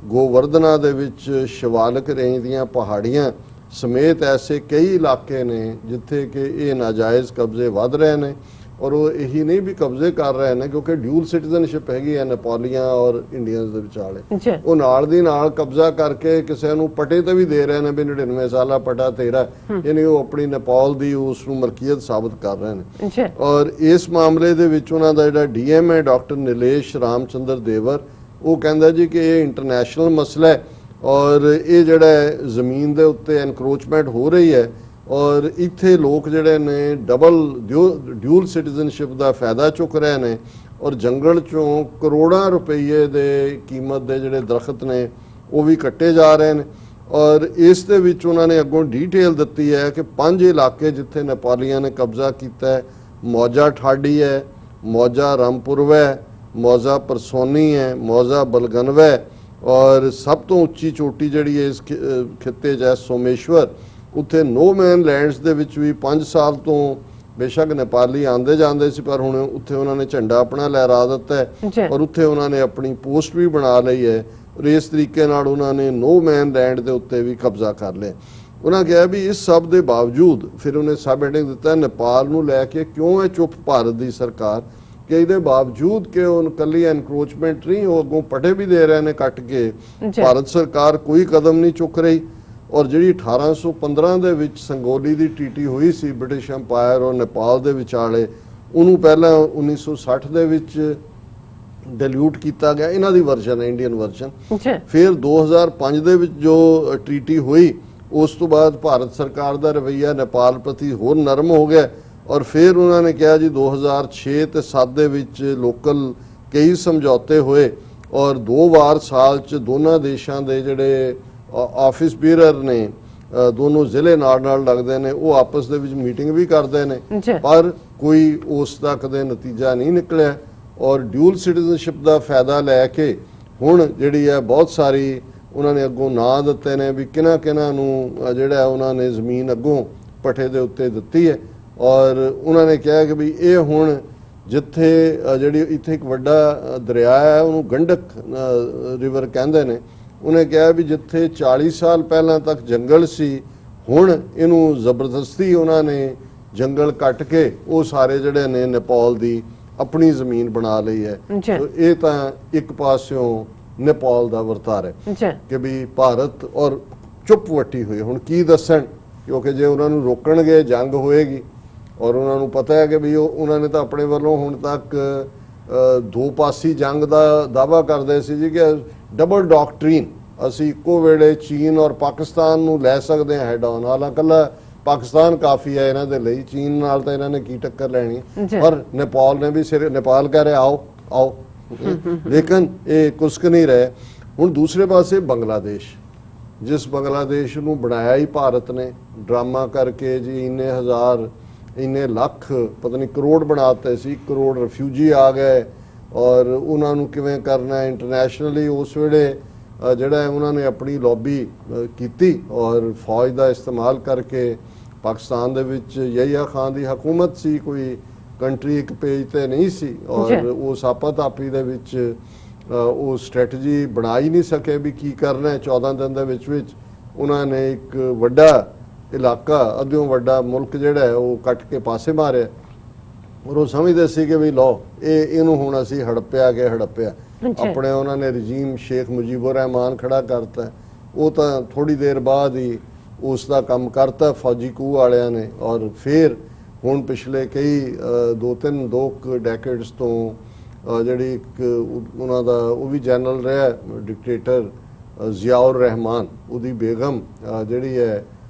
S2: ਗੋਵਰਧਨਾ ਦੇ ਵਿੱਚ ਸ਼ਿਵਾਲਿਕ ਰੇਂਜ ਦੀਆਂ ਪਹਾੜੀਆਂ ਸਮੇਤ ਐਸੇ ਕਈ ਇਲਾਕੇ ਨੇ ਜਿੱਥੇ ਕਿ ਇਹ ਨਾਜਾਇਜ਼ ਕਬਜ਼ੇ ਵੱਧ ਰਹੇ ਨੇ। ਔਰ ਉਹ ਇਹੀ ਨਹੀਂ ਵੀ ਕਬਜ਼ੇ ਕਰ ਰਹੇ ਨੇ, ਕਿਉਂਕਿ ਡਿਊਲ ਸਿਟੀਜ਼ਨਸ਼ਿਪ ਹੈਗੀ ਹੈ ਨੇਪਾਲੀਆਂ ਔਰ ਇੰਡੀਅਨਸ ਦੇ ਵਿਚਾਲੇ, ਉਹ ਨਾਲ ਦੀ ਨਾਲ ਕਬਜ਼ਾ ਕਰਕੇ ਕਿਸੇ ਨੂੰ ਪਟੇ ਤੇ ਵੀ ਦੇ ਰਹੇ ਨੇ ਵੀ 99 ਸਾਲਾ ਪਟਾ ਤੇਰਾ, ਯਾਨੀ ਉਹ ਆਪਣੀ ਨੇਪਾਲ ਦੀ ਉਸ ਨੂੰ ਮਲਕੀਅਤ ਸਾਬਤ ਕਰ ਰਹੇ ਨੇ। ਔਰ ਇਸ ਮਾਮਲੇ ਦੇ ਵਿੱਚ ਉਹਨਾਂ ਦਾ ਜਿਹੜਾ ਡੀਐਮ ਹੈ ਡਾਕਟਰ ਨੀਲੇਸ਼ ਰਾਮਚੰਦਰ ਦੇਵਰ, ਉਹ ਕਹਿੰਦਾ ਜੀ ਕਿ ਇਹ ਇੰਟਰਨੈਸ਼ਨਲ ਮਸਲਾ ਹੈ ਔਰ ਇਹ ਜਿਹੜਾ ਜ਼ਮੀਨ ਦੇ ਉੱਤੇ ਐਨਕਰੋਚਮੈਂਟ ਹੋ ਰਹੀ ਹੈ ਔਰ ਇੱਥੇ ਲੋਕ ਜਿਹੜੇ ਨੇ ਡਬਲ ਡਿਊਲ ਸਿਟੀਜ਼ਨਸ਼ਿਪ ਦਾ ਫਾਇਦਾ ਚੁੱਕ ਰਹੇ ਨੇ ਔਰ ਜੰਗਲ ਚੋਂ ਕਰੋੜਾਂ ਰੁਪਏ ਦੇ ਕੀਮਤ ਦੇ ਜਿਹੜੇ ਦਰਖਤ ਨੇ ਉਹ ਵੀ ਕੱਟੇ ਜਾ ਰਹੇ ਨੇ। ਔਰ ਇਸ ਦੇ ਵਿੱਚ ਉਹਨਾਂ ਨੇ ਅੱਗੋਂ ਡੀਟੇਲ ਦਿੱਤੀ ਹੈ ਕਿ 5 ਇਲਾਕੇ ਜਿੱਥੇ ਨੇਪਾਲੀਆਂ ਨੇ ਕਬਜ਼ਾ ਕੀਤਾ ਹੈ, ਮੌਜਾ ਠਾਡੀ ਹੈ, ਮੌਜਾ ਰਾਮਪੁਰਵਾ ਹੈ, ਮੌਜਾ ਪਰਸੋਨੀ ਹੈ, ਮੌਜਾ ਬਲਗਨਵਾ ਹੈ ਔਰ ਸਭ ਤੋਂ ਉੱਚੀ ਚੋਟੀ ਜਿਹੜੀ ਹੈ ਇਸ ਖਿੱਤੇ 'ਚ ਹੈ ਸੋਮੇਸ਼ਵਰ। ਉੱਥੇ ਨੋ ਮੈਨ ਲੈਂਡਸ ਦੇ ਵਿੱਚ ਵੀ 5 ਸਾਲ ਤੋਂ ਬੇਸ਼ੱਕ ਨੇਪਾਲੀ ਆਉਂਦੇ ਜਾਂਦੇ ਸੀ, ਪਰ ਹੁਣ ਉੱਥੇ ਉਹਨਾਂ ਨੇ ਝੰਡਾ ਆਪਣਾ ਲਹਿਰਾ ਦਿੱਤਾ ਹੈ ਔਰ ਉੱਥੇ ਉਹਨਾਂ ਨੇ ਆਪਣੀ ਪੋਸਟ ਵੀ ਬਣਾ ਲਈ ਹੈ ਔਰ ਇਸ ਤਰੀਕੇ ਨਾਲ ਉਹਨਾਂ ਨੇ ਨੋ ਮੈਨ ਲੈਂਡ ਦੇ ਉੱਤੇ ਵੀ ਕਬਜ਼ਾ ਕਰ ਲਿਆ। ਉਹਨਾਂ ਕਿਹਾ ਵੀ ਇਸ ਸਭ ਦੇ ਬਾਵਜੂਦ ਫਿਰ ਉਹਨੇ ਸਬ ਹੈਡਿੰਗ ਦਿੱਤਾ ਨੇਪਾਲ ਨੂੰ ਲੈ ਕੇ ਕਿਉਂ ਹੈ ਚੁੱਪ ਭਾਰਤ ਦੀ ਸਰਕਾਰ, ਕਿ ਇਹਦੇ ਬਾਵਜੂਦ ਕਿ ਉਹ ਕੱਲੀ ਐਨਕਰੋਚਮੈਂਟ ਨਹੀਂ, ਉਹ ਅੱਗੋਂ ਪਟੇ ਵੀ ਦੇ ਰਹੇ ਨੇ ਕੱਟ ਕੇ, ਭਾਰਤ ਸਰਕਾਰ ਕੋਈ ਕਦਮ ਨਹੀਂ ਚੁੱਕ ਰਹੀ। ਔਰ ਜਿਹੜੀ 1815 ਦੇ ਵਿੱਚ ਸੰਗੋਲੀ ਦੀ ਟੀਟੀ ਹੋਈ ਸੀ ਬ੍ਰਿਟਿਸ਼ ਅੰਪਾਇਰ ਔਰ ਨੇਪਾਲ ਦੇ ਵਿਚਾਲੇ, ਉਹਨੂੰ ਪਹਿਲਾਂ 1960 ਦੇ ਵਿੱਚ ਡਿਲੂਟ ਕੀਤਾ ਗਿਆ, ਇਹਨਾਂ ਦੀ ਵਰਜ਼ਨ ਹੈ ਇੰਡੀਅਨ ਵਰਜ਼ਨ। ਫਿਰ 2005 ਦੇ ਵਿੱਚ ਜੋ ਟ੍ਰੀਟੀ ਹੋਈ ਉਸ ਤੋਂ ਬਾਅਦ ਭਾਰਤ ਸਰਕਾਰ ਦਾ ਰਵੱਈਆ ਨੇਪਾਲ ਪ੍ਰਤੀ ਹੋਰ ਨਰਮ ਹੋ ਗਿਆ ਔਰ ਫਿਰ ਉਹਨਾਂ ਨੇ ਕਿਹਾ ਜੀ 2006 ਤੇ 7 ਦੇ ਵਿੱਚ ਲੋਕਲ ਕਈ ਸਮਝੌਤੇ ਹੋਏ ਔਰ 2 ਵਾਰ ਸਾਲ 'ਚ ਦੋਨਾਂ ਦੇਸ਼ਾਂ ਦੇ ਜਿਹੜੇ ਆਫਿਸ ਬੀਅਰਰ ਨੇ, ਦੋਨੋਂ ਜ਼ਿਲ੍ਹੇ ਨਾਲ ਲੱਗਦੇ ਨੇ, ਉਹ ਆਪਸ ਦੇ ਵਿੱਚ ਮੀਟਿੰਗ ਵੀ ਕਰਦੇ ਨੇ, ਪਰ ਕੋਈ ਉਸ ਦਾ ਕਦੇ ਨਤੀਜਾ ਨਹੀਂ ਨਿਕਲਿਆ। ਔਰ ਡਿਊਲ ਸਿਟੀਜ਼ਨਸ਼ਿਪ ਦਾ ਫਾਇਦਾ ਲੈ ਕੇ ਹੁਣ ਜਿਹੜੀ ਹੈ ਬਹੁਤ ਸਾਰੀ ਉਹਨਾਂ ਨੇ ਅੱਗੋਂ ਨਾਂ ਦਿੱਤੇ ਨੇ ਵੀ ਕਿਹਨਾਂ ਨੂੰ ਜਿਹੜਾ ਉਹਨਾਂ ਨੇ ਜ਼ਮੀਨ ਅੱਗੋਂ ਪੱਠੇ ਦੇ ਉੱਤੇ ਦਿੱਤੀ ਹੈ ਔਰ ਉਹਨਾਂ ਨੇ ਕਿਹਾ ਕਿ ਵੀ ਇਹ ਹੁਣ ਜਿੱਥੇ ਜਿਹੜੀ ਇੱਥੇ ਇੱਕ ਵੱਡਾ ਦਰਿਆ ਹੈ ਉਹਨੂੰ ਗੰਡਕ ਰਿਵਰ ਕਹਿੰਦੇ ਨੇ, ਉਹਨੇ ਕਿਹਾ ਵੀ ਜਿੱਥੇ 40 ਸਾਲ ਪਹਿਲਾਂ ਤੱਕ ਜੰਗਲ ਸੀ ਹੁਣ ਇਹਨੂੰ ਜ਼ਬਰਦਸਤੀ ਉਹਨਾਂ ਨੇ ਜੰਗਲ ਕੱਟ ਕੇ ਉਹ ਸਾਰੇ ਜਿਹੜੇ ਨੇ ਨੇਪਾਲ ਦੀ ਆਪਣੀ ਜ਼ਮੀਨ ਬਣਾ ਲਈ ਹੈ। ਇਹ ਤਾਂ ਇੱਕ ਪਾਸਿਓਂ ਨੇਪਾਲ ਦਾ ਵਰਤਾਰਾ ਹੈ ਕਿ ਵੀ ਭਾਰਤ ਔਰ ਚੁੱਪ ਵੱਟੀ ਹੋਈ। ਹੁਣ ਕੀ ਦੱਸਣ, ਕਿਉਂਕਿ ਜੇ ਉਹਨਾਂ ਨੂੰ ਰੋਕਣਗੇ ਜੰਗ ਹੋਏਗੀ ਔਰ ਉਹਨਾਂ ਨੂੰ ਪਤਾ ਹੈ ਕਿ ਵੀ ਉਹਨਾਂ ਨੇ ਤਾਂ ਆਪਣੇ ਵੱਲੋਂ ਹੁਣ ਤੱਕ 2 ਪਾਸੀ ਜੰਗ ਦਾ ਦਾਅਵਾ ਕਰਦੇ ਸੀ ਜੀ ਕਿ ਡਬਲ ਡਾਕਟਰੀਨ ਅਸੀਂ ਇੱਕੋ ਵੇਲੇ ਚੀਨ ਔਰ ਪਾਕਿਸਤਾਨ ਨੂੰ ਲੈ ਸਕਦੇ ਹਾਂ ਹੈਡ ਔਨ। ਹਾਲਾਂਕਿ ਇਕੱਲਾ ਪਾਕਿਸਤਾਨ ਕਾਫੀ ਹੈ ਇਹਨਾਂ ਦੇ ਲਈ, ਚੀਨ ਨਾਲ ਤਾਂ ਇਹਨਾਂ ਨੇ ਕੀ ਟੱਕਰ ਲੈਣੀ ਹੈ।
S1: ਜੀ।
S2: ਪਰ ਨੇਪਾਲ ਨੇ ਵੀ ਨੇਪਾਲ ਕਹਿ ਰਿਹਾ ਆਓ ਆਓ, ਲੇਕਿਨ ਇਹ ਕੁਸਕ ਨਹੀਂ ਰਹੇ। ਹੁਣ ਦੂਸਰੇ ਪਾਸੇ ਬੰਗਲਾਦੇਸ਼, ਜਿਸ ਬੰਗਲਾਦੇਸ਼ ਨੂੰ ਬਣਾਇਆ ਹੀ ਭਾਰਤ ਨੇ ਡਰਾਮਾ ਕਰਕੇ ਜੀ, ਇੰਨੇ ਹਜ਼ਾਰ ਇੰਨੇ ਲੱਖ ਪਤਾ ਨਹੀਂ ਕਰੋੜ ਬਣਾਤੇ ਸੀ, 1 ਕਰੋੜ ਰਿਫਿਊਜੀ ਆ ਗਏ ਔਰ ਉਹਨਾਂ ਨੂੰ ਕਿਵੇਂ ਕਰਨਾ ਇੰਟਰਨੈਸ਼ਨਲੀ। ਉਸ ਵੇਲੇ ਜਿਹੜਾ ਉਹਨਾਂ ਨੇ ਆਪਣੀ ਲੌਬੀ ਕੀਤੀ ਔਰ ਫੌਜ ਦਾ ਇਸਤੇਮਾਲ ਕਰਕੇ ਪਾਕਿਸਤਾਨ ਦੇ ਵਿੱਚ ਯਹੀਆ ਖਾਨ ਦੀ ਹਕੂਮਤ ਸੀ, ਕੋਈ ਕੰਟਰੀ ਇੱਕ ਪੇਜ ਤੇ ਨਹੀਂ ਸੀ ਔਰ ਉਸ ਆਪਾਤਾਪੀ ਦੇ ਵਿੱਚ ਉਹ ਸਟ੍ਰੈਟਜੀ ਬਣਾ ਹੀ ਨਹੀਂ ਸਕੇ ਵੀ ਕੀ ਕਰਨਾ ਹੈ। 14 ਦਿਨ ਦੇ ਵਿੱਚ ਉਹਨਾਂ ਨੇ ਇੱਕ ਵੱਡਾ ਇਲਾਕਾ, ਅੱਧਿਓਂ ਵੱਡਾ ਮੁਲਕ ਜਿਹੜਾ ਹੈ ਉਹ ਕੱਟ ਕੇ ਪਾਸੇ ਮਾਰਿਆ ਔਰ ਉਹ ਸਮਝਦੇ ਸੀ ਕਿ ਵੀ ਲਓ ਇਹਨੂੰ ਹੁਣ ਅਸੀਂ ਹੜੱਪਿਆ। ਆਪਣੇ ਉਹਨਾਂ ਨੇ ਰਜੀਮ ਸ਼ੇਖ ਮੁਜੀਬੁਰ ਰਹਿਮਾਨ ਖੜਾ ਕਰਤਾ, ਉਹ ਤਾਂ ਥੋੜੀ ਦੇਰ ਬਾਅਦ ਹੀ ਉਸ ਦਾ ਕੰਮ ਕਰਤਾ ਫੌਜੀ ਕੂ ਵਾਲਿਆਂ ਨੇ। ਔਰ ਫਿਰ ਹੁਣ ਪਿਛਲੇ ਕਈ 2 ਡੈਕੇਡਸ ਤੋਂ ਜਿਹੜੀ ਇੱਕ ਉਹਨਾਂ ਦਾ ਉਹ ਵੀ ਜਨਰਲ ਰਿਹਾ ਡਿਕਟੇਟਰ ਜ਼ਿਆਉਰ ਰਹਿਮਾਨ, ਉਹਦੀ ਬੇਗਮ ਜਿਹੜੀ ਹੈ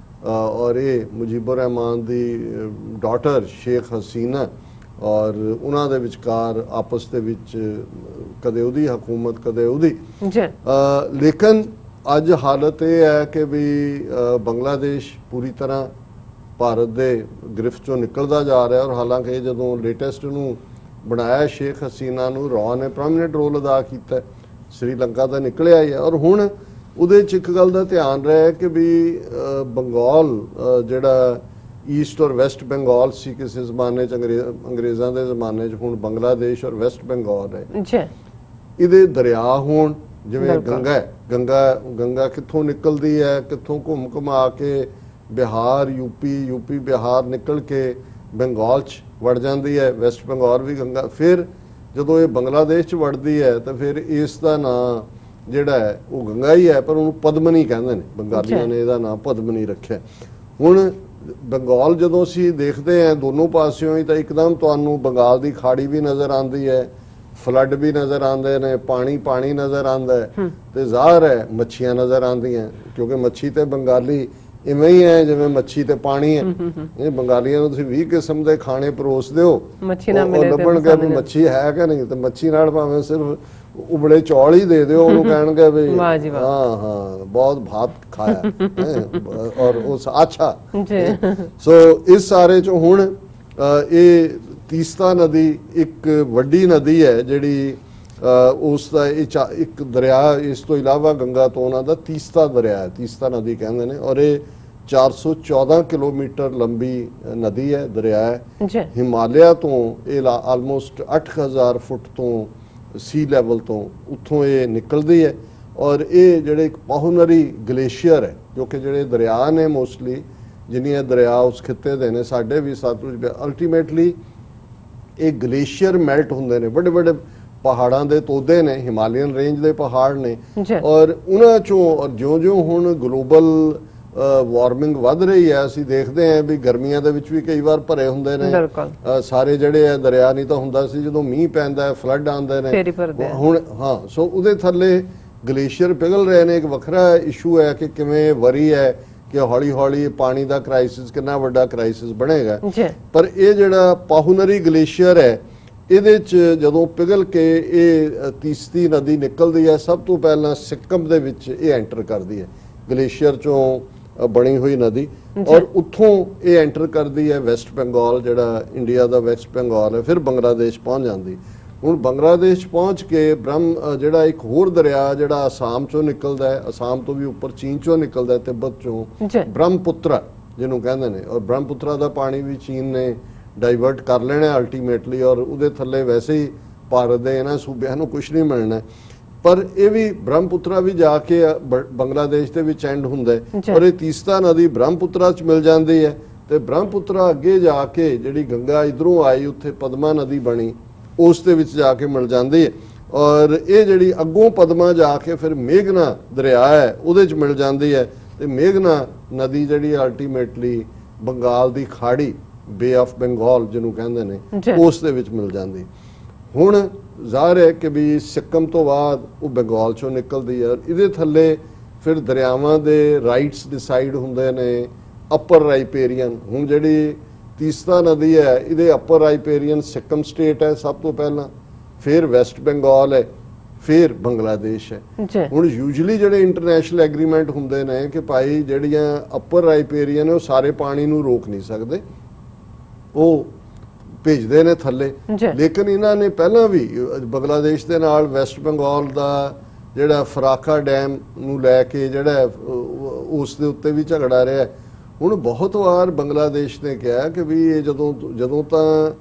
S2: ਔਰ ਇਹ ਮੁਜੀਬੁਰ ਰਹਿਮਾਨ ਦੀ ਡਾਟਰ ਸ਼ੇਖ ਹਸੀਨਾ ਔਰ ਉਹਨਾਂ ਦੇ ਵਿਚਕਾਰ ਆਪਸ ਦੇ ਵਿੱਚ ਕਦੇ ਉਹਦੀ ਹਕੂਮਤ ਕਦੇ ਉਹਦੀ। ਲੇਕਿਨ ਅੱਜ ਹਾਲਤ ਇਹ ਹੈ ਕਿ ਵੀ ਬੰਗਲਾਦੇਸ਼ ਪੂਰੀ ਤਰ੍ਹਾਂ ਭਾਰਤ ਦੇ ਗ੍ਰਿਫਤ ਚੋਂ ਨਿਕਲਦਾ ਜਾ ਰਿਹਾ ਔਰ ਹਾਲਾਂਕਿ ਜਦੋਂ ਲੇਟੈਸਟ ਨੂੰ ਬਣਾਇਆ ਸ਼ੇਖ ਹਸੀਨਾ ਨੂੰ ਰॉ ਨੇ ਪ੍ਰੋਮਿਨੈਂਟ ਰੋਲ ਅਦਾ ਕੀਤਾ, ਸ਼੍ਰੀਲੰਕਾ ਦਾ ਨਿਕਲਿਆ ਹੀ ਹੈ। ਔਰ ਹੁਣ ਉਹਦੇ 'ਚ ਇੱਕ ਗੱਲ ਦਾ ਧਿਆਨ ਰਿਹਾ ਕਿ ਵੀ ਬੰਗਾਲ ਜਿਹੜਾ ਈਸਟ ਔਰ ਵੈਸਟ ਬੰਗਾਲ ਸੀ ਕਿਸੇ ਜ਼ਮਾਨੇ 'ਚ ਅੰਗਰੇਜ਼ਾਂ ਦੇ ਜ਼ਮਾਨੇ 'ਚ, ਹੁਣ ਬੰਗਲਾਦੇਸ਼ ਔਰ ਵੈਸਟ ਬੰਗਾਲ ਹੈ। ਇਹਦੇ ਦਰਿਆ ਹੋਣ ਜਿਵੇਂ ਗੰਗਾ ਕਿੱਥੋਂ ਨਿਕਲਦੀ ਹੈ, ਕਿੱਥੋਂ ਘੁੰਮ ਘੁਮਾ ਕੇ ਬਿਹਾਰ ਯੂਪੀ ਬਿਹਾਰ ਨਿਕਲ ਕੇ ਬੰਗਾਲ 'ਚ ਵੜ ਜਾਂਦੀ ਹੈ, ਵੈਸਟ ਬੰਗਾਲ ਵੀ ਗੰਗਾ। ਫਿਰ ਜਦੋਂ ਇਹ ਬੰਗਲਾਦੇਸ਼ 'ਚ ਵੜਦੀ ਹੈ ਤਾਂ ਫਿਰ ਇਸ ਦਾ ਨਾਂ ਜਿਹੜਾ ਹੈ ਉਹ ਗੰਗਾ ਹੀ ਹੈ, ਪਰ ਉਹਨੂੰ ਪਦਮਨੀ ਕਹਿੰਦੇ ਨੇ, ਬੰਗਾਲੀਆਂ ਨੇ ਇਹਦਾ ਨਾਂ ਪਦਮਨੀ ਰੱਖਿਆ। ਹੁਣ ਬੰਗਾਲ ਜਦੋਂ ਅਸੀਂ ਦੇਖਦੇ ਹਾਂ ਦੋਨੋਂ ਪਾਸਿਓਂ ਹੀ ਤਾਂ ਇੱਕਦਮ ਤੁਹਾਨੂੰ ਬੰਗਾਲ ਦੀ ਖਾੜੀ ਵੀ ਨਜ਼ਰ ਆਉਂਦੀ ਹੈ, ਫਲੱਡ ਵੀ ਨਜ਼ਰ ਆਉਂਦੇ ਨੇ, ਪਾਣੀ ਨਜ਼ਰ ਆਉਂਦਾ ਹੈ ਤੇ ਜ਼ਾਹਰ ਹੈ ਮੱਛੀਆਂ ਨਜ਼ਰ ਆਉਂਦੀਆਂ, ਕਿਉਂਕਿ ਮੱਛੀ ਤੇ ਬੰਗਾਲੀ ਇਵੇਂ ਹੀ ਹੈ ਜਿਵੇਂ ਮੱਛੀ ਤੇ ਪਾਣੀ ਹੈ। ਇਹ ਬੰਗਾਲੀਆਂ ਨੂੰ ਤੁਸੀਂ 20 ਕਿਸਮ ਦੇ ਖਾਣੇ ਪਰੋਸ ਦਿਓ, ਉਹ ਲੱਭਣਗੇ ਵੀ ਮੱਛੀ ਹੈ ਕਿ ਨਹੀਂ, ਤੇ ਮੱਛੀ ਨਾਲ ਭਾਵੇਂ ਸਿਰਫ ਉਬਲੇ ਚੌਲ ਹੀ ਦੇ ਦਿਓ ਉਹਨੂੰ ਕਹਿਣਗੇ ਵੀ ਹਾਂ ਬਹੁਤ ਭਾਤ ਖਾਇਆ ਔਰ ਉਸ ਅੱਛਾ। ਸੋ ਇਸ ਸਾਰੇ ਚੋਂ ਹੁਣ ਇਹ ਤੀਸਤਾ ਨਦੀ ਇੱਕ ਵੱਡੀ ਨਦੀ ਹੈ ਜਿਹੜੀ ਉਸ ਦਾ ਇੱਕ ਦਰਿਆ, ਇਸ ਤੋਂ ਇਲਾਵਾ ਗੰਗਾ ਤੋਂ ਉਹਨਾਂ ਦਾ ਤੀਸਤਾ ਦਰਿਆ ਹੈ, ਤੀਸਤਾ ਨਦੀ ਕਹਿੰਦੇ ਨੇ। ਔਰ ਇਹ 414 ਕਿਲੋਮੀਟਰ ਲੰਬੀ ਨਦੀ ਹੈ, ਦਰਿਆ ਹੈ। ਹਿਮਾਲਿਆ ਤੋਂ ਇਹ ਆਲਮੋਸਟ 8000 ਫੁੱਟ ਤੋਂ ਸੀ ਲੈਵਲ ਤੋਂ ਉੱਥੋਂ ਇਹ ਨਿਕਲਦੀ ਹੈ। ਔਰ ਇਹ ਜਿਹੜੇ ਇੱਕ ਪਾਹੁਨਰੀ ਗਲੇਸ਼ੀਅਰ ਹੈ, ਜੋ ਕਿ ਜਿਹੜੇ ਦਰਿਆ ਨੇ ਮੋਸਟਲੀ ਜਿੰਨੀਆਂ ਦਰਿਆ ਉਸ ਖਿੱਤੇ ਦੇ ਨੇ, ਸਾਡੇ ਵੀ ਸਤਲੁਜ, ਅਲਟੀਮੇਟਲੀ ਇਹ ਗਲੇਸ਼ੀਅਰ ਮੈਲਟ ਹੁੰਦੇ ਨੇ, ਵੱਡੇ ਵੱਡੇ ਪਹਾੜਾਂ ਦੇ ਤੋਦੇ ਨੇ, ਹਿਮਾਲਯਨ ਰੇਂਜ ਦੇ ਪਹਾੜ ਨੇ। ਔਰ ਉਹਨਾਂ ਚੋਂ ਔਰ ਜਿਉਂ-ਜਿਉਂ ਹੁਣ ਗਲੋਬਲ ਵਾਰਮਿੰਗ ਵੱਧ ਰਹੀ ਹੈ, ਅਸੀਂ ਦੇਖਦੇ ਹਾਂ ਵੀ ਗਰਮੀਆਂ ਦੇ ਵਿੱਚ ਵੀ ਕਈ ਵਾਰ ਭਰੇ ਹੁੰਦੇ ਨੇ ਸਾਰੇ ਜਿਹੜੇ ਹੈ ਦਰਿਆ। ਨਹੀਂ ਤਾਂ ਹੁੰਦਾ ਸੀ ਜਦੋਂ ਮੀਂਹ ਪੈਂਦਾ ਹੈ ਫਲੱਡ ਆਉਂਦੇ ਨੇ, ਹੁਣ ਹਾਂ। ਸੋ ਉਹਦੇ ਥੱਲੇ ਗਲੇਸ਼ੀਅਰ ਪਿਘਲ ਰਹੇ ਨੇ। ਇੱਕ ਵੱਖਰਾ ਇਸ਼ੂ ਹੈ ਕਿ ਕਿਵੇਂ ਵਰੀ ਹੈ ਕਿ ਹੌਲੀ ਹੌਲੀ ਪਾਣੀ ਦਾ ਕ੍ਰਾਈਸਿਸ ਕਿੰਨਾ ਵੱਡਾ ਕ੍ਰਾਈਸਿਸ ਬਣੇਗਾ। ਪਰ ਇਹ ਜਿਹੜਾ ਪਾਹੁਨਰੀ ਗਲੇਸ਼ੀਅਰ ਹੈ, ਇਹਦੇ 'ਚ ਜਦੋਂ ਪਿਘਲ ਕੇ ਇਹ ਤੀਸਤੀ ਨਦੀ ਨਿਕਲਦੀ ਹੈ, ਸਭ ਤੋਂ ਪਹਿਲਾਂ ਸਿੱਕਮ ਦੇ ਵਿੱਚ ਇਹ ਐਂਟਰ ਕਰਦੀ ਹੈ, ਗਲੇਸ਼ੀਅਰ ਚੋਂ ਬਣੀ ਹੋਈ ਨਦੀ। ਔਰ ਉੱਥੋਂ ਇਹ ਐਂਟਰ ਕਰਦੀ ਹੈ ਵੈਸਟ ਬੰਗਾਲ, ਜਿਹੜਾ ਇੰਡੀਆ ਦਾ ਵੈਸਟ ਬੰਗਾਲ ਹੈ, ਫਿਰ ਬੰਗਲਾਦੇਸ਼ ਪਹੁੰਚ ਜਾਂਦੀ। ਹੁਣ ਬੰਗਲਾਦੇਸ਼ ਪਹੁੰਚ ਕੇ ਜਿਹੜਾ ਇੱਕ ਹੋਰ ਦਰਿਆ ਜਿਹੜਾ ਅਸਾਮ ਚੋਂ ਨਿਕਲਦਾ ਹੈ, ਅਸਾਮ ਤੋਂ ਵੀ ਉੱਪਰ ਚੀਨ ਚੋਂ ਨਿਕਲਦਾ ਹੈ, ਤਿੱਬਤ ਚੋਂ, ਬ੍ਰਹਮਪੁੱਤਰਾ ਜਿਹਨੂੰ ਕਹਿੰਦੇ ਨੇ। ਔਰ ਬ੍ਰਹਮਪੁੱਤਰਾ ਦਾ ਪਾਣੀ ਵੀ ਚੀਨ ਨੇ ਡਾਈਵਰਟ ਕਰ ਲੈਣਾ ਅਲਟੀਮੇਟਲੀ, ਔਰ ਉਹਦੇ ਥੱਲੇ ਵੈਸੇ ਹੀ ਭਾਰਤ ਦੇ ਇਹਨਾਂ ਸੂਬਿਆਂ ਨੂੰ ਕੁਝ ਨਹੀਂ ਮਿਲਣਾ। ਪਰ ਇਹ ਵੀ ਬ੍ਰਹਮਪੁੱਤਰਾ ਵੀ ਜਾ ਕੇ ਬੰਗਲਾਦੇਸ਼ ਦੇ ਵਿੱਚ ਐਂਡ ਹੁੰਦਾ ਹੈ। ਔਰ ਇਹ ਤੀਸਤਾ ਨਦੀ ਬ੍ਰਹਮਪੁੱਤਰਾ 'ਚ ਮਿਲ ਜਾਂਦੀ ਹੈ ਤੇ ਬ੍ਰਹਮਪੁੱਤਰਾ ਅੱਗੇ ਜਾ ਕੇ ਜਿਹੜੀ ਗੰਗਾ ਇਧਰੋਂ ਆਈ ਉੱਥੇ ਪਦਮਾ ਨਦੀ ਬਣੀ, ਉਸ ਦੇ ਵਿੱਚ ਜਾ ਕੇ ਮਿਲ ਜਾਂਦੀ ਹੈ। ਔਰ ਇਹ ਜਿਹੜੀ ਅੱਗੋਂ ਪਦਮਾ ਜਾ ਕੇ ਫਿਰ ਮੇਘਨਾ ਦਰਿਆ ਹੈ ਉਹਦੇ 'ਚ ਮਿਲ ਜਾਂਦੀ ਹੈ ਤੇ ਮੇਘਨਾ ਨਦੀ ਜਿਹੜੀ ਅਲਟੀਮੇਟਲੀ ਬੰਗਾਲ ਦੀ ਖਾੜੀ, ਬੇ ਆਫ ਬੰਗਾਲ ਜਿਹਨੂੰ ਕਹਿੰਦੇ ਨੇ, ਉਸ ਦੇ ਵਿੱਚ ਮਿਲ ਜਾਂਦੀ। ਹੁਣ ਜ਼ਾਹਰ ਹੈ ਕਿ ਵੀ ਸਿੱਕਮ ਤੋਂ ਬਾਅਦ ਉਹ ਬੰਗਾਲ ਚੋਂ ਨਿਕਲਦੀ ਹੈ। ਇਹਦੇ ਥੱਲੇ ਫਿਰ ਦਰਿਆਵਾਂ ਦੇ ਰਾਈਟਸ ਡਿਸਾਈਡ ਹੁੰਦੇ ਨੇ ਅਪਰ ਰਾਈਪੇਰੀਅਨ। ਹੁਣ ਜਿਹੜੀ ਤੀਸਤਾ ਨਦੀ ਹੈ ਇਹਦੇ ਅਪਰ ਰਾਈਪੇਰੀਅਨ ਸਿੱਕਮ ਸਟੇਟ ਹੈ ਸਭ ਤੋਂ ਪਹਿਲਾਂ, ਫਿਰ ਵੈਸਟ ਬੰਗਾਲ ਹੈ, ਫਿਰ ਬੰਗਲਾਦੇਸ਼ ਹੈ।
S1: ਜੀ
S2: ਹੁਣ ਯੂਜੂਅਲੀ ਜਿਹੜੇ ਇੰਟਰਨੈਸ਼ਨਲ ਐਗਰੀਮੈਂਟ ਹੁੰਦੇ ਨੇ ਕਿ ਭਾਈ ਜਿਹੜੀਆਂ ਅਪਰ ਰਾਈਪੇਰੀਅਨ ਉਹ ਸਾਰੇ ਪਾਣੀ ਨੂੰ ਰੋਕ ਨਹੀਂ ਸਕਦੇ, ਉਹ ਭੇਜਦੇ ਨੇ ਥੱਲੇ।
S1: ਜੀ।
S2: ਲੇਕਿਨ ਇਹਨਾਂ ਨੇ ਪਹਿਲਾਂ ਵੀ ਬੰਗਲਾਦੇਸ਼ ਦੇ ਨਾਲ ਵੈਸਟ ਬੰਗਾਲ ਦਾ ਜਿਹੜਾ ਫਰਾਖਾ ਡੈਮ ਨੂੰ ਲੈ ਕੇ ਜਿਹੜਾ ਉਸ ਦੇ ਉੱਤੇ ਵੀ ਝਗੜਾ ਰਿਹਾ। ਹੁਣ ਬਹੁਤ ਵਾਰ ਬੰਗਲਾਦੇਸ਼ ਨੇ ਕਿਹਾ ਕਿ ਵੀ ਇਹ ਜਦੋਂ ਤਾਂ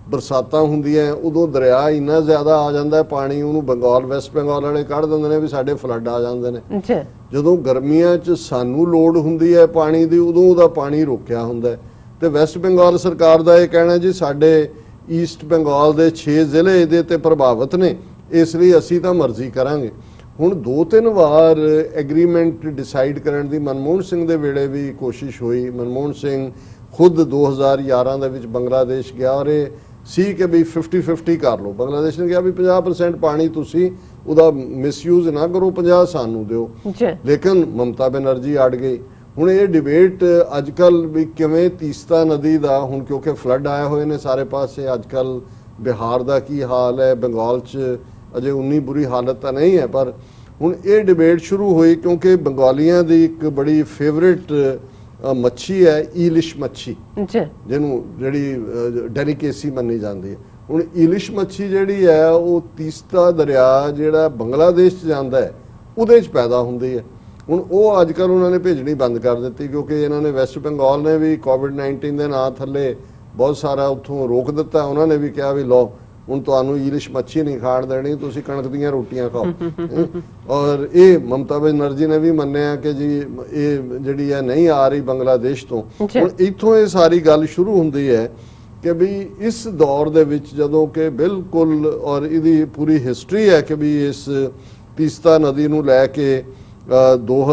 S2: ਬਰਸਾਤਾਂ ਹੁੰਦੀਆਂ ਉਦੋਂ ਦਰਿਆ ਇੰਨਾ ਜ਼ਿਆਦਾ ਆ ਜਾਂਦਾ ਪਾਣੀ, ਉਹਨੂੰ ਬੰਗਾਲ ਵੈਸਟ ਬੰਗਾਲ ਵਾਲੇ ਕੱਢ ਦਿੰਦੇ ਨੇ ਵੀ ਸਾਡੇ ਫਲੱਡ ਆ ਜਾਂਦੇ ਨੇ।
S1: ਜੀ
S2: ਜਦੋਂ ਗਰਮੀਆਂ 'ਚ ਸਾਨੂੰ ਲੋੜ ਹੁੰਦੀ ਹੈ ਪਾਣੀ ਦੀ ਉਦੋਂ ਉਹਦਾ ਪਾਣੀ ਰੋਕਿਆ ਹੁੰਦਾ ਹੈ। ਤੇ ਵੈਸਟ ਬੰਗਾਲ ਸਰਕਾਰ ਦਾ ਇਹ ਕਹਿਣਾ ਜੀ ਸਾਡੇ ਈਸਟ ਬੰਗਾਲ ਦੇ 6 ਜ਼ਿਲ੍ਹੇ ਇਹਦੇ ਤੇ ਪ੍ਰਭਾਵਿਤ ਨੇ, ਇਸ ਲਈ ਅਸੀਂ ਤਾਂ ਮਰਜ਼ੀ ਕਰਾਂਗੇ। ਹੁਣ 2-3 ਵਾਰ ਐਗਰੀਮੈਂਟ ਡਿਸਾਈਡ ਕਰਨ ਦੀ ਮਨਮੋਹਨ ਸਿੰਘ ਦੇ ਵੇਲੇ ਵੀ ਕੋਸ਼ਿਸ਼ ਹੋਈ। ਮਨਮੋਹਨ ਸਿੰਘ ਖੁਦ 2011 ਦੇ ਵਿੱਚ ਬੰਗਲਾਦੇਸ਼ ਗਿਆ ਔਰ ਇਹ ਸੀ ਕਿ ਵੀ 50-50 ਕਰ ਲਓ। ਬੰਗਲਾਦੇਸ਼ ਨੇ ਕਿਹਾ ਵੀ 50% ਪਾਣੀ ਤੁਸੀਂ ਉਹਦਾ ਮਿਸਯੂਜ਼ ਨਾ ਕਰੋ, 50 ਸਾਨੂੰ ਦਿਓ।
S1: ਜੀ
S2: ਲੇਕਿਨ ਮਮਤਾ ਬੈਨਰਜੀ ਅੜ ਗਈ। ਹੁਣ ਇਹ ਡਿਬੇਟ ਅੱਜ ਕੱਲ ਵੀ ਕਿਵੇਂ ਤੀਸਤਾ ਨਦੀ ਦਾ, ਹੁਣ ਕਿਉਂਕਿ ਫਲੱਡ ਆਏ ਹੋਏ ਨੇ ਸਾਰੇ ਪਾਸੇ, ਅੱਜ ਕੱਲ ਬਿਹਾਰ ਦਾ ਕੀ ਹਾਲ ਹੈ, ਬੰਗਾਲ 'ਚ ਅਜੇ ਉਨੀ ਬੁਰੀ ਹਾਲਤ ਤਾਂ ਨਹੀਂ ਹੈ, ਪਰ ਹੁਣ ਇਹ ਡਿਬੇਟ ਸ਼ੁਰੂ ਹੋਈ ਕਿਉਂਕਿ ਬੰਗਾਲੀਆਂ ਦੀ ਇੱਕ ਬੜੀ ਫੇਵਰਿਟ ਮੱਛੀ ਹੈ ਈਲਿਸ਼ ਮੱਛੀ,
S1: ਜੀ
S2: ਜਿਹਨੂੰ ਜਿਹੜੀ ਡੈਲੀਕੇਸੀ ਮੰਨੀ ਜਾਂਦੀ ਹੈ। ਹੁਣ ਈਲਿਸ਼ ਮੱਛੀ ਜਿਹੜੀ ਹੈ ਉਹ ਤੀਸਤਾ ਦਰਿਆ ਜਿਹੜਾ ਬੰਗਲਾਦੇਸ਼ 'ਚ ਜਾਂਦਾ ਹੈ ਉਹਦੇ 'ਚ ਪੈਦਾ ਹੁੰਦੀ ਹੈ। ਹੁਣ ਉਹ ਅੱਜ ਕੱਲ੍ਹ ਉਹਨਾਂ ਨੇ ਭੇਜਣੀ ਬੰਦ ਕਰ ਦਿੱਤੀ ਕਿਉਂਕਿ ਇਹਨਾਂ ਨੇ ਵੈਸਟ ਬੰਗਾਲ ਨੇ ਵੀ ਕੋਵਿਡ-19 ਦੇ ਨਾਂ ਥੱਲੇ ਬਹੁਤ ਸਾਰਾ ਉੱਥੋਂ ਰੋਕ ਦਿੱਤਾ। ਉਹਨਾਂ ਨੇ ਵੀ ਕਿਹਾ ਵੀ ਲਓ ਹੁਣ ਤੁਹਾਨੂੰ ਈਲਿਸ਼ ਮੱਛੀ ਨਹੀਂ ਖਾਣ ਦੇਣੀ, ਤੁਸੀਂ ਕਣਕ ਦੀਆਂ ਰੋਟੀਆਂ ਖਾਓ। ਔਰ ਇਹ ਮਮਤਾ ਬੈਨਰਜੀ ਨੇ ਵੀ ਮੰਨਿਆ ਕਿ ਜੀ ਇਹ ਜਿਹੜੀ ਹੈ ਨਹੀਂ ਆ ਰਹੀ ਬੰਗਲਾਦੇਸ਼ ਤੋਂ। ਹੁਣ ਇੱਥੋਂ ਇਹ ਸਾਰੀ ਗੱਲ ਸ਼ੁਰੂ ਹੁੰਦੀ ਹੈ ਕਿ ਵੀ ਇਸ ਦੌਰ ਦੇ ਵਿੱਚ ਜਦੋਂ ਕਿ ਬਿਲਕੁਲ ਔਰ ਇਹਦੀ ਪੂਰੀ ਹਿਸਟਰੀ ਹੈ ਕਿ ਵੀ ਇਸ ਤੀਸਤਾ ਨਦੀ ਨੂੰ ਲੈ ਕੇ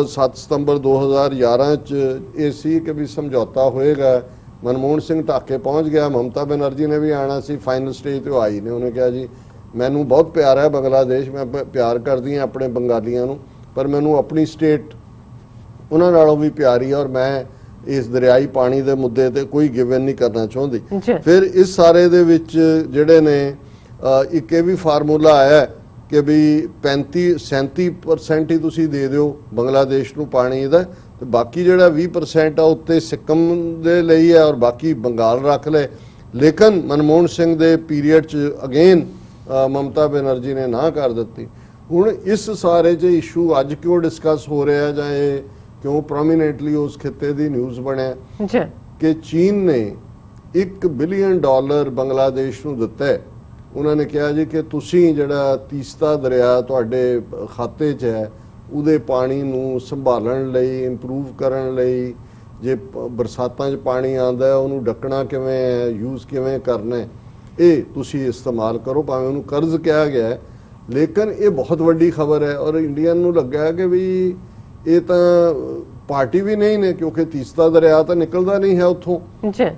S2: 7 ਸਤੰਬਰ 2011 ਚ ਇਹ ਸੀ ਕਿ ਵੀ ਸਮਝੌਤਾ ਹੋਏਗਾ। ਮਨਮੋਹਨ ਸਿੰਘ ਢਾਕੇ ਪਹੁੰਚ ਗਿਆ, ਮਮਤਾ ਬੈਨਰਜੀ ਨੇ ਵੀ ਆਣਾ ਸੀ, ਫਾਈਨਲ ਸਟੇਜ ਤੇ ਆਈ ਨੇ। ਉਹਨੇ ਕਿਹਾ ਜੀ ਮੈਨੂੰ ਬਹੁਤ ਪਿਆਰਾ ਹੈ ਬੰਗਲਾਦੇਸ਼, ਮੈਂ ਪਿਆਰ ਕਰਦੀ ਹਾਂ ਆਪਣੇ ਬੰਗਾਲੀਆਂ ਨੂੰ, ਪਰ ਮੈਨੂੰ ਆਪਣੀ ਸਟੇਟ ਉਹਨਾਂ ਨਾਲੋਂ ਵੀ ਪਿਆਰੀ ਹੈ ਔਰ ਮੈਂ ਇਸ ਦਰਿਆਈ ਪਾਣੀ ਦੇ ਮੁੱਦੇ ਤੇ ਕੋਈ ਗਿਵਨ ਨਹੀਂ ਕਰਨਾ ਚਾਹੁੰਦੀ। ਫਿਰ ਇਸ ਸਾਰੇ ਦੇ ਵਿੱਚ ਜਿਹੜੇ ਨੇ ਇੱਕ ਇਹ ਵੀ ਫਾਰਮੂਲਾ ਆਇਆ ਕਿ ਵੀ 35-37% ਹੀ ਤੁਸੀਂ ਦੇ ਦਿਓ ਬੰਗਲਾਦੇਸ਼ ਨੂੰ ਪਾਣੀ ਦਾ, ਤੇ ਬਾਕੀ ਜਿਹੜਾ 20% ਆ ਉੱਤੇ ਸਿੱਕਮ ਦੇ ਲਈ ਹੈ ਔਰ ਬਾਕੀ ਬੰਗਾਲ ਰੱਖ ਲਏ। ਲੇਕਿਨ ਮਨਮੋਹਨ ਸਿੰਘ ਦੇ ਪੀਰੀਅਡ 'ਚ ਅਗੇਨ ਮਮਤਾ ਬੈਨਰਜੀ ਨੇ ਨਾ ਕਰ ਦਿੱਤੀ। ਹੁਣ ਇਸ ਸਾਰੇ 'ਚ ਇਸ਼ੂ ਅੱਜ ਕਿਉਂ ਡਿਸਕਸ ਹੋ ਰਿਹਾ ਜਾਂ ਇਹ ਕਿਉਂ ਪ੍ਰੋਮੀਨੈਂਟਲੀ ਉਸ ਖਿੱਤੇ ਦੀ ਨਿਊਜ਼ ਬਣਿਆ ਕਿ ਚੀਨ ਨੇ $1 ਬਿਲੀਅਨ ਬੰਗਲਾਦੇਸ਼ ਨੂੰ ਦਿੱਤਾ ਹੈ। ਉਹਨਾਂ ਨੇ ਕਿਹਾ ਜੀ ਕਿ ਤੁਸੀਂ ਜਿਹੜਾ ਤੀਸਤਾ ਦਰਿਆ ਤੁਹਾਡੇ ਖਾਤੇ 'ਚ ਹੈ ਉਹਦੇ ਪਾਣੀ ਨੂੰ ਸੰਭਾਲਣ ਲਈ, ਇੰਪਰੂਵ ਕਰਨ ਲਈ, ਜੇ ਬਰਸਾਤਾਂ 'ਚ ਪਾਣੀ ਆਉਂਦਾ ਉਹਨੂੰ ਡੱਕਣਾ ਕਿਵੇਂ ਹੈ, ਯੂਜ਼ ਕਿਵੇਂ ਕਰਨਾ ਹੈ, ਇਹ ਤੁਸੀਂ ਇਸਤੇਮਾਲ ਕਰੋ। ਭਾਵੇਂ ਉਹਨੂੰ ਕਰਜ਼ ਕਿਹਾ ਗਿਆ ਹੈ, ਲੇਕਿਨ ਇਹ ਬਹੁਤ ਵੱਡੀ ਖਬਰ ਹੈ ਔਰ ਇੰਡੀਆ ਨੂੰ ਲੱਗਾ ਕਿ ਵੀ ਇਹ ਤਾਂ ਪਾਰਟੀ ਵੀ ਨਹੀਂ ਨੇ ਕਿਉਂਕਿ ਤੀਸਤਾ ਦਰਿਆ ਤਾਂ ਨਿਕਲਦਾ ਨਹੀਂ ਹੈ ਉੱਥੋਂ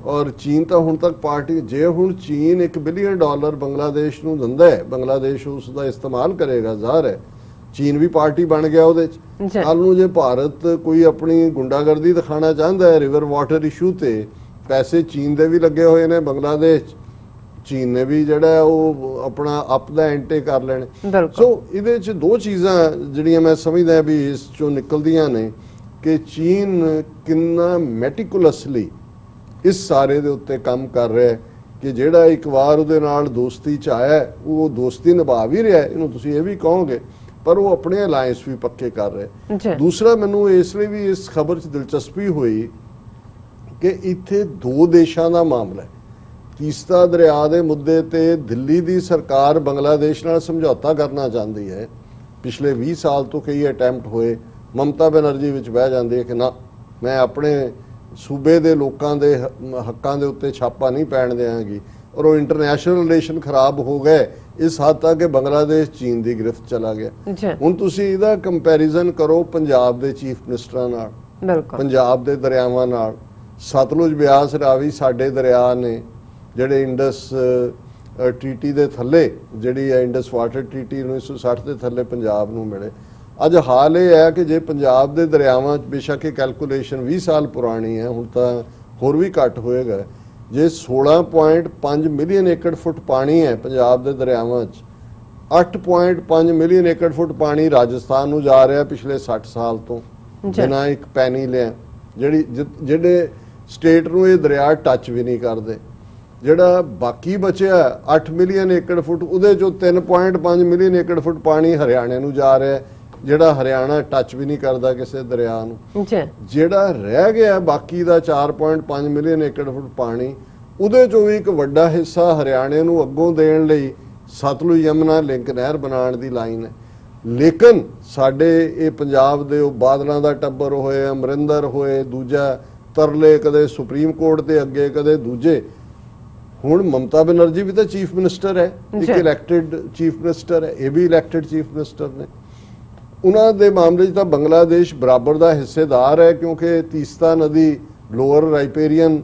S2: ਔਰ ਚੀਨ ਤਾਂ ਹੁਣ ਤੱਕ ਪਾਰਟੀ। ਜੇ ਹੁਣ ਚੀਨ $1 ਬਿਲੀਅਨ ਬੰਗਲਾਦੇਸ਼ ਨੂੰ ਦਿੰਦਾ ਹੈ, ਬੰਗਲਾਦੇਸ਼ ਉਸ ਦਾ ਇਸਤੇਮਾਲ ਕਰੇਗਾ, ਜ਼ਾਹਰ ਹੈ ਚੀਨ ਵੀ ਪਾਰਟੀ ਬਣ ਗਿਆ ਉਹਦੇ 'ਚ। ਕੱਲ ਨੂੰ ਜੇ ਭਾਰਤ ਕੋਈ ਆਪਣੀ ਗੁੰਡਾਗਰਦੀ ਦਿਖਾਣਾ ਚਾਹੁੰਦਾ ਹੈ ਰਿਵਰ ਵਾਟਰ ਇਸ਼ੂ ਤੇ, ਪੈਸੇ ਚੀਨ ਦੇ ਵੀ ਲੱਗੇ ਹੋਏ ਨੇ ਬੰਗਲਾਦੇਸ਼ 'ਚ, ਚੀਨ ਨੇ ਵੀ ਜਿਹੜਾ ਉਹ ਆਪਣਾ ਅਪ ਦਾ ਐਂਟੇ ਕਰ ਲੈਣੇ। ਸੋ ਇਹਦੇ 'ਚ ਦੋ ਚੀਜ਼ਾਂ ਜਿਹੜੀਆਂ ਮੈਂ ਸਮਝਦਾ ਵੀ ਇਸ 'ਚੋਂ ਨਿਕਲਦੀਆਂ ਨੇ ਕਿ ਚੀਨ ਕਿੰਨਾ ਮੈਟੀਕੂਲਸਲੀ ਇਸ ਸਾਰੇ ਦੇ ਉੱਤੇ ਕੰਮ ਕਰ ਰਿਹਾ ਕਿ ਜਿਹੜਾ ਇੱਕ ਵਾਰ ਉਹਦੇ ਨਾਲ ਦੋਸਤੀ 'ਚ ਆਇਆ ਉਹ ਦੋਸਤੀ ਨਿਭਾ ਵੀ ਰਿਹਾ, ਇਹਨੂੰ ਤੁਸੀਂ ਇਹ ਵੀ ਕਹੋਗੇ, ਪਰ ਉਹ ਆਪਣੇ ਅਲਾਇੰਸ ਵੀ ਪੱਕੇ ਕਰ ਰਹੇ। ਦੂਸਰਾ ਮੈਨੂੰ ਇਸ ਲਈ ਵੀ ਇਸ ਖਬਰ 'ਚ ਦਿਲਚਸਪੀ ਹੋਈ ਕਿ ਇੱਥੇ ਦੋ ਦੇਸ਼ਾਂ ਦਾ ਮਾਮਲਾ ਹੈ। ਤੀਸਤਾ ਦਰਿਆ ਦੇ ਮੁੱਦੇ ਤੇ ਦਿੱਲੀ ਦੀ ਸਰਕਾਰ ਬੰਗਲਾਦੇਸ਼ ਨਾਲ ਸਮਝੌਤਾ ਕਰਨਾ ਚਾਹੁੰਦੀ ਹੈ। ਪਿਛਲੇ 20 ਸਾਲ ਤੋਂ ਕਈ ਅਟੈਂਪਟ ਹੋਏ, ਮਮਤਾ ਬੈਨਰਜੀ ਵਿੱਚ ਬਹਿ ਜਾਂਦੀ ਹੈ ਕਿ ਨਾ ਮੈਂ ਆਪਣੇ ਸੂਬੇ ਦੇ ਲੋਕਾਂ ਦੇ ਹੱਕਾਂ ਦੇ ਉੱਤੇ ਛਾਪਾ ਨਹੀਂ ਪੈਣ ਦਿਆਂਗੀ ਔਰ ਉਹ ਇੰਟਰਨੈਸ਼ਨਲ ਰਿਲੇਸ਼ਨ ਖਰਾਬ ਹੋ ਗਏ ਇਸ ਹੱਦ ਤੱਕ ਕਿ ਬੰਗਲਾਦੇਸ਼ ਚੀਨ ਦੀ ਗ੍ਰਿਫਤ ਚਲਾ ਗਿਆ। ਹੁਣ ਤੁਸੀਂ ਇਹਦਾ ਕੰਪੈਰੀਜ਼ਨ ਕਰੋ ਪੰਜਾਬ ਦੇ ਚੀਫ ਮਿਨਿਸਟਰਾਂ ਨਾਲ, ਪੰਜਾਬ ਦੇ ਦਰਿਆਵਾਂ ਨਾਲ। ਸਤਲੁਜ, ਬਿਆਸ, ਰਾਵੀ ਸਾਡੇ ਦਰਿਆ ਨੇ ਜਿਹੜੇ ਇੰਡਸ ਟ੍ਰੀਟੀ ਦੇ ਥੱਲੇ, ਜਿਹੜੀ ਹੈ ਇੰਡਸ ਵਾਟਰ ਟ੍ਰੀਟੀ 1960 ਦੇ ਥੱਲੇ ਪੰਜਾਬ ਨੂੰ ਮਿਲੇ। ਅੱਜ ਹਾਲ ਇਹ ਹੈ ਕਿ ਜੇ ਪੰਜਾਬ ਦੇ ਦਰਿਆਵਾਂ 'ਚ ਬੇਸ਼ੱਕ ਇਹ ਕੈਲਕੂਲੇਸ਼ਨ 20 ਸਾਲ ਪੁਰਾਣੀ ਹੈ, ਹੁਣ ਤਾਂ ਹੋਰ ਵੀ ਘੱਟ ਹੋਏਗਾ, ਜੇ 16.5 ਮਿਲੀਅਨ ਏਕੜ ਫੁੱਟ ਪਾਣੀ ਹੈ ਪੰਜਾਬ ਦੇ ਦਰਿਆਵਾਂ 'ਚ, 8.5 ਮਿਲੀਅਨ ਏਕੜ ਫੁੱਟ ਪਾਣੀ ਰਾਜਸਥਾਨ ਨੂੰ ਜਾ ਰਿਹਾ ਪਿਛਲੇ 60 ਸਾਲ ਤੋਂ ਬਿਨਾਂ ਇੱਕ ਪੈਨੀ ਲਿਆ, ਜਿਹੜੇ ਸਟੇਟ ਨੂੰ ਇਹ ਦਰਿਆ ਟੱਚ ਵੀ ਨਹੀਂ ਕਰਦੇ। ਜਿਹੜਾ ਬਾਕੀ ਬਚਿਆ 8 ਮਿਲੀਅਨ ਏਕੜ ਫੁੱਟ, ਉਹਦੇ ਚੋਂ 3.5 ਮਿਲੀਅਨ ਏਕੜ ਫੁੱਟ ਪਾਣੀ ਹਰਿਆਣੇ ਨੂੰ ਜਾ ਰਿਹਾ, ਜਿਹੜਾ ਹਰਿਆਣਾ ਟੱਚ ਵੀ ਨਹੀਂ ਕਰਦਾ ਕਿਸੇ ਦਰਿਆ ਨੂੰ। ਜਿਹੜਾ ਰਹਿ ਗਿਆ ਬਾਕੀ ਦਾ 4.5 ਮਿਲੀਅਨ ਏਕੜ ਫੁੱਟ ਪਾਣੀ, ਉਹਦੇ ਚੋਂ ਵੀ ਇੱਕ ਵੱਡਾ ਹਿੱਸਾ ਹਰਿਆਣੇ ਨੂੰ ਅੱਗੋਂ ਦੇਣ ਲਈ ਸਤਲੁਜ ਯਮੁਨਾ ਲਿੰਕ ਨਹਿਰ ਬਣਾਉਣ ਦੀ ਲਾਈਨ ਹੈ। ਲੇਕਿਨ ਸਾਡੇ ਇਹ ਪੰਜਾਬ ਦੇ ਉਹ ਬਾਦਲਾਂ ਦਾ ਟੱਬਰ ਹੋਏ, ਅਮਰਿੰਦਰ ਹੋਏ, ਦੂਜਾ ਤਰਲੇ, ਕਦੇ ਸੁਪਰੀਮ ਕੋਰਟ ਦੇ ਅੱਗੇ, ਕਦੇ ਦੂਜੇ। ਹੁਣ ਮਮਤਾ ਬੈਨਰਜੀ ਵੀ ਤਾਂ ਚੀਫ ਮਿਨਿਸਟਰ ਹੈ, ਇੱਕ ਇਲੈਕਟਿਡ ਚੀਫ ਮਿਨਿਸਟਰ ਹੈ, ਇਹ ਵੀ ਇਲੈਕਟਿਡ ਚੀਫ ਮਿਨਿਸਟਰ ਨੇ। ਉਹਨਾਂ ਦੇ ਮਾਮਲੇ 'ਚ ਤਾਂ ਬੰਗਲਾਦੇਸ਼ ਬਰਾਬਰ ਦਾ ਹਿੱਸੇਦਾਰ ਹੈ, ਕਿਉਂਕਿ ਤੀਸਤਾ ਨਦੀ ਲੋਅਰ ਰਾਈਪੇਰੀਅਨ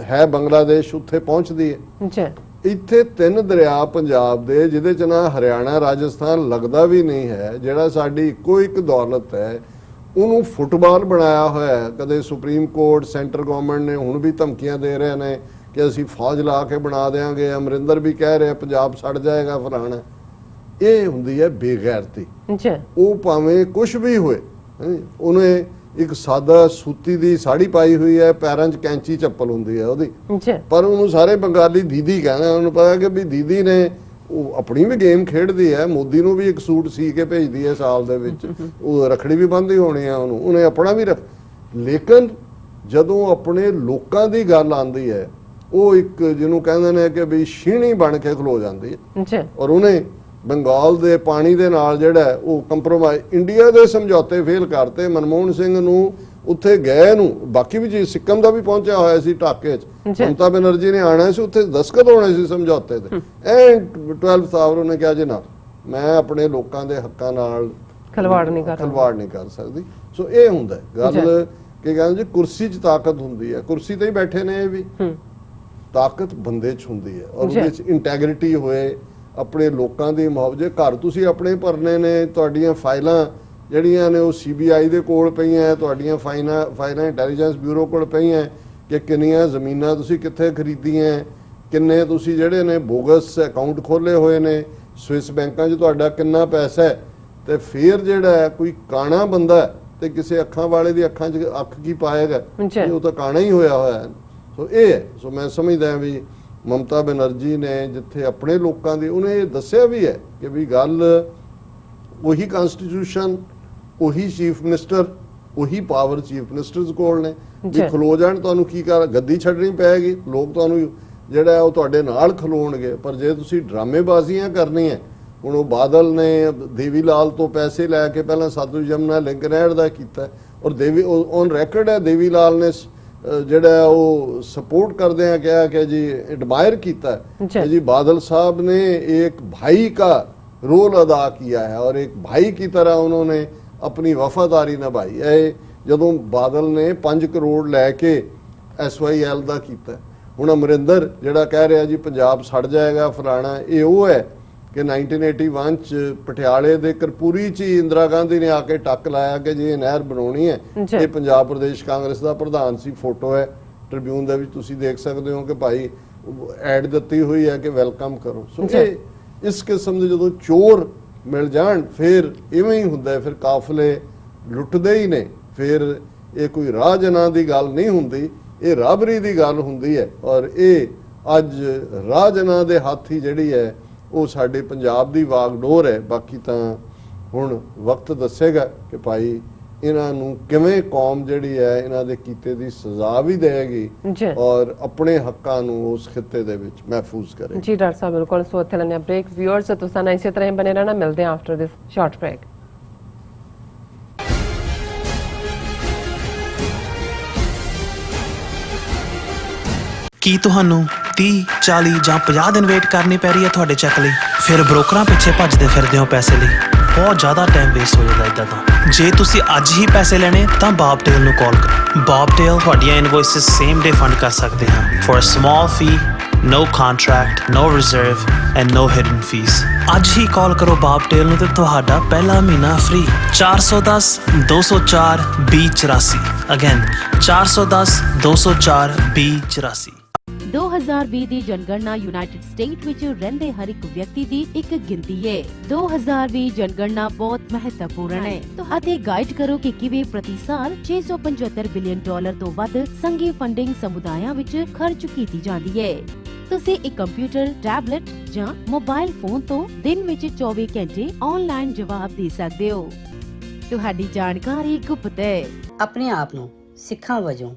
S2: ਹੈ ਬੰਗਲਾਦੇਸ਼, ਉੱਥੇ ਪਹੁੰਚਦੀ ਹੈ। ਇੱਥੇ 3 ਦਰਿਆ ਪੰਜਾਬ ਦੇ, ਜਿਹਦੇ 'ਚ ਨਾ ਹਰਿਆਣਾ ਰਾਜਸਥਾਨ ਲੱਗਦਾ ਵੀ ਨਹੀਂ ਹੈ, ਜਿਹੜਾ ਸਾਡੀ ਇੱਕੋ ਇੱਕ ਦੌਲਤ ਹੈ, ਉਹਨੂੰ ਫੁੱਟਬਾਲ ਬਣਾਇਆ ਹੋਇਆ ਹੈ। ਕਦੇ ਸੁਪਰੀਮ ਕੋਰਟ, ਸੈਂਟਰ ਗਵਰਨਮੈਂਟ ਨੇ ਹੁਣ ਵੀ ਧਮਕੀਆਂ ਦੇ ਰਹੇ ਨੇ ਕਿ ਅਸੀਂ ਫੌਜ ਲਾ ਕੇ ਬਣਾ ਦੇਵਾਂਗੇ, ਅਮਰਿੰਦਰ ਵੀ ਕਹਿ ਰਿਹਾ ਪੰਜਾਬ ਸੜ ਜਾਏਗਾ, ਫਲਾਣਾ। ਇਹ ਹੁੰਦੀ ਹੈ ਬੇਗੈਰਤੀ। ਉਹ ਭਾਵੇਂ ਕੁਝ ਵੀ ਹੋਏ, ਉਹਨੇ ਇੱਕ ਸਾਦਾ ਸੂਤੀ ਦੀ ਸਾੜੀ ਪਾਈ ਹੋਈ ਹੈ, ਪੈਰਾਂ 'ਚ ਕੈਂਚੀ ਚੱਪਲ ਹੁੰਦੀ ਹੈ ਉਹਦੀ, ਪਰ ਉਹਨੂੰ ਸਾਰੇ ਬੰਗਾਲੀ ਦੀਦੀ ਕਹਿੰਦੇ। ਉਹਨੂੰ ਪਤਾ ਕਿ ਵੀ ਦੀਦੀ ਨੇ ਉਹ ਆਪਣੀ ਵੀ ਗੇਮ ਖੇਡਦੀ ਹੈ, ਮੋਦੀ ਨੂੰ ਵੀ ਇੱਕ ਸੂਟ ਸੀ ਕੇ ਭੇਜਦੀ ਹੈ ਸਾਲ ਦੇ ਵਿੱਚ, ਉਹ ਰੱਖੜੀ ਵੀ ਬੰਨ੍ਹਦੀ ਹੋਣੀ ਆ ਉਹਨੂੰ, ਉਹਨੇ ਆਪਣਾ ਵੀ ਰੱਖ। ਲੇਕਿਨ ਜਦੋਂ ਆਪਣੇ ਲੋਕਾਂ ਦੀ ਗੱਲ ਆਉਂਦੀ ਹੈ, ਉਹ ਇੱਕ ਜਿਹਨੂੰ ਕਹਿੰਦੇ ਨੇ ਕਿ ਵੀ ਛੀਣੀ ਬਣ ਕੇ ਖਲੋ ਜਾਂਦੀ ਹੈ। ਔਰ ਉਹਨੇ ਬੰਗਾਲ ਦੇ ਪਾਣੀ ਦੇ ਨਾਲ ਜਿਹੜਾ ਉਹ ਕੰਪਰੋਮਾਈਜ਼, ਇੰਡੀਆ ਦੇ ਸਮਝੌਤੇ ਫੇਲ ਕਰਤੇ। ਮਨਮੋਹਨ ਸਿੰਘ ਨੂੰ ਉੱਥੇ ਗਏ ਨੂੰ, ਬਾਕੀ ਵੀ ਜੀ ਸਿੱਕਮ ਦਾ ਵੀ ਪਹੁੰਚਿਆ ਹੋਇਆ ਸੀ ਢਾਕੇ 'ਚ, ਮਮਤਾ ਬੈਨਰਜੀ ਨੇ ਆਣਾ ਸੀ, ਉੱਥੇ ਦਸਤਖਤ ਹੋਣੇ ਸੀ ਸਮਝੌਤੇ ਤੇ। 12th ਆਵਰ ਉਹਨੇ ਕਿਹਾ ਜੀ ਨਾ, ਮੈਂ ਆਪਣੇ ਲੋਕਾਂ ਦੇ ਹੱਕਾਂ ਨਾਲ ਖਿਲਵਾੜ ਨਹੀਂ ਕਰ ਸਕਦੀ। ਸੋ ਇਹ ਹੁੰਦਾ ਗੱਲ ਕਿ ਕਹਿੰਦੇ ਜੀ ਕੁਰਸੀ 'ਚ ਤਾਕਤ ਹੁੰਦੀ ਹੈ, ਕੁਰਸੀ ਤੇ ਹੀ ਬੈਠੇ ਨੇ ਇਹ ਵੀ, ਤਾਕਤ ਬੰਦੇ 'ਚ ਹੁੰਦੀ ਹੈ। ਔਰ ਉਹਦੇ 'ਚ ਇੰਟੈਗਰਿਟੀ ਹੋਏ, ਆਪਣੇ ਲੋਕਾਂ ਦੀ ਮੁਹੱਬਤ। ਜੇ ਘਰ ਤੁਸੀਂ ਆਪਣੇ ਭਰਨੇ ਨੇ, ਤੁਹਾਡੀਆਂ ਫਾਈਲਾਂ ਜਿਹੜੀਆਂ ਨੇ ਉਹ CBI ਦੇ ਕੋਲ ਪਈਆਂ, ਤੁਹਾਡੀਆਂ ਫਾਈਲਾਂ ਇੰਟੈਲੀਜੈਂਸ ਬਿਊਰੋ ਕੋਲ ਪਈਆਂ ਕਿ ਕਿੰਨੀਆਂ ਜ਼ਮੀਨਾਂ ਤੁਸੀਂ ਕਿੱਥੇ ਖਰੀਦੀਆਂ, ਕਿੰਨੇ ਤੁਸੀਂ ਜਿਹੜੇ ਨੇ ਬੋਗਸ ਅਕਾਊਂਟ ਖੋਲੇ ਹੋਏ ਨੇ ਸਵਿਸ ਬੈਂਕਾਂ 'ਚ, ਤੁਹਾਡਾ ਕਿੰਨਾ ਪੈਸਾ ਹੈ। ਤੇ ਫਿਰ ਜਿਹੜਾ ਕੋਈ ਕਾਣਾ ਬੰਦਾ ਤੇ ਕਿਸੇ ਅੱਖਾਂ ਵਾਲੇ ਦੀ ਅੱਖਾਂ 'ਚ ਅੱਖ ਕੀ ਪਾਏਗਾ, ਉਹ ਤਾਂ ਕਾਣਾ ਹੀ ਹੋਇਆ ਹੈ। ਸੋ ਇਹ ਹੈ। ਸੋ ਮੈਂ ਸਮਝਦਾ ਵੀ ਮਮਤਾ ਬੈਨਰਜੀ ਨੇ ਜਿੱਥੇ ਆਪਣੇ ਲੋਕਾਂ ਦੀ, ਉਹਨੇ ਇਹ ਦੱਸਿਆ ਵੀ ਹੈ ਕਿ ਵੀ ਗੱਲ ਉਹੀ ਕਨਸਟੀਟਿਊਸ਼ਨ, ਉਹੀ ਚੀਫ ਮਿਨਿਸਟਰ, ਉਹੀ ਪਾਵਰ ਚੀਫ ਮਿਨਿਸਟਰਸ ਕੋਲ ਨੇ। ਵੀ ਖਲੋ ਜਾਣ, ਤੁਹਾਨੂੰ ਕੀ ਕਰ ਗੱਦੀ ਛੱਡਣੀ ਪਏਗੀ, ਲੋਕ ਤੁਹਾਨੂੰ ਜਿਹੜਾ ਉਹ ਤੁਹਾਡੇ ਨਾਲ ਖਲੋਣਗੇ। ਪਰ ਜੇ ਤੁਸੀਂ ਡਰਾਮੇਬਾਜ਼ੀਆਂ ਕਰਨੀਆਂ, ਹੁਣ ਉਹ ਬਾਦਲ ਨੇ ਦੇਵੀ ਲਾਲ ਤੋਂ ਪੈਸੇ ਲੈ ਕੇ ਪਹਿਲਾਂ ਸਤਲੁਜ ਯਮੁਨਾ ਲਿੰਕ ਨਹਿਰ ਦਾ ਕੀਤਾ, ਔਰ ਦੇਵੀ ਔਨ ਰੈਕਰਡ ਹੈ ਦੇਵੀ ਲਾਲ ਨੇ ਜਿਹੜਾ ਉਹ ਸਪੋर्ट करते हैं क्या कि जी एडमायर किया कि जी बादल साहब ने एक भाई का रोल अदा किया है और एक भाई की तरह उन्होंने अपनी वफादारी निभाई है। ਜਦੋਂ ਬਾਦਲ ਨੇ 5 ਕਰੋੜ ਲੈ ਕੇ SYL ਦਾ ਕੀਤਾ, ਹੁਣ ਅਮਰਿੰਦਰ ਜਿਹੜਾ ਕਹਿ ਰਿਹਾ ਜੀ ਪੰਜਾਬ ਸੜ ਜਾਏਗਾ ਫਲਾਣਾ, ਇਹ ਉਹ ਹੈ ਕਿ 1981 ਚ ਪਟਿਆਲੇ ਦੇ ਕਰਪੂਰੀ ਚ ਇੰਦਰਾ ਗਾਂਧੀ ਨੇ ਆ ਕੇ ਟੱਕ ਲਾਇਆ ਕਿ ਜੇ ਇਹ ਨਹਿਰ ਬਣਾਉਣੀ ਹੈ। ਇਹ ਪੰਜਾਬ ਪ੍ਰਦੇਸ਼ ਕਾਂਗਰਸ ਦਾ ਪ੍ਰਧਾਨ ਸੀ, ਫੋਟੋ ਹੈ ਟ੍ਰਿਬਿਊਨ ਦੇ ਵਿੱਚ ਤੁਸੀਂ ਦੇਖ ਸਕਦੇ ਹੋ ਕਿ ਭਾਈ ਐਡ ਦਿੱਤੀ ਹੋਈ ਹੈ ਕਿ ਵੈਲਕਮ ਕਰੋ। ਸੋ ਇਹ ਇਸ ਕਿਸਮ ਦੇ ਜਦੋਂ ਚੋਰ ਮਿਲ ਜਾਣ ਫਿਰ ਇਵੇਂ ਹੀ ਹੁੰਦਾ, ਫਿਰ ਕਾਫਲੇ ਲੁੱਟਦੇ ਹੀ ਨੇ। ਫਿਰ ਇਹ ਕੋਈ ਰਾਹ ਜਨਾਂ ਦੀ ਗੱਲ ਨਹੀਂ ਹੁੰਦੀ, ਇਹ ਰਾਬਰੀ ਦੀ ਗੱਲ ਹੁੰਦੀ ਹੈ। ਔਰ ਇਹ ਅੱਜ ਰਾਹ ਜਨਾਂ ਦੇ ਹੱਥ ਹੀ ਜਿਹੜੀ ਹੈ ਉਹ ਸਾਡੇ ਪੰਜਾਬ ਦੀ ਵਾਗਡੋਰ ਹੈ। ਬਾਕੀ ਤਾਂ ਹੁਣ ਵਕਤ ਦੱਸੇਗਾ ਕਿ ਭਾਈ ਇਹਨਾਂ ਨੂੰ ਕਿਵੇਂ ਕੌਮ ਜਿਹੜੀ ਹੈ ਇਹਨਾਂ ਦੇ ਕੀਤੇ ਦੀ ਸਜ਼ਾ ਵੀ ਦੇਗੀ ਔਰ ਆਪਣੇ ਹੱਕਾਂ ਨੂੰ ਉਸ ਖਿੱਤੇ ਦੇ ਵਿੱਚ ਮਹਿਫੂਜ਼ ਕਰੇ।
S1: ਜੀ ਡਾਕਟਰ ਸਾਹਿਬ ਬਿਲਕੁਲ। ਸੋ ਇੱਥੇ ਲੈਣੇ ਬ੍ਰੇਕ। ਵਿਊਅਰਸ ਤੁਸੀਂ ਨਾ ਇਸੇ ਤਰ੍ਹਾਂ ਹੀ ਬਨੇ ਰਹਿਣਾ, ਮਿਲਦੇ ਹਾਂ ਆਫਟਰ ਦਿਸ ਸ਼ਾਰਟ ਬ੍ਰੇਕ।
S5: ਕੀ ਤੁਹਾਨੂੰ 30, 40 ਜਾਂ 50 ਦਿਨ ਵੇਟ ਕਰਨੀ ਪੈ ਰਹੀ ਹੈ ਤੁਹਾਡੇ ਚੈੱਕ ਲਈ? ਫਿਰ ਬ੍ਰੋਕਰਾਂ ਪਿੱਛੇ ਭੱਜਦੇ ਫਿਰਦੇ ਹੋ ਪੈਸੇ ਲਈ, ਬਹੁਤ ਜ਼ਿਆਦਾ ਟਾਈਮ ਵੇਸਟ ਹੋ ਜਾਂਦਾ ਇੱਦਾਂ ਤਾਂ। ਜੇ ਤੁਸੀਂ ਅੱਜ ਹੀ ਪੈਸੇ ਲੈਣੇ ਤਾਂ ਬੌਬਟੇਲ ਨੂੰ ਕਾਲ ਕਰੋ। ਬੌਬਟੇਲ ਤੁਹਾਡੀਆਂ ਇਨਵੋਇਸਿਸ ਸੇਮ ਡੇ ਫੰਡ ਕਰ ਸਕਦੇ ਹਨ for a small fee, No contract, no reserve and no hidden fees. ਅੱਜ ਹੀ ਕਾਲ ਕਰੋ ਬਾਬਟੇਲ ਨੂੰ ਤੇ ਤੁਹਾਡਾ ਪਹਿਲਾ ਮਹੀਨਾ ਫ੍ਰੀ। 410 204 2084 ਅਗੇਨ 410 204 2084।
S6: 2020 ਦੀ ਜਨਗਣਨਾ ਯੂਨਾਈਟਿਡ ਸਟੇਟ ਵਿੱਚ ਰਹਿੰਦੇ ਹਰ ਇੱਕ ਵਿਅਕਤੀ ਦੀ ਇੱਕ ਗਿਣਤੀ ਹੈ। 2020 ਜਨਗਣਨਾ ਬਹੁਤ ਮਹੱਤਵਪੂਰਨ ਹੈ ਅਤੇ ਗਾਈਡ ਕਰੋ ਕਿ ਕਿਵੇਂ ਪ੍ਰਤੀ ਸਾਲ $675 ਬਿਲੀਅਨ ਤੋਂ ਵੱਧ ਸੰਘੀ ਫੰਡਿੰਗ ਸਮੁਦਾਇਆਂ ਵਿੱਚ ਖਰਚ ਕੀਤੀ ਜਾਂਦੀ ਹੈ। ਤੁਸੀਂ ਇੱਕ ਕੰਪਿਊਟਰ, ਟੈਬਲੇਟ ਜਾਂ ਮੋਬਾਈਲ ਫੋਨ ਤੋਂ ਦਿਨ ਵਿੱਚ 24 ਘੰਟੇ ਆਨਲਾਈਨ ਜਵਾਬ ਦੇ ਸਕਦੇ ਹੋ। ਤੁਹਾਡੀ ਜਾਣਕਾਰੀ ਗੁਪਤ ਹੈ।
S7: ਆਪਣੇ ਆਪ ਨੂੰ ਸਿੱਖਾਂ ਵਜੋਂ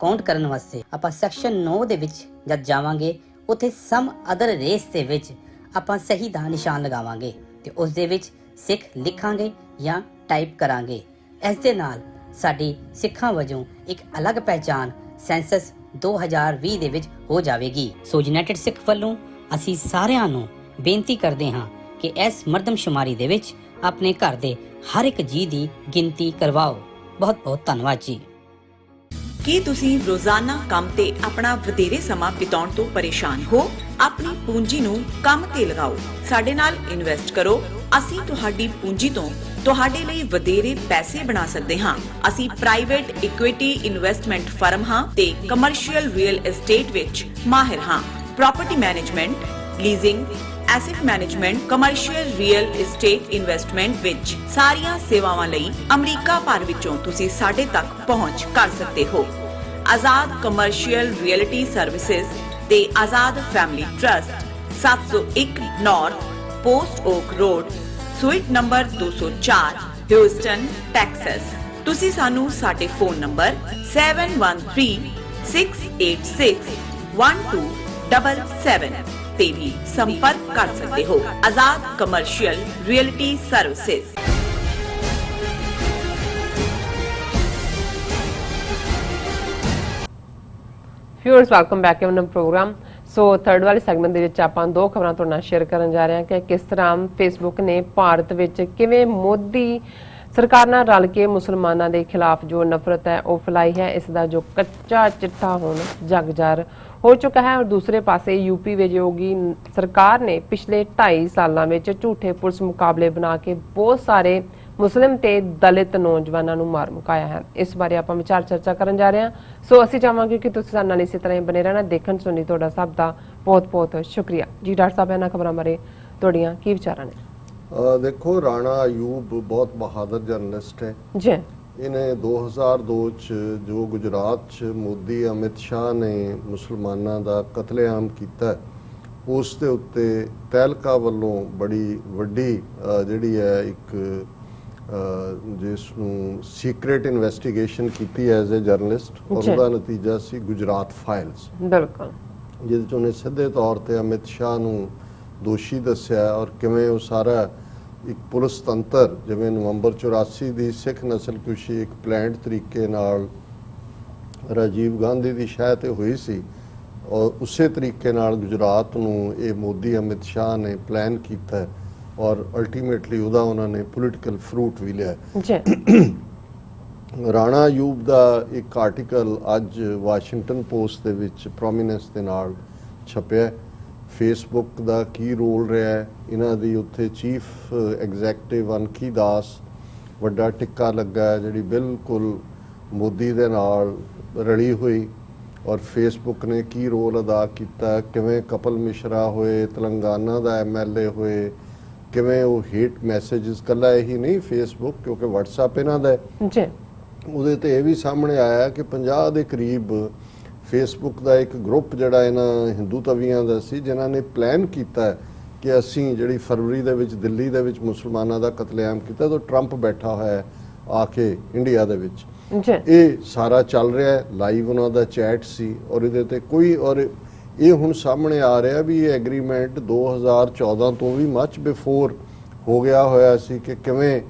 S7: ਕਾਊਂਟ ਕਰਨ ਵਾਸਤੇ ਆਪਾਂ ਸੈਕਸ਼ਨ 9 ਦੇ ਵਿੱਚ ਜਦ ਜਾਵਾਂਗੇ, ਉੱਥੇ ਸਮ ਅਦਰ ਰੇਸ ਦੇ ਵਿੱਚ ਆਪਾਂ ਸਹੀ ਦਾ ਨਿਸ਼ਾਨ ਲਗਾਵਾਂਗੇ ਤੇ ਉਸ ਦੇ ਵਿੱਚ ਸਿੱਖ ਲਿਖਾਂਗੇ ਜਾਂ ਟਾਈਪ ਕਰਾਂਗੇ। ਇਸ ਦੇ ਨਾਲ ਸਾਡੀ ਸਿੱਖਾਂ ਵਜੋਂ ਇੱਕ ਅਲੱਗ ਪਹਿਚਾਨ ਸੈਂਸਸ 2020 ਦੇ ਵਿੱਚ ਹੋ ਜਾਵੇਗੀ। ਸੋ ਯੂਨਾਈਟਿਡ ਸਿੱਖ ਵੱਲੋਂ ਅਸੀਂ ਸਾਰਿਆਂ ਨੂੰ ਬੇਨਤੀ ਕਰਦੇ ਹਾਂ ਕਿ ਇਸ ਮਰਦਮਸ਼ੁਮਾਰੀ ਦੇ ਵਿੱਚ ਆਪਣੇ ਘਰ ਦੇ ਹਰ ਇੱਕ ਜੀਅ ਦੀ ਗਿਣਤੀ ਕਰਵਾਓ। ਬਹੁਤ ਬਹੁਤ ਧੰਨਵਾਦ ਜੀ।
S8: ਕੀ ਤੁਸੀਂ ਰੋਜ਼ਾਨਾ ਕੰਮ ਤੇ ਆਪਣਾ ਵਧੇਰੇ ਸਮਾਂ ਬਿਤਾਉਣ ਤੋਂ ਪਰੇਸ਼ਾਨ ਹੋ? ਆਪਣੀ ਪੂੰਜੀ ਨੂੰ ਕੰਮ ਤੇ ਲਗਾਓ, ਸਾਡੇ ਨਾਲ ਇਨਵੈਸਟ ਕਰੋ। ਅਸੀਂ ਤੁਹਾਡੀ ਪੂੰਜੀ ਤੋਂ ਤੁਹਾਡੇ ਲਈ ਵਧੇਰੇ ਪੈਸੇ ਬਣਾ ਸਕਦੇ ਹਾਂ। ਅਸੀਂ ਪ੍ਰਾਈਵੇਟ ਇਕੁਇਟੀ ਇਨਵੈਸਟਮੈਂਟ ਫਰਮ ਹਾਂ ਤੇ ਕਮਰਸ਼ੀਅਲ ਰੀਅਲ ਏਸਟੇਟ ਵਿੱਚ ਮਾਹਿਰ ਹਾਂ। Property management, leasing, asset management, commercial real estate investment ਵਿੱਚ ਸਾਰੀਆਂ ਸੇਵਾਵਾਂ ਲਈ ਅਮਰੀਕਾ ਭਰ ਵਿੱਚੋਂ ਤੁਸੀਂ ਸਾਡੇ ਤੱਕ ਪਹੁੰਚ ਕਰ ਸਕਦੇ ਹੋ। ਆਜ਼ਾਦ ਕਮਰਸ਼ੀਅਲ ਰੀਅਲਟੀ ਸਰਵਿਸਿਜ਼ ਤੇ Azad family trust, 701 North Post Oak Road, suite number 204, Houston, Texas. ਤੁਸੀਂ ਸਾਨੂੰ ਸਾਡੇ ਫੋਨ ਨੰਬਰ 7136861277 ਤੇ ਵੀ ਸੰਪਰਕ ਕਰ ਸਕਦੇ ਹੋ। Azad commercial realty services.
S1: Viewers welcome back to program. So third ਵਾਲੇ ਸੈਗਮੈਂਟ ਦੇ ਵਿੱਚ ਆਪਾਂ ਦੋ ਖਬਰਾਂ ਤੁਹਾਡੇ ਨਾਲ ਸ਼ੇਅਰ ਕਰਨ ਜਾ ਰਹੇ ਹਾਂ ਕਿ ਕਿਸ ਤਰ੍ਹਾਂ ਫੇਸਬੁੱਕ ਨੇ ਭਾਰਤ ਵਿੱਚ ਕਿਵੇਂ ਮੋਦੀ ਸਰਕਾਰ ਨਾਲ ਰਲ ਕੇ ਮੁਸਲਮਾਨਾਂ ਦੇ ਖਿਲਾਫ ਜੋ ਨਫ਼ਰਤ ਹੈ ਉਹ ਫੈਲਾਈ ਹੈ। ਇਸ ਦਾ ਜੋ ਕੱਚਾ ਚਿੱਟਾ ਹੁਣ ਜਗਜ਼ਾਰ ਹੋ ਚੁੱਕਾ ਹੈ। ਔਰ ਦੂਸਰੇ ਪਾਸੇ यूपी ਵਿੱਚ योगी ਸਰਕਾਰ ਨੇ ਪਿਛਲੇ 2.5 ਸਾਲਾਂ ਵਿੱਚ ਝੂਠੇ ਪੁਲਿਸ ਮੁਕਾਬਲੇ ਬਣਾ ਕੇ ਬਹੁਤ ਸਾਰੇ ਮੁਸਲਿਮ ਤੇ ਦਲਿਤ ਨੌਜਵਾਨਾਂ ਨੂੰ ਮਾਰ ਮੁਕਾਇਆ ਹੈ। ਇਸ ਬਾਰੇ ਆਪਾਂ ਵਿਚਾਰ ਚਰਚਾ ਕਰਨ ਜਾ ਰਹੇ ਹਾਂ। ਸੋ ਅਸੀਂ ਚਾਹਾਂਗੇ ਕਿ ਤੁਸੀਂ ਸਾਡੇ ਨਾਲ ਇਸੇ ਤਰ੍ਹਾਂ ਹੀ ਬਨੇ ਰਹਿਣਾ। ਦੇਖਣ ਸੁਣੀ ਤੁਹਾਡਾ ਸਭ ਦਾ ਬਹੁਤ ਬਹੁਤ ਸ਼ੁਕਰੀਆ ਜੀ। ਡਾਕਟਰ ਸਾਹਿਬ, ਇਹਨਾਂ ਖਬਰਾਂ ਬਾਰੇ ਤੁਹਾਡੀਆਂ ਕੀ ਵਿਚਾਰਾਂ ਨੇ?
S2: ਦੇਖੋ, ਰਾਣਾ ਅਯੂਬ ਬਹੁਤ ਬਹਾਦਰ ਜਰਨਲਿਸਟ ਹੈ ਜੀ। ਇਹਨੇ 2002 ਚ ਜੋ ਗੁਜਰਾਤ ਚ ਮੋਦੀ ਅਮਿਤ ਸ਼ਾਹ ਨੇ ਮੁਸਲਮਾਨਾਂ ਦਾ ਕਤਲੇਆਮ ਕੀਤਾ, ਉਸ ਦੇ ਉੱਤੇ ਤਹਿਲਕਾ ਵੱਲੋਂ ਬੜੀ ਵੱਡੀ ਜਿਹੜੀ ਹੈ ਇੱਕ ਜਿਸ ਨੂੰ ਸੀਕ੍ਰੇਟ ਇਨਵੈਸਟੀਗੇਸ਼ਨ ਕੀਤੀ ਐਜ਼ ਅ ਜਰਨਲਿਸਟ, ਔਰ ਉਹਦਾ ਨਤੀਜਾ ਸੀ ਗੁਜਰਾਤ ਫਾਈਲਸ। ਬਿਲਕੁਲ, ਜਿਹਦੇ ਚ ਉਹਨੇ ਸਿੱਧੇ ਤੌਰ ਤੇ ਅਮਿਤ ਸ਼ਾਹ ਨੂੰ ਦੋਸ਼ੀ ਦੱਸਿਆ ਔਰ ਕਿਵੇਂ ਉਹ ਸਾਰਾ ਇੱਕ ਪੁਲਿਸ ਤੰਤਰ, ਜਿਵੇਂ ਨਵੰਬਰ 84 ਦੀ ਸਿੱਖ ਨਸਲਕੁਸ਼ੀ ਇੱਕ ਪਲੈਨਡ ਤਰੀਕੇ ਨਾਲ ਰਾਜੀਵ ਗਾਂਧੀ ਦੀ ਸ਼ਾਹ ਤੇ ਹੋਈ ਸੀ, ਔਰ ਉਸੇ ਤਰੀਕੇ ਨਾਲ ਗੁਜਰਾਤ ਨੂੰ ਇਹ ਮੋਦੀ ਅਮਿਤ ਸ਼ਾਹ ਨੇ ਪਲਾਨ ਕੀਤਾ ਔਰ ਅਲਟੀਮੇਟਲੀ ਉਹਦਾ ਉਹਨਾਂ ਨੇ ਪੋਲੀਟੀਕਲ ਫਰੂਟ ਵੀ ਲਿਆ। ਰਾਣਾ ਅਯੂਬ ਦਾ ਇੱਕ ਆਰਟੀਕਲ ਅੱਜ ਵਾਸ਼ਿੰਗਟਨ ਪੋਸਟ ਦੇ ਵਿੱਚ ਪ੍ਰੋਮੀਨੈਂਸ ਦੇ ਨਾਲ ਛਪਿਆ। ਫੇਸਬੁੱਕ ਦਾ ਕੀ ਰੋਲ ਰਿਹਾ ਹੈ, ਇਹਨਾਂ ਦੀ ਉੱਥੇ ਚੀਫ ਐਗਜ਼ੈਕਟਿਵ ਅਨਕੀ ਦਾਸ ਵੱਡਾ ਟਿੱਕਾ ਲੱਗਾ, ਜਿਹੜੀ ਬਿਲਕੁਲ ਮੋਦੀ ਦੇ ਨਾਲ ਰਲੀ ਹੋਈ, ਔਰ ਫੇਸਬੁੱਕ ਨੇ ਕੀ ਰੋਲ ਅਦਾ ਕੀਤਾ, ਕਿਵੇਂ ਕਪਲ ਮਿਸ਼ਰਾ ਹੋਏ, ਤੇਲੰਗਾਨਾ ਦਾ MLA ਹੋਏ, ਕਿਵੇਂ ਉਹ ਹੇਟ ਮੈਸੇजेस, ਕੱਲਾ ਇਹੀ ਨਹੀਂ ਫੇਸਬੁੱਕ ਕਿਉਂਕਿ WhatsApp ਇਹਨਾਂ ਦਾ ਜੀ, ਉਹਦੇ ਤੇ ਇਹ ਵੀ ਸਾਹਮਣੇ ਆਇਆ ਕਿ 50 ਦੇ ਕਰੀਬ ਫੇਸਬੁੱਕ ਦਾ ਇੱਕ ਗਰੁੱਪ ਜਿਹੜਾ ਇਹਨਾਂ ਹਿੰਦੂ ਤਵੀਆਂ ਦਾ ਸੀ, ਜਿਨ੍ਹਾਂ ਨੇ ਪਲਾਨ ਕੀਤਾ ਕਿ ਅਸੀਂ ਜਿਹੜੀ ਫਰਵਰੀ ਦੇ ਵਿੱਚ ਦਿੱਲੀ ਦੇ ਵਿੱਚ ਮੁਸਲਮਾਨਾਂ ਦਾ ਕਤਲੇਆਮ ਕੀਤਾ ਤਾਂ ਟਰੰਪ ਬੈਠਾ ਹੋਇਆ ਆ ਕੇ ਇੰਡੀਆ ਦੇ ਵਿੱਚ। ਇਹ ਸਾਰਾ ਚੱਲ ਰਿਹਾ ਹੈ, ਲਾਈਵ ਉਹਨਾਂ ਦਾ ਚੈਟ ਸੀ ਔਰ ਇਹਦੇ ਤੇ ਕੋਈ, ਔਰ ਇਹ ਹੁਣ ਸਾਹਮਣੇ ਆ ਰਿਹਾ ਵੀ ਇਹ ਐਗਰੀਮੈਂਟ 2014 ਤੋਂ ਵੀ ਮੱਚ ਬਿਫੋਰ ਹੋ ਗਿਆ ਹੋਇਆ ਸੀ ਕਿ ਕਿਵੇਂ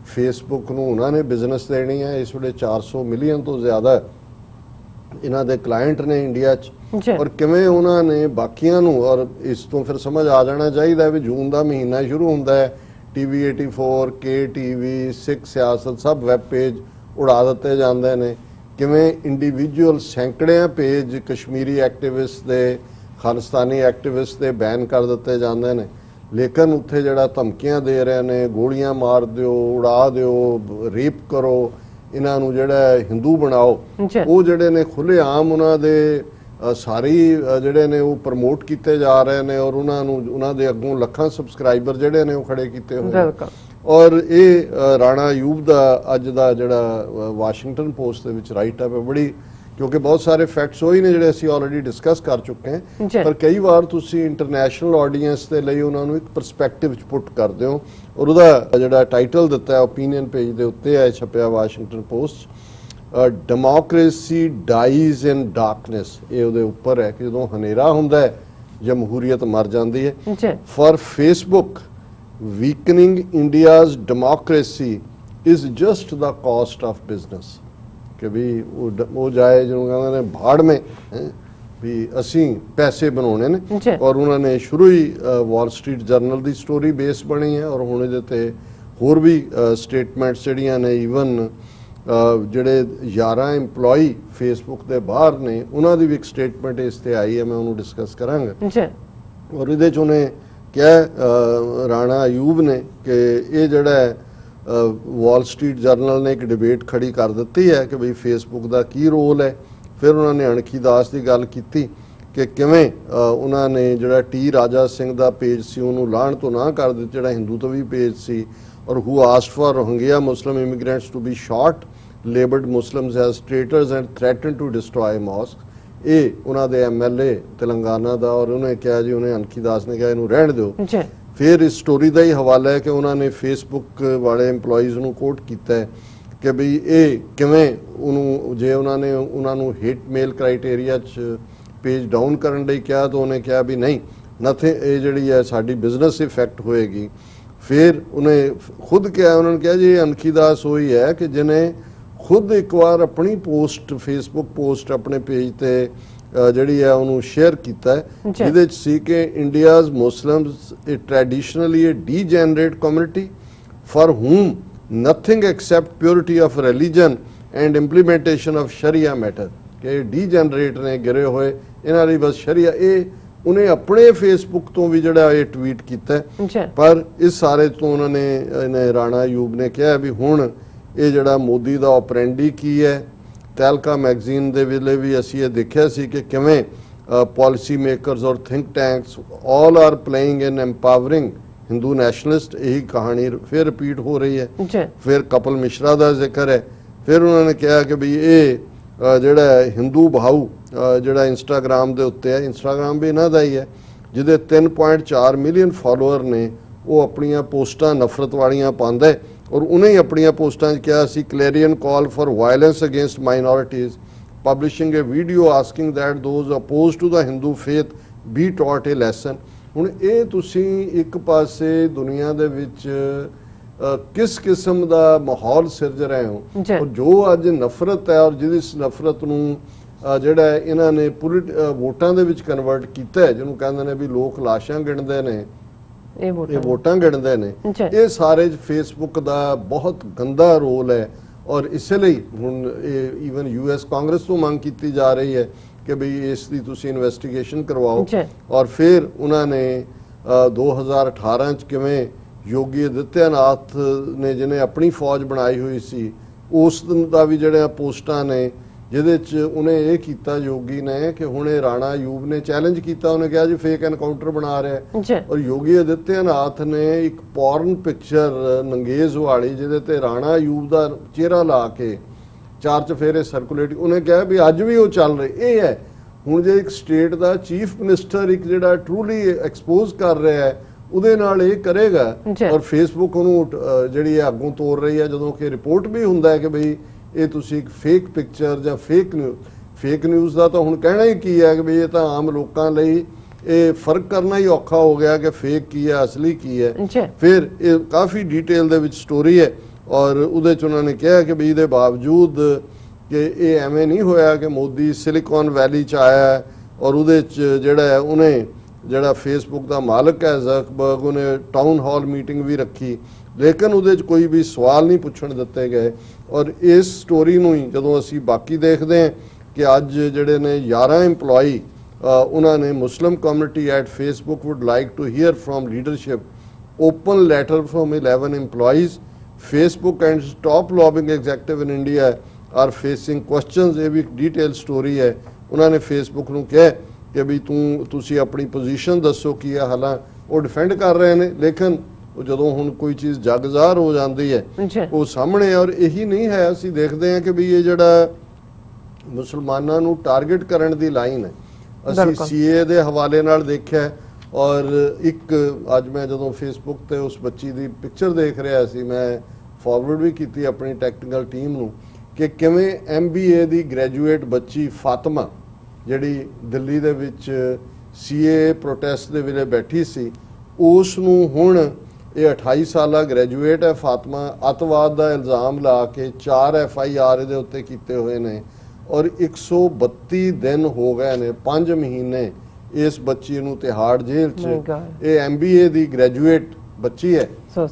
S2: ਫੇਸਬੁੱਕ ਨੂੰ ਉਹਨਾਂ ਨੇ ਬਿਜ਼ਨਸ ਦੇਣੀ ਹੈ। ਇਸ ਵੇਲੇ 400 ਮਿਲੀਅਨ ਤੋਂ ਜ਼ਿਆਦਾ ਇਹਨਾਂ ਦੇ ਕਲਾਇੰਟ ਨੇ ਇੰਡੀਆ 'ਚ, ਔਰ ਕਿਵੇਂ ਉਹਨਾਂ ਨੇ ਬਾਕੀਆਂ ਨੂੰ, ਔਰ ਇਸ ਤੋਂ ਫਿਰ ਸਮਝ ਆ ਜਾਣਾ ਚਾਹੀਦਾ ਵੀ ਜੂਨ ਦਾ ਮਹੀਨਾ ਸ਼ੁਰੂ ਹੁੰਦਾ ਹੈ, TV 84, KTV, ਸਿੱਖ ਸਿਆਸਤ ਸਭ ਵੈਬ ਪੇਜ ਉਡਾ ਦਿੱਤੇ ਜਾਂਦੇ ਨੇ। ਕਿਵੇਂ ਇੰਡੀਵਿਜੂਅਲ ਸੈਂਕੜਿਆਂ ਪੇਜ ਕਸ਼ਮੀਰੀ ਐਕਟਿਵਿਸਟ ਦੇ ਖਾਲਿਸਤਾਨੀ ਐਕਟਿਵਿਸਟ ਤੇ ਬੈਨ ਕਰ ਦਿੱਤੇ ਜਾਂਦੇ ਨੇ, ਲੇਕਿਨ ਉੱਥੇ ਜਿਹੜਾ ਧਮਕੀਆਂ ਦੇ ਰਹੇ ਨੇ, ਗੋਲੀਆਂ ਮਾਰ ਦਿਓ, ਉਡਾ ਦਿਓ, ਰੇਪ ਕਰੋ, ਇਹਨਾਂ ਨੂੰ ਜਿਹੜਾ ਹਿੰਦੂ ਬਣਾਓ, ਉਹ ਜਿਹੜੇ ਨੇ ਖੁੱਲ੍ਹੇਆਮ ਉਹਨਾਂ ਦੇ ਸਾਰੀ ਜਿਹੜੇ ਨੇ ਉਹ ਪ੍ਰਮੋਟ ਕੀਤੇ ਜਾ ਰਹੇ ਨੇ ਔਰ ਉਹਨਾਂ ਦੇ ਅੱਗੋਂ ਲੱਖਾਂ ਸਬਸਕ੍ਰਾਈਬਰ ਜਿਹੜੇ ਨੇ ਉਹ ਖੜੇ ਕੀਤੇ ਹੋਏ ਨੇ। ਔਰ ਇਹ ਰਾਣਾ ਅਯੂਬ ਦਾ ਅੱਜ ਦਾ ਜਿਹੜਾ ਵਾਸ਼ਿੰਗਟਨ ਪੋਸਟ ਦੇ ਵਿੱਚ ਰਾਈਟ ਅਪ ਹੈ, ਬੜੀ, ਕਿਉਂਕਿ ਬਹੁਤ ਸਾਰੇ ਫੈਕਟਸ ਉਹੀ ਨੇ ਜਿਹੜੇ ਅਸੀਂ ਆਲਰੇਡੀ ਡਿਸਕਸ ਕਰ ਚੁੱਕੇ ਹਾਂ, ਪਰ ਕਈ ਵਾਰ ਤੁਸੀਂ ਇੰਟਰਨੈਸ਼ਨਲ ਆਡੀਅנס ਦੇ ਲਈ ਉਹਨਾਂ ਨੂੰ ਇੱਕ ਪਰਸਪੈਕਟਿਵ 'ਚ ਪੁੱਟ ਕਰਦੇ ਹੋ। ਔਰ ਉਹਦਾ ਜਿਹੜਾ ਟਾਈਟਲ ਦਿੱਤਾ ਹੈ ਓਪੀਨੀਅਨ ਪੇਜ ਦੇ ਉੱਤੇ ਹੈ, ਛਪਿਆ ਵਾਸ਼ਿੰਗਟਨ ਪੋਸਟ, ਡੈਮੋਕ੍ਰੇਸੀ ਡਾਈਜ਼ ਇਨ ਡਾਰਕਨੈਸ। ਇਹ ਉਹਦੇ ਉੱਪਰ ਹੈ ਕਿ ਜਦੋਂ ਹਨੇਰਾ ਹੁੰਦਾ ਹੈ ਜਮਹੂਰੀਅਤ ਮਰ ਜਾਂਦੀ ਹੈ। For Facebook weakening India's democracy is just the cost of business. ਕਿ ਵੀ ਉਹ ਜਾਏ ਜਿਹਨੂੰ ਕਹਿੰਦੇ ਨੇ ਭਾੜ ਮੇ, ਵੀ ਅਸੀਂ ਪੈਸੇ ਬਣਾਉਣੇ ਨੇ। ਔਰ ਉਹਨਾਂ ਨੇ ਸ਼ੁਰੂ ਹੀ ਵਾਲ ਸਟਰੀਟ ਜਰਨਲ ਦੀ ਸਟੋਰੀ ਬੇਸ ਬਣੀ ਹੈ ਔਰ ਹੁਣ ਇਹਦੇ ਤੇ ਹੋਰ ਵੀ ਸਟੇਟਮੈਂਟਸ ਜਿਹੜੀਆਂ ਨੇ, ਈਵਨ ਜਿਹੜੇ 11 EMPLOYE ਫੇਸਬੁੱਕ ਦੇ ਬਾਹਰ ਨੇ ਉਹਨਾਂ ਦੀ ਵੀ ਇੱਕ ਸਟੇਟਮੈਂਟ ਇਸ ਤੇ ਆਈ ਹੈ, ਮੈਂ ਉਹਨੂੰ ਡਿਸਕਸ ਕਰਾਂਗਾ। ਔਰ ਇਹਦੇ 'ਚ ਉਹਨੇ ਕਿਹਾ ਰਾਣਾ ਅਯੂਬ ਨੇ ਕਿ ਇਹ ਜਿਹੜਾ ਹੈ ਵਾਲ ਸਟਰੀਟ ਜਰਨਲ ਨੇ ਇੱਕ ਡਿਬੇਟ ਖੜੀ ਕਰ ਦਿੱਤੀ ਹੈ ਕਿ ਬਈ ਫੇਸਬੁੱਕ ਦਾ ਕੀ ਰੋਲ ਹੈ। ਫਿਰ ਉਹਨਾਂ ਨੇ ਅਣਖੀ ਦਾਸ ਦੀ ਗੱਲ ਕੀਤੀ ਕਿ ਕਿਵੇਂ ਉਹਨਾਂ ਨੇ ਜਿਹੜਾ ਟੀ ਰਾਜਾ ਸਿੰਘ ਦਾ ਪੇਜ ਸੀ ਉਹਨੂੰ ਲਾਹਣ ਤੋਂ ਨਾ ਕਰ ਦਿੱਤਾ, ਜਿਹੜਾ ਹਿੰਦੂਤਵੀ ਪੇਜ ਸੀ, or who asked for Rohingya Muslim immigrants to be shot, labelled Muslims as traitors and threaten to destroy mosque. ਇਹ ਉਹਨਾਂ ਦੇ MLA ਤੇਲੰਗਾਨਾ ਦਾ, ਔਰ ਉਹਨੇ ਕਿਹਾ ਜੀ, ਉਹਨੇ ਅਣਖੀ ਦਾਸ ਨੇ ਕਿਹਾ ਇਹਨੂੰ ਰਹਿਣ ਦਿਓ। ਫਿਰ ਇਸ ਸਟੋਰੀ ਦਾ ਹੀ ਹਵਾਲਾ ਹੈ ਕਿ ਉਹਨਾਂ ਨੇ ਫੇਸਬੁੱਕ ਵਾਲੇ EMPLOYEES ਨੂੰ ਕੋਟ ਕੀਤਾ ਹੈ ਕਿ ਬਈ ਇਹ ਕਿਵੇਂ ਉਹਨੂੰ, ਜੇ ਉਹਨਾਂ ਨੂੰ ਹੇਟ ਮੇਲ ਕ੍ਰਾਈਟੇਰੀਆ 'ਚ ਪੇਜ ਡਾਊਨ ਕਰਨ ਲਈ ਕਿਹਾ ਤਾਂ ਉਹਨੇ ਕਿਹਾ ਵੀ ਨਹੀਂ, ਨਥਿੰਗ, ਇਹ ਜਿਹੜੀ ਹੈ ਸਾਡੀ ਬਿਜ਼ਨਸ ਇਫੈਕਟ ਹੋਏਗੀ। ਫਿਰ ਉਹਨੇ ਖੁਦ ਕਿਹਾ, ਉਹਨਾਂ ਨੇ ਕਿਹਾ ਜੀ ਇਹ ਅਣਖੀ ਦਾਸ ਹੋਈ ਹੈ ਕਿ ਜਿਹਨੇ ਖੁਦ ਇੱਕ ਵਾਰ ਆਪਣੀ ਪੋਸਟ, ਫੇਸਬੁੱਕ ਪੋਸਟ ਆਪਣੇ ਪੇਜ ਤੇ ਜਿਹੜੀ ਹੈ ਉਹਨੂੰ ਸ਼ੇਅਰ ਕੀਤਾ ਹੈ, ਜਿਹਦੇ 'ਚ ਸੀ ਕਿ ਇੰਡੀਆਜ਼ ਮੁਸਲਿਮਸ ਇਹ ਟ੍ਰੈਡੀਸ਼ਨਲੀ ਇਹ degenerate community for whom nothing except purity of religion and implementation of sharia matter। ਕਿ ਡੀਜਨਰੇਟ ਨੇ, ਗਿਰੇ ਹੋਏ, ਇਹਨਾਂ ਲਈ ਬਸ ਸ਼ਰੀਆ। ਇਹ ਉਹਨੇ ਆਪਣੇ ਫੇਸਬੁੱਕ ਤੋਂ ਵੀ ਜਿਹੜਾ ਇਹ ਟਵੀਟ ਕੀਤਾ। ਪਰ ਇਸ ਸਾਰੇ ਤੋਂ ਉਹਨਾਂ ਨੇ ਰਾਣਾ ਅਯੂਬ ਨੇ ਕਿਹਾ ਵੀ ਹੁਣ ਇਹ ਜਿਹੜਾ ਮੋਦੀ ਦਾ ਆਪਰੈਂਡੀ ਕੀ ਹੈ। ਤਹਿਲਕਾ ਮੈਗਜ਼ੀਨ ਦੇ ਵੇਲੇ ਵੀ ਅਸੀਂ ਇਹ ਦੇਖਿਆ ਸੀ ਕਿ ਕਿਵੇਂ policy makers or think tanks all are playing in empowering Hindu nationalist. ਇਹੀ ਕਹਾਣੀ ਫਿਰ ਰਿਪੀਟ ਹੋ ਰਹੀ ਹੈ। ਫਿਰ ਕਪਲ ਮਿਸ਼ਰਾ ਦਾ ਜ਼ਿਕਰ ਹੈ। ਫਿਰ ਉਹਨਾਂ ਨੇ ਕਿਹਾ ਕਿ ਵੀ ਇਹ ਜਿਹੜਾ ਹਿੰਦੂ ਭਾਊ ਜਿਹੜਾ ਇੰਸਟਾਗ੍ਰਾਮ ਦੇ ਉੱਤੇ ਹੈ, ਇੰਸਟਾਗ੍ਰਾਮ ਵੀ ਇਹਨਾਂ ਦਾ ਹੀ ਹੈ, ਜਿਹਦੇ 3.4 ਮਿਲੀਅਨ ਫਾਲੋਅਰ ਨੇ, ਉਹ ਆਪਣੀਆਂ ਪੋਸਟਾਂ ਨਫ਼ਰਤ ਵਾਲੀਆਂ ਪਾਉਂਦਾ ਹੈ। ਔਰ ਉਹਨੇ ਹੀ ਆਪਣੀਆਂ ਪੋਸਟਾਂ 'ਚ ਕਿਹਾ ਸੀ clarion call for violence against minorities, publishing a video asking that those opposed to the Hindu faith be taught a lesson. ਹੁਣ ਇਹ ਤੁਸੀਂ ਇੱਕ ਪਾਸੇ ਦੁਨੀਆ ਦੇ ਵਿੱਚ ਕਿਸ ਕਿਸਮ ਦਾ ਮਾਹੌਲ ਸਿਰਜ ਰਹੇ ਹੋ, ਔਰ ਜੋ ਅੱਜ ਨਫ਼ਰਤ ਹੈ ਔਰ ਜਿਹਦੀ ਇਸ ਨਫ਼ਰਤ ਨੂੰ ਜਿਹੜਾ ਇਹਨਾਂ ਨੇ ਵੋਟਾਂ ਦੇ ਵਿੱਚ ਕਨਵਰਟ ਕੀਤਾ ਹੈ, ਜਿਹਨੂੰ ਕਹਿੰਦੇ ਨੇ ਵੀ ਲੋਕ ਲਾਸ਼ਾਂ ਗਿਣਦੇ ਨੇ, ਇਹ ਵੋਟਾਂ ਗਿਣਦੇ ਨੇ। ਇਹ ਸਾਰੇ ਫੇਸਬੁੱਕ ਦਾ ਬਹੁਤ ਗੰਦਾ ਰੋਲ ਹੈ। ਔਰ ਇਸੇ ਲਈ ਹੁਣ ਇਹ ਈਵਨ US ਕਾਂਗਰਸ ਤੋਂ ਮੰਗ ਕੀਤੀ ਜਾ ਰਹੀ ਹੈ ਕਿ ਬਈ ਇਸ ਦੀ ਤੁਸੀਂ ਇਨਵੈਸਟੀਗੇਸ਼ਨ ਕਰਵਾਓ। ਔਰ ਫਿਰ ਉਹਨਾਂ ਨੇ 2018 'ਚ ਕਿਵੇਂ ਯੋਗੀ ਆਦਿੱਤਿਆਨਾਥ ਨੇ ਜਿਹਨੇ ਆਪਣੀ ਫੌਜ ਬਣਾਈ ਹੋਈ ਸੀ, ਉਸ ਦਾ ਵੀ ਜਿਹੜੇ ਪੋਸਟਾਂ ਨੇ ਜਿਹਦੇ 'ਚ ਉਹਨੇ ਇਹ ਕੀਤਾ ਯੋਗੀ ਨੇ ਕਿ ਹੁਣ ਇਹ ਰਾਣਾ ਅਯੂਬ ਨੇ ਚੈਲੰਜ ਕੀਤਾ, ਉਹਨੇ ਕਿਹਾ ਜੀ ਫੇਕ ਐਨਕਾਊਂਟਰ ਬਣਾ ਰਿਹਾ। ਔਰ ਯੋਗੀ ਆਦਿੱਤਿਆਨਾਥ ਨੇ ਇੱਕ ਪੌਰਨ ਪਿਕਚਰ ਨੰਗੇਜ਼ ਵਾਲੀ ਜਿਹਦੇ ਤੇ ਰਾਣਾ ਅਯੂਬ ਦਾ ਚਿਹਰਾ ਲਾ ਕੇ 4 ਚਫੇਰੇ ਸਰਕੂਲੇਟ, ਉਹਨੇ ਕਿਹਾ ਵੀ ਅੱਜ ਵੀ ਉਹ ਚੱਲ ਰਹੇ। ਇਹ ਹੈ ਹੁਣ ਜੇ ਇੱਕ ਸਟੇਟ ਦਾ ਚੀਫ ਮਿਨਿਸਟਰ ਇੱਕ ਜਿਹੜਾ ਟਰੂਲੀ ਐਕਸਪੋਜ਼ ਕਰ ਰਿਹਾ ਹੈ, ਉਹਦੇ ਨਾਲ ਇਹ ਕਰੇਗਾ। ਔਰ ਫੇਸਬੁੱਕ ਉਹਨੂੰ ਜਿਹੜੀ ਹੈ ਅੱਗੋਂ ਤੋੜ ਰਹੀ ਹੈ, ਜਦੋਂ ਕਿ ਰਿਪੋਰਟ ਵੀ ਹੁੰਦਾ ਹੈ ਕਿ ਬਈ ਇਹ ਤੁਸੀਂ ਇੱਕ ਫੇਕ ਪਿਕਚਰ ਜਾਂ ਫੇਕ ਨਿਊਜ਼ ਦਾ ਤਾਂ ਹੁਣ ਕਹਿਣਾ ਹੀ ਕੀ ਹੈ ਕਿ ਬਈ ਇਹ ਤਾਂ ਆਮ ਲੋਕਾਂ ਲਈ ਇਹ ਫਰਕ ਕਰਨਾ ਹੀ ਔਖਾ ਹੋ ਗਿਆ ਕਿ ਫੇਕ ਕੀ ਹੈ, ਅਸਲੀ ਕੀ ਹੈ। ਫਿਰ ਇਹ ਕਾਫੀ ਡਿਟੇਲ ਦੇ ਵਿੱਚ ਸਟੋਰੀ ਹੈ। ਔਰ ਉਹਦੇ 'ਚ ਉਹਨਾਂ ਨੇ ਕਿਹਾ ਕਿ ਬਈ ਇਹਦੇ ਬਾਵਜੂਦ ਕਿ ਇਹ ਐਵੇਂ ਨਹੀਂ ਹੋਇਆ ਕਿ ਮੋਦੀ ਸਿਲੀਕਨ ਵੈਲੀ 'ਚ ਆਇਆ ਔਰ ਉਹਦੇ 'ਚ ਜਿਹੜਾ ਹੈ ਉਹਨੇ ਜਿਹੜਾ ਫੇਸਬੁੱਕ ਦਾ ਮਾਲਕ ਹੈ ਜ਼ਕਰਬਰਗ, ਉਹਨੇ ਟਾਊਨ ਹਾਲ ਮੀਟਿੰਗ ਵੀ ਰੱਖੀ, ਲੇਕਿਨ ਉਹਦੇ 'ਚ ਕੋਈ ਵੀ ਸਵਾਲ ਨਹੀਂ ਪੁੱਛਣ ਦਿੱਤੇ ਗਏ। ਔਰ ਇਸ ਸਟੋਰੀ ਨੂੰ ਹੀ ਜਦੋਂ ਅਸੀਂ ਬਾਕੀ ਦੇਖਦੇ ਹਾਂ ਕਿ ਅੱਜ ਜਿਹੜੇ ਨੇ 11 EMPLOYE ਉਹਨਾਂ ਨੇ Muslim community at Facebook would like to hear from leadership open letter from 11 EMPLOYEES Facebook and top lobbying executive in India are facing questions। ਇਹ ਵੀ ਇੱਕ ਡਿਟੇਲ ਸਟੋਰੀ ਹੈ। ਉਹਨਾਂ ਨੇ ਫੇਸਬੁੱਕ ਨੂੰ ਕਿਹਾ ਕਿ ਵੀ ਤੁਸੀਂ ਆਪਣੀ ਪੋਜੀਸ਼ਨ ਦੱਸੋ ਕੀ ਹੈ। ਹਾਲਾਂ ਉਹ ਡਿਫੈਂਡ ਕਰ ਰਹੇ ਨੇ, ਲੇਕਿਨ ਉਹ ਜਦੋਂ ਹੁਣ ਕੋਈ ਚੀਜ਼ ਜਗਜ਼ਾਹਰ ਹੋ ਜਾਂਦੀ ਹੈ ਉਹ ਸਾਹਮਣੇ। ਔਰ ਇਹੀ ਨਹੀਂ ਹੈ, ਅਸੀਂ ਦੇਖਦੇ ਹਾਂ ਕਿ ਵੀ ਇਹ ਜਿਹੜਾ ਮੁਸਲਮਾਨਾਂ ਨੂੰ ਟਾਰਗੇਟ ਕਰਨ ਦੀ ਲਾਈਨ ਹੈ, ਅਸੀਂ CA ਦੇ ਹਵਾਲੇ ਨਾਲ ਦੇਖਿਆ। ਔਰ ਇੱਕ ਅੱਜ ਮੈਂ ਜਦੋਂ ਫੇਸਬੁੱਕ ਤੇ ਉਸ ਬੱਚੀ ਦੀ ਪਿਕਚਰ ਦੇਖ ਰਿਹਾ ਸੀ, ਮੈਂ ਫਾਰਵਰਡ ਵੀ ਕੀਤੀ ਆਪਣੀ ਟੈਕਨੀਕਲ ਟੀਮ ਨੂੰ, ਕਿ ਕਿਵੇਂ MBA ਦੀ ਗ੍ਰੈਜੂਏਟ ਬੱਚੀ ਫਾਤਮਾ ਜਿਹੜੀ ਦਿੱਲੀ ਦੇ ਵਿੱਚ CA ਪ੍ਰੋਟੈਸਟ ਦੇ ਵੇਲੇ ਬੈਠੀ ਸੀ, ਉਸ ਨੂੰ ਹੁਣ ਇਹ 28 ਸਾਲਾ ਗ੍ਰੈਜੂਏਟ ਹੈ ਫਾਤਮਾ, ਅੱਤਵਾਦ ਦਾ ਇਲਜ਼ਾਮ ਲਾ ਕੇ 4 FIR ਇਹਦੇ ਉੱਤੇ ਕੀਤੇ ਹੋਏ ਨੇ ਔਰ 132 ਦਿਨ ਹੋ ਗਏ ਨੇ, 5 ਮਹੀਨੇ ਇਸ ਬੱਚੀ ਨੂੰ ਤਿਹਾੜ ਜੇਲ੍ਹ 'ਚ। ਇਹ MBA ਦੀ ਗ੍ਰੈਜੂਏਟ ਬੱਚੀ ਹੈ।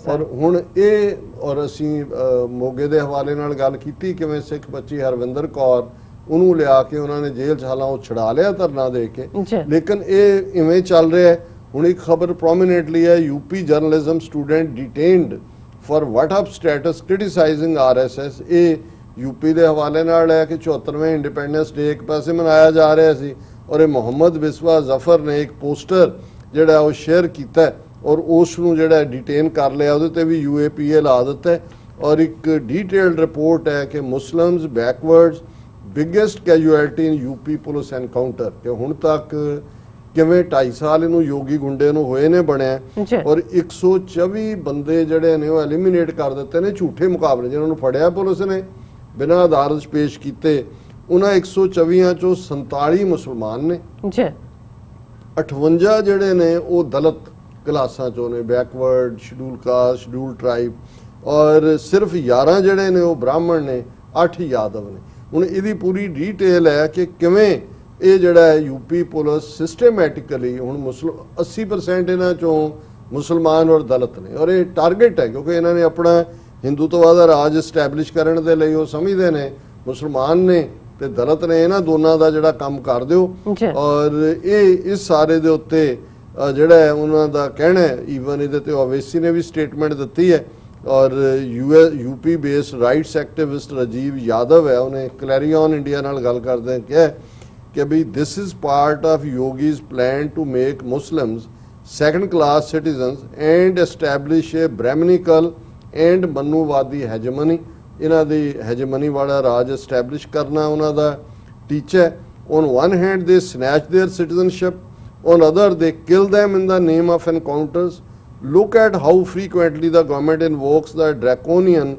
S2: ਔਰ ਹੁਣ ਇਹ ਔਰ ਅਸੀਂ ਮੋਗੇ ਦੇ ਹਵਾਲੇ ਨਾਲ ਗੱਲ ਕੀਤੀ ਕਿਵੇਂ ਸਿੱਖ ਬੱਚੀ ਹਰਵਿੰਦਰ ਕੌਰ, ਉਹਨੂੰ ਲਿਆ ਕੇ ਉਹਨਾਂ ਨੇ ਜੇਲ੍ਹ 'ਚ, ਹਾਲਾਂ ਉਹ ਛੁਡਾ ਲਿਆ ਧਰਨਾ ਦੇ ਕੇ, ਲੇਕਿਨ ਇਹ ਇਵੇਂ ਚੱਲ ਰਿਹਾ ਹੈ। ਹੁਣ ਇੱਕ ਖਬਰ ਪ੍ਰੋਮੀਨੈਂਟਲੀ ਹੈ, UP journalism student detained for WhatsApp status criticising RSS। ਇਹ UP ਦੇ ਹਵਾਲੇ ਨਾਲ ਹੈ ਕਿ 74ਵੇਂ ਇੰਡੀਪੈਂਡੈਂਸ ਡੇ ਇੱਕ ਪਾਸੇ ਮਨਾਇਆ ਜਾ ਰਿਹਾ ਸੀ ਔਰ ਇਹ ਮੁਹੰਮਦ ਬਿਸਵਾ ਜ਼ਫਰ ਨੇ ਇੱਕ ਪੋਸਟਰ ਜਿਹੜਾ ਉਹ ਸ਼ੇਅਰ ਕੀਤਾ ਔਰ ਉਸ ਨੂੰ ਜਿਹੜਾ ਡਿਟੇਨ ਕਰ ਲਿਆ, ਉਹਦੇ ਤੇ ਵੀ UAPA ਲਾ ਦਿੱਤਾ। ਔਰ ਇੱਕ ਡੀਟੇਲਡ ਰਿਪੋਰਟ ਹੈ ਕਿ ਮੁਸਲਿਮਸ ਬੈਕਵਰਡਸ ਬਿਗੇਸਟ ਕੈਜੂਅਲਟੀ ਇਨ UP ਪੁਲਿਸ ਐਨਕਾਊਂਟਰ, ਕਿ ਹੁਣ ਤੱਕ ਕਿਵੇਂ 2.5 ਸਾਲ ਇਹਨੂੰ ਯੋਗੀ ਗੁੰਡੇ ਨੂੰ ਹੋਏ ਨੇ ਬਣਿਆ ਔਰ 124 ਬੰਦੇ ਜਿਹੜੇ ਨੇ ਉਹ ਐਲੀਮੀਨੇਟ ਕਰ ਦਿੱਤੇ ਨੇ ਝੂਠੇ ਮੁਕਾਬਲੇ। ਜਿਹਨਾਂ ਨੂੰ ਫੜਿਆ ਪੁਲਿਸ ਨੇ ਬਿਨਾਂ ਅਦਾਲਤ 'ਚ ਪੇਸ਼ ਕੀਤੇ, ਉਹਨਾਂ 124 ਚੋਂ 47 ਮੁਸਲਮਾਨ ਨੇ, 58 ਜਿਹੜੇ ਨੇ ਉਹ ਦਲਿਤ ਕਲਾਸਾਂ ਚੋਂ ਨੇ, backward, schedule caste, schedule tribe, ਔਰ ਸਿਰਫ 11 ਜਿਹੜੇ ਨੇ ਉਹ ਬ੍ਰਾਹਮਣ ਨੇ, 8 ਯਾਦਵ ਨੇ। ਹੁਣ ਇਹਦੀ ਪੂਰੀ ਡੀਟੇਲ ਹੈ ਕਿ ਕਿਵੇਂ ਇਹ ਜਿਹੜਾ ਹੈ UP ਪੁਲਿਸ ਸਿਸਟੇਮੈਟਿਕਲੀ ਹੁਣ 80% ਇਹਨਾਂ ਚੋਂ ਮੁਸਲਮਾਨ ਔਰ ਦਲਿਤ ਨੇ ਔਰ ਇਹ ਟਾਰਗੇਟ ਹੈ ਕਿਉਂਕਿ ਇਹਨਾਂ ਨੇ ਆਪਣਾ ਹਿੰਦੂਤਵਾ ਦਾ ਰਾਜ ਐਸਟੈਬਲਿਸ਼ ਕਰਨ ਦੇ ਲਈ ਉਹ ਸਮਝਦੇ ਨੇ ਮੁਸਲਮਾਨ ਨੇ ਤੇ ਦਲਿਤ ਨੇ, ਇਹਨਾਂ ਦੋਨਾਂ ਦਾ ਜਿਹੜਾ ਕੰਮ ਕਰ ਦਿਓ। ਔਰ ਇਹ ਇਸ ਸਾਰੇ ਦੇ ਉੱਤੇ ਜਿਹੜਾ ਹੈ ਉਹਨਾਂ ਦਾ ਕਹਿਣਾ ਹੈ, ਈਵਨ ਇਹਦੇ ਤੇ ਓਵੈਸੀ ਨੇ ਵੀ ਸਟੇਟਮੈਂਟ ਦਿੱਤੀ ਹੈ ਔਰ UP based rights activist Rajiv Yadav ਹੈ, ਉਹਨੇ ਕਲੈਰੀਅਨ ਇੰਡੀਆ ਨਾਲ ਗੱਲ ਕਰਦੇ ਕਿਹਾ ਕਿ ਵੀ this is part of Yogi's plan to make Muslims second class citizens and establish a Brahminical and Manuwadi hegemony. ਇਹਨਾਂ ਦੀ ਹੈਜਮਨੀ ਵਾਲਾ ਰਾਜ ਐਸਟੈਬਲਿਸ਼ ਕਰਨਾ ਉਹਨਾਂ ਦਾ ਟੀਚਾ ਹੈ। ਔਨ ਵਨ ਹੈਂਡ ਦੇ snatch there citizenship, on other they kill them in the name of encounters. Look at how frequently the government invokes the draconian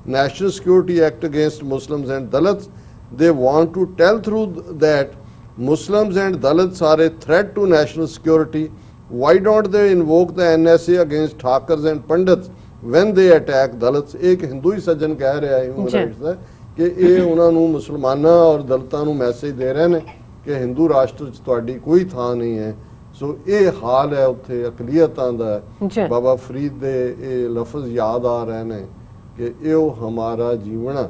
S2: National Security Act against Muslims and Dalits. They want to tell through that Muslims and Dalits are a threat to national security. Why don't they invoke the NSA against Thakars and Pandits when they attack Dalits? एक हिंदू ही सज्जन कह रहा है ह्यूमन राइट्स ਦਾ ਕਿ ਇਹ ਉਹਨਾਂ ਨੂੰ ਮੁਸਲਮਾਨਾਂ ਔਰ ਦਲਿਤਾਂ ਨੂੰ ਮੈਸੇਜ ਦੇ ਰਹੇ ਨੇ ਕਿ ਹਿੰਦੂ ਰਾਸ਼ਟਰ 'ਚ ਤੁਹਾਡੀ ਕੋਈ ਥਾਂ ਨਹੀਂ ਹੈ। ਸੋ ਇਹ ਹਾਲ ਹੈ ਉੱਥੇ ਅਕਲੀਅਤਾਂ ਦਾ। ਬਾਬਾ ਫਰੀਦ ਦੇ ਇਹ ਲਫ਼ਜ਼ ਯਾਦ ਆ ਰਹੇ ਨੇ ਕਿ ਇਹੋ ਹਮਾਰਾ ਜੀਵਣਾ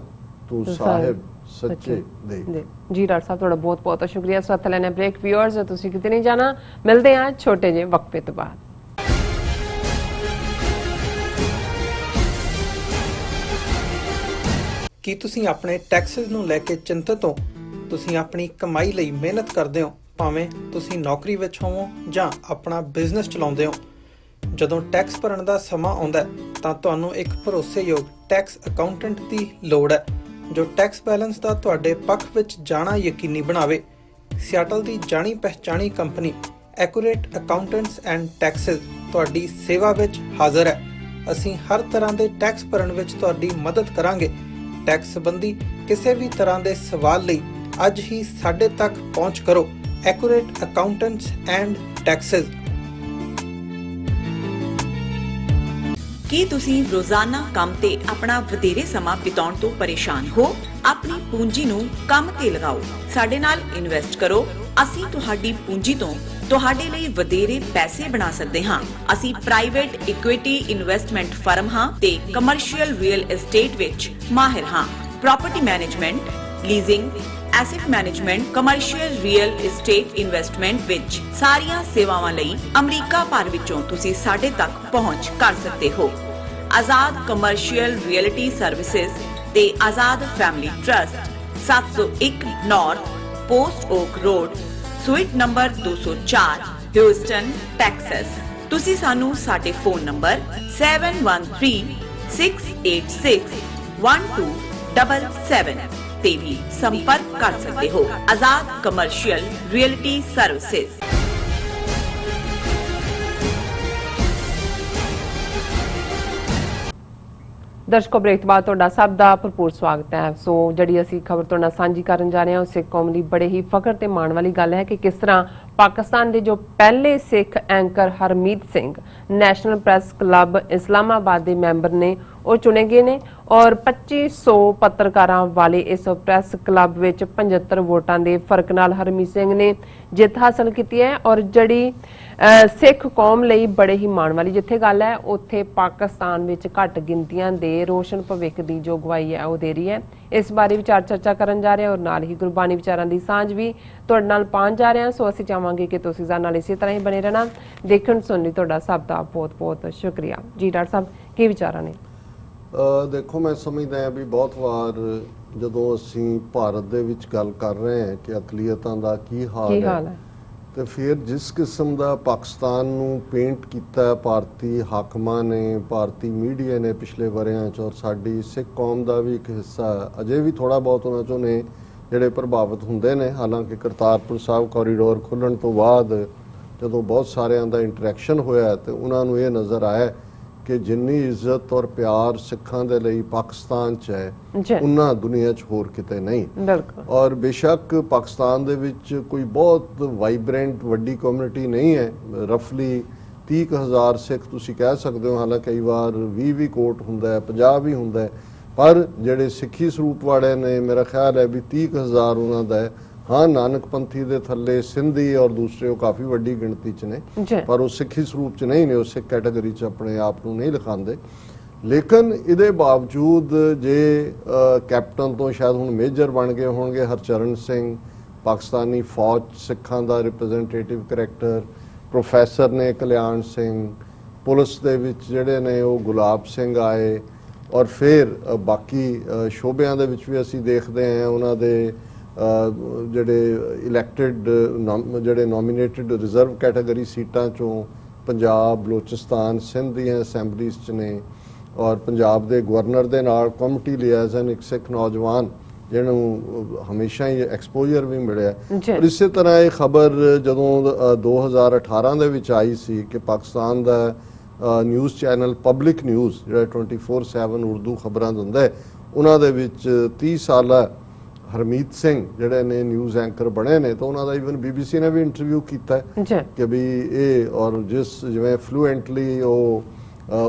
S2: ਤੂੰ ਸਾਹਿਬ ਸੱਚੇ ਦੇ।
S1: ਜੀ ਡਾਕਟਰ ਸਾਹਿਬ ਤੁਹਾਡਾ ਬਹੁਤ ਬਹੁਤ ਸ਼ੁਕਰੀਆ। ਇਸ ਵਕਤ ਲੈਣੇ ਬ੍ਰੇਕ। ਵਿਊਅਰਸ ਤੁਸੀਂ ਕਿਤੇ ਨਹੀਂ ਜਾਣਾ, ਮਿਲਦੇ ਹਾਂ ਛੋਟੇ ਜਿਹੇ ਵਕਫੇ ਤੋਂ ਬਾਅਦ।
S5: ਕੀ ਤੁਸੀਂ ਆਪਣੇ ਟੈਕਸਸ ਨੂੰ ਲੈ ਕੇ ਚਿੰਤਤ ਹੋ? ਤੁਸੀਂ ਆਪਣੀ ਕਮਾਈ ਲਈ ਮਿਹਨਤ ਕਰਦੇ ਹੋ, ਭਾਵੇਂ ਤੁਸੀਂ ਨੌਕਰੀ ਵਿੱਚ ਹੋਵੋ ਜਾਂ ਆਪਣਾ ਬਿਜ਼ਨਸ ਚਲਾਉਂਦੇ ਹੋ। ਜਦੋਂ ਟੈਕਸ ਭਰਨ ਦਾ ਸਮਾਂ ਆਉਂਦਾ ਹੈ ਤਾਂ ਤੁਹਾਨੂੰ ਇੱਕ ਭਰੋਸੇਯੋਗ ਟੈਕਸ ਅਕਾਊਂਟੈਂਟ ਦੀ ਲੋੜ ਹੈ ਜੋ ਟੈਕਸ ਬੈਲੈਂਸ ਦਾ ਤੁਹਾਡੇ ਪੱਖ ਵਿੱਚ ਜਾਣਾ ਯਕੀਨੀ ਬਣਾਵੇ। ਸਿਆਟਲ ਦੀ ਜਾਣੀ ਪਹਿਚਾਣੀ company Accurate Accountants and Taxes ਤੁਹਾਡੀ ਸੇਵਾ ਵਿੱਚ ਹਾਜ਼ਰ ਹੈ। ਅਸੀਂ ਹਰ ਤਰ੍ਹਾਂ ਦੇ ਟੈਕਸ ਭਰਨ ਵਿੱਚ ਤੁਹਾਡੀ ਮਦਦ ਕਰਾਂਗੇ। ਟੈਕਸ ਸੰਬੰਧੀ ਕਿਸੇ ਵੀ ਤਰ੍ਹਾਂ ਦੇ ਸਵਾਲ ਲਈ ਅੱਜ ਹੀ ਸਾਡੇ ਤੱਕ ਪਹੁੰਚ ਕਰੋ। Accurate Accountants and Taxes.
S8: ਕੀ ਤੁਸੀਂ ਰੋਜ਼ਾਨਾ ਕੰਮ ਤੇ ਆਪਣਾ ਵਧੇਰੇ ਸਮਾਂ ਬਿਤਾਉਣ ਤੋਂ ਪਰੇਸ਼ਾਨ ਹੋ? ਆਪਣੀ ਪੂੰਜੀ ਨੂੰ ਕੰਮ ਤੇ ਲਗਾਓ, ਸਾਡੇ ਨਾਲ ਇਨਵੈਸਟ ਕਰੋ। ਅਸੀਂ ਤੁਹਾਡੀ ਪੂੰਜੀ ਤੋਂ ਤੁਹਾਡੇ ਲਈ ਵਧੇਰੇ ਪੈਸੇ ਬਣਾ ਸਕਦੇ ਹਾਂ। ਅਸੀਂ ਪ੍ਰਾਈਵੇਟ ਇਕੁਇਟੀ ਇਨਵੈਸਟਮੈਂਟ ਫਰਮ ਹਾਂ ਤੇ ਕਮਰਸ਼ੀਅਲ ਰੀਅਲ ਏਸਟੇਟ ਵਿੱਚ ਮਾਹਿਰ ਹਾਂ। Property management, leasing, asset management, commercial real estate investment ਵਿੱਚ ਸਾਰੀਆਂ ਸੇਵਾਵਾਂ ਲਈ ਅਮਰੀਕਾ ਭਰ ਵਿੱਚੋਂ ਤੁਸੀਂ ਸਾਡੇ ਤੱਕ ਪਹੁੰਚ ਕਰ ਸਕਦੇ ਹੋ। ਆਜ਼ਾਦ ਕਮਰਸ਼ੀਅਲ ਰੀਅਲਟੀ ਸਰਵਿਸਿਜ਼ ਤੇ Azad family trust, 701 North Post Oak Road, suite number 204, Houston, Texas. ਤੁਸੀਂ ਸਾਨੂੰ ਸਾਡੇ ਫੋਨ ਨੰਬਰ 7136861277 ਤੇ ਵੀ ਸੰਪਰਕ ਕਰ ਸਕਦੇ ਹੋ। Azad commercial realty services.
S1: ਦਰਸ਼ਕੋ, break ਤੋਂ ਬਾਅਦ ਤੁਹਾਡਾ ਸਭ ਦਾ ਭਰਪੂਰ ਸਵਾਗਤ ਹੈ। ਸੋ ਜਿਹੜੀ ਅਸੀਂ ਖਬਰ ਤੁਹਾਡੇ ਨਾਲ ਸਾਂਝੀ ਕਰਨ ਜਾ ਰਹੇ ਹਾਂ, ਉਹ ਸਿੱਖ ਕੌਮ ਲਈ ਬੜੇ ਹੀ ਫਖਰ ਤੇ ਮਾਣ ਵਾਲੀ ਗੱਲ ਹੈ ਕਿ ਕਿਸ ਤਰ੍ਹਾਂ ਪਾਕਿਸਤਾਨ ਦੇ ਜੋ ਪਹਿਲੇ Sikh anchor Harmeet Singh National Press Club Islamabad ਦੇ ਮੈਂਬਰ ਨੇ, ਉਹ ਚੁਣੇ ਗਏ ਨੇ ਔਰ 2500 ਪੱਤਰਕਾਰਾਂ ਵਾਲੇ ਇਸ ਪ੍ਰੈਸ ਕਲੱਬ ਵਿੱਚ 75 ਵੋਟਾਂ ਦੇ ਫਰਕ ਨਾਲ ਹਰਮੀਤ ਸਿੰਘ ਨੇ ਜਿੱਤ ਹਾਸਲ ਕੀਤੀ ਹੈ। ਔਰ ਜਿਹੜੀ ਸਿੱਖ ਕੌਮ ਲਈ ਬੜੇ ਹੀ ਮਾਣ ਵਾਲੀ ਜਿੱਥੇ ਗੱਲ ਹੈ, ਉੱਥੇ ਪਾਕਿਸਤਾਨ ਵਿੱਚ ਘੱਟ ਗਿਣਤੀਆਂ ਦੇ ਰੋਸ਼ਨ ਭਵਿੱਖ ਦੀ ਜੋ ਗਵਾਹੀ ਹੈ ਉਹ ਦੇ ਰਹੀ ਹੈ। ਇਸ ਬਾਰੇ ਵਿਚਾਰ ਚਰਚਾ ਕਰਨ ਜਾ ਰਹੇ ਹਾਂ ਔਰ ਨਾਲ ਹੀ ਗੁਰਬਾਣੀ ਵਿਚਾਰਾਂ ਦੀ ਸਾਂਝ ਵੀ ਤੁਹਾਡੇ ਨਾਲ ਪਾਉਣ ਜਾ ਰਹੇ ਹਾਂ। ਸੋ ਅਸੀਂ ਚਾਹਾਂਗੇ ਕਿ ਤੁਸੀਂ ਸਾਡੇ ਨਾਲ ਇਸੇ ਤਰ੍ਹਾਂ ਹੀ ਬਣੇ ਰਹਿਣਾ। ਦੇਖਣ ਸੁਣਨ ਲਈ ਤੁਹਾਡਾ ਸਭ ਦਾ ਬਹੁਤ ਬਹੁਤ ਸ਼ੁਕਰੀਆ। ਜੀ ਡਾਕਟਰ ਸਾਹਿਬ, ਕੀ ਵਿਚਾਰਾਂ ਨੇ?
S2: ਦੇਖੋ, ਮੈਂ ਸਮਝਦਾ ਹਾਂ ਵੀ ਬਹੁਤ ਵਾਰ ਜਦੋਂ ਅਸੀਂ ਭਾਰਤ ਦੇ ਵਿੱਚ ਗੱਲ ਕਰ ਰਹੇ ਹਾਂ ਕਿ ਅਕਲੀਅਤਾਂ ਦਾ ਕੀ ਹਾਲ ਹੈ, ਤੇ ਫਿਰ ਜਿਸ ਕਿਸਮ ਦਾ ਪਾਕਿਸਤਾਨ ਨੂੰ ਪੇਂਟ ਕੀਤਾ ਭਾਰਤੀ ਹਾਕਮਾਂ ਨੇ, ਭਾਰਤੀ ਮੀਡੀਆ ਨੇ ਪਿਛਲੇ ਵਰਿਆਂ 'ਚ, ਔਰ ਸਾਡੀ ਸਿੱਖ ਕੌਮ ਦਾ ਵੀ ਇੱਕ ਹਿੱਸਾ ਅਜੇ ਵੀ ਥੋੜ੍ਹਾ ਬਹੁਤ ਉਹਨਾਂ 'ਚੋਂ ਨੇ ਜਿਹੜੇ ਪ੍ਰਭਾਵਿਤ ਹੁੰਦੇ ਨੇ। ਹਾਲਾਂਕਿ ਕਰਤਾਰਪੁਰ ਸਾਹਿਬ ਕੋਰੀਡੋਰ ਖੁੱਲ੍ਹਣ ਤੋਂ ਬਾਅਦ ਜਦੋਂ ਬਹੁਤ ਸਾਰਿਆਂ ਦਾ ਇੰਟਰੈਕਸ਼ਨ ਹੋਇਆ ਤੇ ਉਹਨਾਂ ਨੂੰ ਇਹ ਨਜ਼ਰ ਆਇਆ ਕਿ ਜਿੰਨੀ ਇੱਜ਼ਤ ਔਰ ਪਿਆਰ ਸਿੱਖਾਂ ਦੇ ਲਈ ਪਾਕਿਸਤਾਨ 'ਚ ਹੈ, ਉਨਾ ਦੁਨੀਆ 'ਚ ਹੋਰ ਕਿਤੇ ਨਹੀਂ। ਔਰ ਬੇਸ਼ੱਕ ਪਾਕਿਸਤਾਨ ਦੇ ਵਿੱਚ ਕੋਈ ਬਹੁਤ ਵਾਈਬ੍ਰੈਂਟ ਵੱਡੀ ਕਮਿਊਨਿਟੀ ਨਹੀਂ ਹੈ, ਰਫਲੀ 30,000 ਸਿੱਖ ਤੁਸੀਂ ਕਹਿ ਸਕਦੇ ਹੋ, ਹਾਲਾਂਕਿ ਕਈ ਵਾਰ 20 ਕੋਟ ਹੁੰਦਾ ਹੈ, 50 ਵੀ ਹੁੰਦਾ ਹੈ, ਪਰ ਜਿਹੜੇ ਸਿੱਖੀ ਸਰੂਪ ਵਾਲੇ ਨੇ ਮੇਰਾ ਖਿਆਲ ਹੈ ਵੀ 30,000 ਉਹਨਾਂ ਦਾ ਹੈ। ਹਾਂ, ਨਾਨਕ ਪੰਥੀ ਦੇ ਥੱਲੇ ਸਿੰਧੀ ਔਰ ਦੂਸਰੇ ਉਹ ਕਾਫੀ ਵੱਡੀ ਗਿਣਤੀ 'ਚ ਨੇ, ਪਰ ਉਹ ਸਿੱਖੀ ਸਰੂਪ 'ਚ ਨਹੀਂ ਨੇ, ਉਹ ਸਿੱਖ ਕੈਟਾਗਰੀ 'ਚ ਆਪਣੇ ਆਪ ਨੂੰ ਨਹੀਂ ਲਿਖਾਉਂਦੇ। ਲੇਕਿਨ ਇਹਦੇ ਬਾਵਜੂਦ ਜੇ ਕੈਪਟਨ ਤੋਂ ਸ਼ਾਇਦ ਹੁਣ ਮੇਜਰ ਬਣ ਗਏ ਹੋਣਗੇ ਹਰਚਰਨ ਸਿੰਘ, ਪਾਕਿਸਤਾਨੀ ਫੌਜ ਸਿੱਖਾਂ ਦਾ ਰਿਪਰੈਜ਼ੈਂਟੇਟਿਵ ਕਰੈਕਟਰ, ਪ੍ਰੋਫੈਸਰ ਨੇ ਕਲਿਆਣ ਸਿੰਘ, ਪੁਲਿਸ ਦੇ ਵਿੱਚ ਜਿਹੜੇ ਨੇ ਉਹ ਗੁਲਾਬ ਸਿੰਘ ਆਏ, ਔਰ ਫਿਰ ਬਾਕੀ ਸ਼ੋਬਿਆਂ ਦੇ ਵਿੱਚ ਵੀ ਅਸੀਂ ਦੇਖਦੇ ਹਾਂ ਉਹਨਾਂ ਦੇ ਜਿਹੜੇ ਇਲੈਕਟਿਡ ਜਿਹੜੇ ਨੋਮੀਨੇਟਿਡ ਰਿਜ਼ਰਵ ਕੈਟਾਗਰੀ ਸੀਟਾਂ 'ਚੋਂ ਪੰਜਾਬ, ਬਲੋਚਿਸਤਾਨ, ਸਿੰਧ ਦੀਆਂ ਅਸੈਂਬਲੀਜ਼ 'ਚ ਨੇ, ਔਰ ਪੰਜਾਬ ਦੇ ਗਵਰਨਰ ਦੇ ਨਾਲ ਕਮਿਟੀ ਲਿਆਜ਼ਨ ਇੱਕ ਸਿੱਖ ਨੌਜਵਾਨ ਜਿਹਨੂੰ ਹਮੇਸ਼ਾ ਹੀ ਐਕਸਪੋਜ਼ਰ ਵੀ ਮਿਲਿਆ। ਔਰ ਇਸੇ ਤਰ੍ਹਾਂ ਇਹ ਖਬਰ ਜਦੋਂ 2018 ਦੇ ਵਿੱਚ ਆਈ ਸੀ ਕਿ ਪਾਕਿਸਤਾਨ ਦਾ ਨਿਊਜ਼ ਚੈਨਲ ਪਬਲਿਕ ਨਿਊਜ਼ ਜਿਹੜਾ 24/7 ਉਰਦੂ ਖਬਰਾਂ ਦਿੰਦਾ ਹੈ, ਉਹਨਾਂ ਦੇ ਵਿੱਚ 30 ਸਾਲਾ ਹਰਮੀਤ ਸਿੰਘ ਜਿਹੜੇ ਨੇ ਨਿਊਜ਼ ਐਂਕਰ ਬਣੇ ਨੇ, ਤਾਂ ਉਹਨਾਂ ਦਾ ਈਵਨ BBC ਨੇ ਵੀ ਇੰਟਰਵਿਊ ਕੀਤਾ ਕਿ ਵੀ ਇਹ ਔਰ ਜਿਵੇਂ ਫਲੂਐਂਟਲੀ ਉਹ